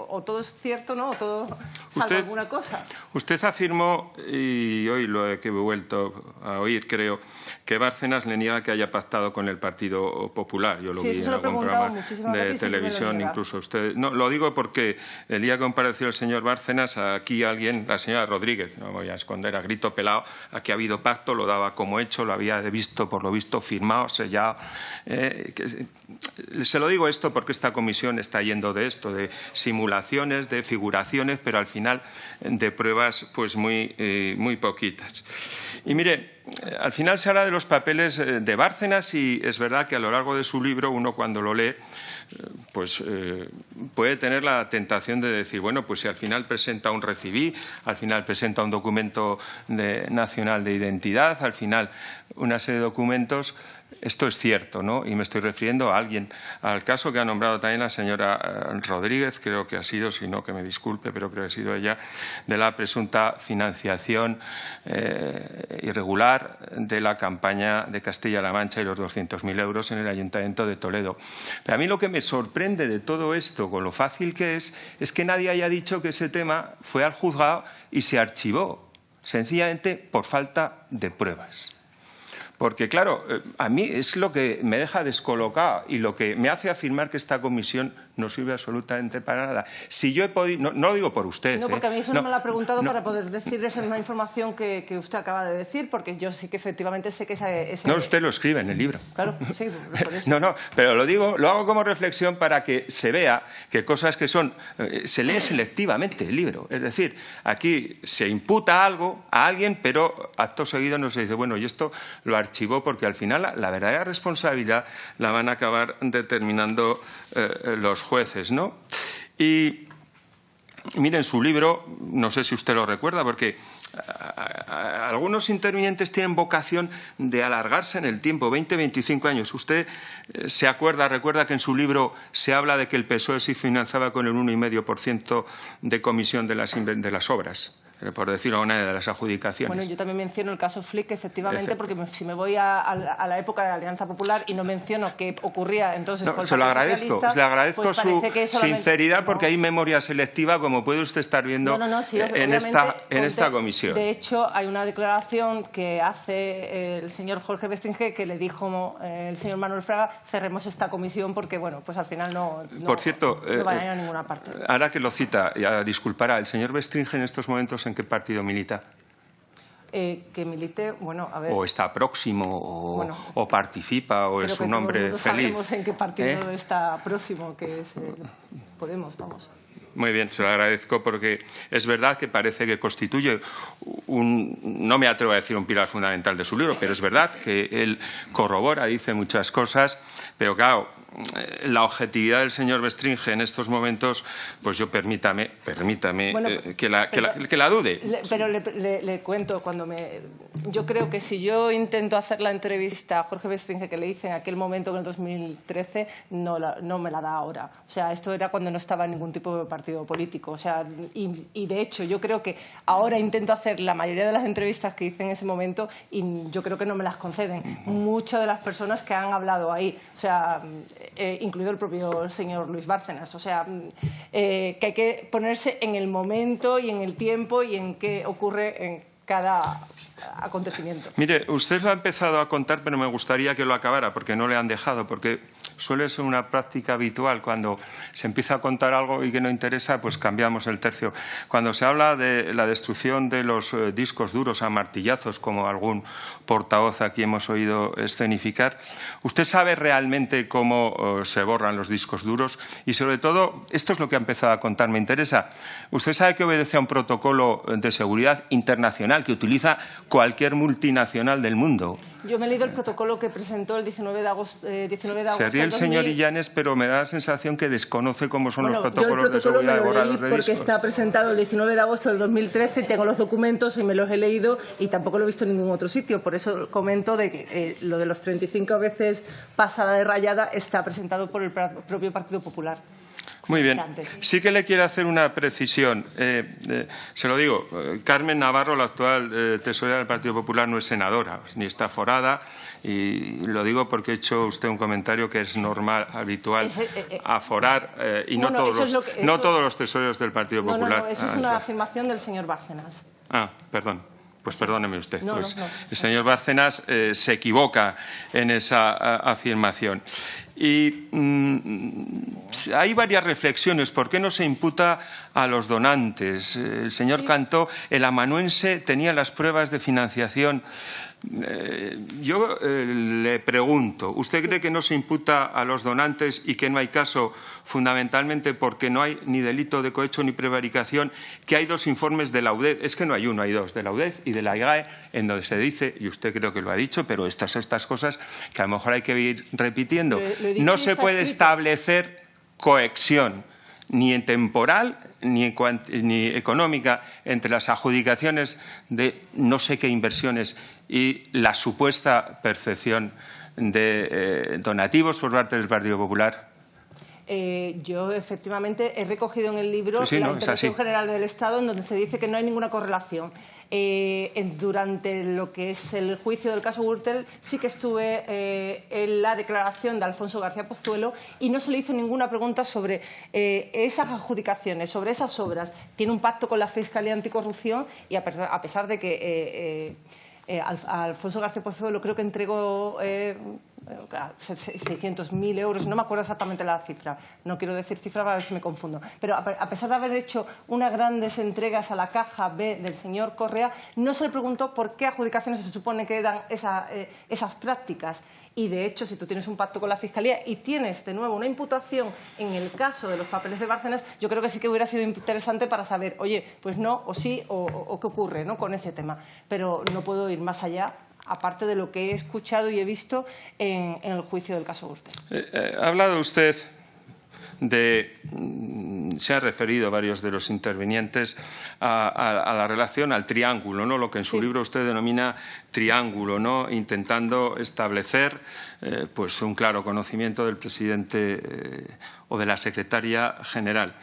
O todo es cierto, ¿no? O todo salvo alguna cosa. Usted afirmó, y hoy lo he vuelto a oír, creo, que Bárcenas le niega que haya pactado con el Partido Popular. Yo lo vi en algún programa de televisión, incluso usted... No, lo digo porque el día que compareció el señor Bárcenas, aquí alguien, la señora Rodríguez, no voy a esconder, a grito pelado, aquí ha habido pacto, lo daba como hecho, lo había visto, por lo visto, firmado, sellado. Se lo digo esto porque esta comisión está yendo de esto, de simulaciones, de figuraciones, pero al final de pruebas pues muy poquitas. Y mire, al final se habla de los papeles de Bárcenas y es verdad que a lo largo de su libro uno cuando lo lee pues puede tener la tentación de decir, bueno, pues si al final presenta un recibí, al final presenta un documento nacional de identidad, al final una serie de documentos, esto es cierto, ¿no? Y me estoy refiriendo a alguien, al caso que ha nombrado también la señora Rodríguez, creo que ha sido, si no que me disculpe, pero creo que ha sido ella, de la presunta financiación irregular de la campaña de Castilla-La Mancha y los 200.000 euros en el Ayuntamiento de Toledo. Pero a mí lo que me sorprende de todo esto, con lo fácil que es que nadie haya dicho que ese tema fue al juzgado y se archivó, sencillamente por falta de pruebas. Porque, claro, a mí es lo que me deja descolocado y lo que me hace afirmar que esta comisión no sirve absolutamente para nada. Si yo he podido... No lo digo por usted. No, porque a mí eso no me lo ha preguntado para poder decirle esa misma información que usted acaba de decir, porque yo sí que efectivamente sé que ese... No, usted lo escribe en el libro. Claro, sí, por eso. No, pero lo hago como reflexión para que se vea que cosas que son... se lee selectivamente el libro. Es decir, aquí se imputa algo a alguien, pero acto seguido no se dice, bueno, y esto lo archivó, porque al final la verdadera responsabilidad la van a acabar determinando los jueces, ¿no? Y miren, su libro, no sé si usted lo recuerda, porque algunos intervinientes tienen vocación de alargarse en el tiempo, 20, 25 años. Usted recuerda que en su libro se habla de que el PSOE se financiaba con el 1,5% de comisión de las obras, por decirlo una de las adjudicaciones. Bueno, yo también menciono el caso Flick, efectivamente, porque si me voy a la época de la Alianza Popular y no menciono qué ocurría entonces con el Partido Socialista, le agradezco pues su sinceridad, porque hay memoria selectiva, como puede usted estar viendo en esta comisión. De hecho, hay una declaración que hace el señor Jorge Bestringe que le dijo el señor Manuel Fraga: cerremos esta comisión porque, bueno, pues al final no Por cierto, van a ir a ninguna parte. Ahora que lo cita, ya disculpará, el señor Bestringe en estos momentos ¿en qué partido milita? Que milite, bueno, a ver... O está próximo, o participa, o es un hombre feliz. Sabemos en qué partido está próximo, que es Podemos, vamos. Muy bien, se lo agradezco, porque es verdad que parece que constituye no me atrevo a decir un pilar fundamental de su libro, pero es verdad que él corrobora, dice muchas cosas, pero claro, la objetividad del señor Bestringe en estos momentos, pues yo permítame que la dude. Pero le cuento, yo creo que si yo intento hacer la entrevista a Jorge Bestringe que le hice en aquel momento, en el 2013, no me la da ahora. O sea, esto era cuando no estaba en ningún tipo de partido político. O sea, y de hecho yo creo que ahora intento hacer la mayoría de las entrevistas que hice en ese momento y yo creo que no me las conceden muchas de las personas que han hablado ahí. O sea, incluido el propio señor Luis Bárcenas. O sea, que hay que ponerse en el momento y en el tiempo y en qué ocurre en cada acontecimiento. Mire, usted lo ha empezado a contar, pero me gustaría que lo acabara, porque no le han dejado, porque suele ser una práctica habitual. Cuando se empieza a contar algo y que no interesa, pues cambiamos el tercio. Cuando se habla de la destrucción de los discos duros a martillazos, como algún portavoz aquí hemos oído escenificar, ¿usted sabe realmente cómo se borran los discos duros? Y sobre todo, esto es lo que ha empezado a contar, me interesa. ¿Usted sabe que obedece a un protocolo de seguridad internacional que utiliza cualquier multinacional del mundo? Yo me he leído el protocolo que presentó el 19 de agosto. Se ríe el señor Illanes, pero me da la sensación que desconoce cómo son los protocolos de seguridad de borrados de discos. Porque está presentado el 19 de agosto del 2013, tengo los documentos y me los he leído y tampoco lo he visto en ningún otro sitio. Por eso comento de que lo de los 35 veces pasada de rayada está presentado por el propio Partido Popular. Muy bien. Sí que le quiero hacer una precisión. Se lo digo, Carmen Navarro, la actual tesorera del Partido Popular, no es senadora, ni está aforada, y lo digo porque ha hecho usted un comentario que es normal, habitual, aforar, y no todos los tesoreros del Partido Popular. No, eso es una afirmación del señor Bárcenas. Perdón. Pues perdóneme usted. El señor Bárcenas se equivoca en esa afirmación. Y hay varias reflexiones. ¿Por qué no se imputa a los donantes? El señor Cantó, el amanuense, tenía las pruebas de financiación. Yo le pregunto, ¿usted cree que no se imputa a los donantes y que no hay caso, fundamentalmente porque no hay ni delito de cohecho ni prevaricación, que hay dos informes de la UDEF? Es que no hay uno, hay dos, de la UDEF y de la IGAE, en donde se dice, y usted creo que lo ha dicho, pero estas cosas que a lo mejor hay que ir repitiendo. No se puede establecer cohesión ni en temporal ni económica entre las adjudicaciones de no sé qué inversiones y la supuesta percepción de donativos por parte del Partido Popular. Yo, efectivamente, he recogido en el libro la Intervención General del Estado, en donde se dice que no hay ninguna correlación. Durante lo que es el juicio del caso Gürtel, sí que estuve en la declaración de Alfonso García Pozuelo y no se le hizo ninguna pregunta sobre esas adjudicaciones, sobre esas obras. Tiene un pacto con la Fiscalía Anticorrupción y a pesar de que Alfonso García Pozuelo creo que entregó 600.000 euros, no me acuerdo exactamente la cifra, no quiero decir cifra para ver si me confundo, pero a pesar de haber hecho unas grandes entregas a la caja B del señor Correa, no se le preguntó por qué adjudicaciones se supone que eran esas prácticas. Y, de hecho, si tú tienes un pacto con la Fiscalía y tienes, de nuevo, una imputación en el caso de los papeles de Bárcenas, yo creo que sí que hubiera sido interesante para saber, oye, pues no, o sí, o qué ocurre, ¿no?, con ese tema. Pero no puedo ir más allá, aparte de lo que he escuchado y he visto en el juicio del caso Gürtel. Ha hablado usted se han referido varios de los intervinientes a la relación, al triángulo, ¿no? Lo que en su libro usted denomina triángulo, ¿no? Intentando establecer pues un claro conocimiento del presidente o de la secretaria general.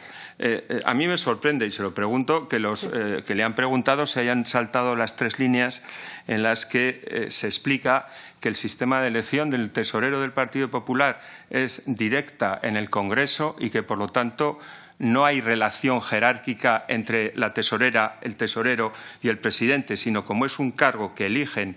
A mí me sorprende, y se lo pregunto, que los que le han preguntado se hayan saltado las 3 líneas en las que se explica que el sistema de elección del tesorero del Partido Popular es directa en el Congreso y que, por lo tanto, no hay relación jerárquica entre la tesorera, el tesorero y el presidente, sino como es un cargo que eligen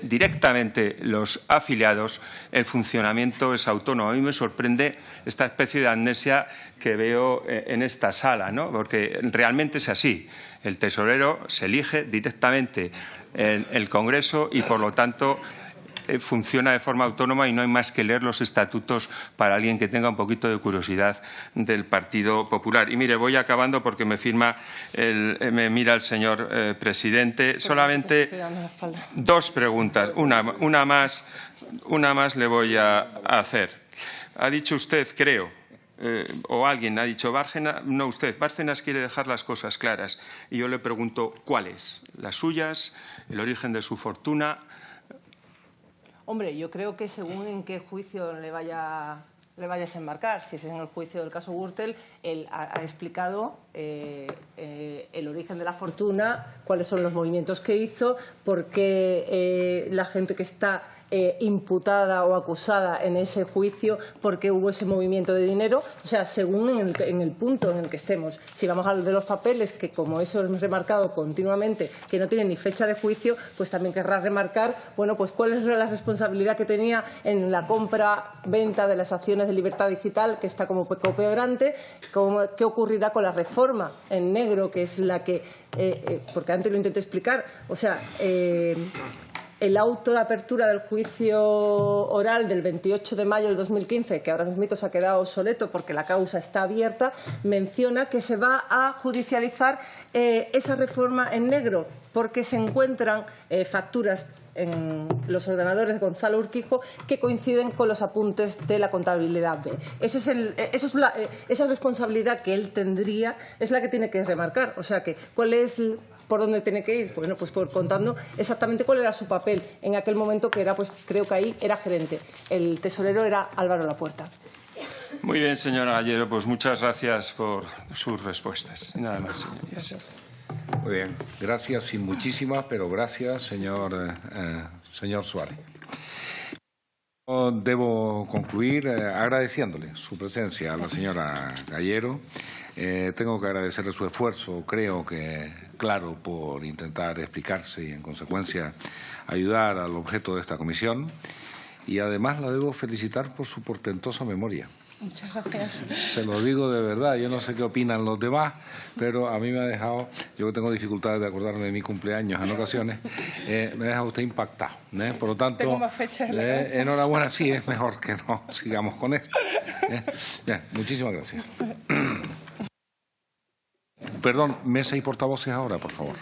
directamente los afiliados, el funcionamiento es autónomo. A mí me sorprende esta especie de amnesia que veo en esta sala, ¿no? Porque realmente es así. El tesorero se elige directamente en el Congreso y, por lo tanto, funciona de forma autónoma y no hay más que leer los estatutos para alguien que tenga un poquito de curiosidad del Partido Popular. Y mire, voy acabando porque me mira el señor presidente. Solamente 2 preguntas. Una más le voy a hacer. Ha dicho usted, creo, o alguien ha dicho, Bárcenas quiere dejar las cosas claras. Y yo le pregunto, ¿cuáles? ¿Las suyas? ¿El origen de su fortuna? Hombre, yo creo que según en qué juicio le vayas a embarcar, si es en el juicio del caso Gürtel, él ha explicado el origen de la fortuna, cuáles son los movimientos que hizo, por qué la gente que está imputada o acusada en ese juicio, por qué hubo ese movimiento de dinero, o sea, según en el punto en el que estemos. Si vamos al de los papeles, que como eso hemos remarcado continuamente, que no tienen ni fecha de juicio, pues también querrá remarcar, bueno, pues cuál es la responsabilidad que tenía en la compra-venta de las acciones de Libertad Digital, que está como cooperante, qué ocurrirá con la reforma en negro, que es la que, porque antes lo intenté explicar, o sea, el auto de apertura del juicio oral del 28 de mayo del 2015, que ahora mismo se ha quedado obsoleto porque la causa está abierta, menciona que se va a judicializar esa reforma en negro porque se encuentran facturas en los ordenadores de Gonzalo Urquijo que coinciden con los apuntes de la contabilidad B. Esa responsabilidad que él tendría es la que tiene que remarcar. O sea, que ¿cuál es por dónde tiene que ir? Bueno, pues contando exactamente cuál era su papel en aquel momento, que era, pues creo que ahí era gerente. El tesorero era Álvaro Lapuerta. Muy bien, señora Gallero, pues muchas gracias por sus respuestas. Nada más, señorías. Gracias. Muy bien, gracias y muchísimas, pero gracias, señor Suárez. Debo concluir agradeciéndole su presencia a la señora Gallero. Tengo que agradecerle su esfuerzo, creo que claro, por intentar explicarse y, en consecuencia, ayudar al objeto de esta comisión. Y, además, la debo felicitar por su portentosa memoria. Muchas gracias. Se lo digo de verdad, yo no sé qué opinan los demás, pero a mí me ha dejado, yo que tengo dificultades de acordarme de mi cumpleaños en ocasiones, me ha dejado usted impactado. Por lo tanto, tengo más fechas en la cabeza. Enhorabuena, sí, es mejor que no sigamos con esto. Bien, muchísimas gracias. Perdón, mesa y portavoces ahora, por favor.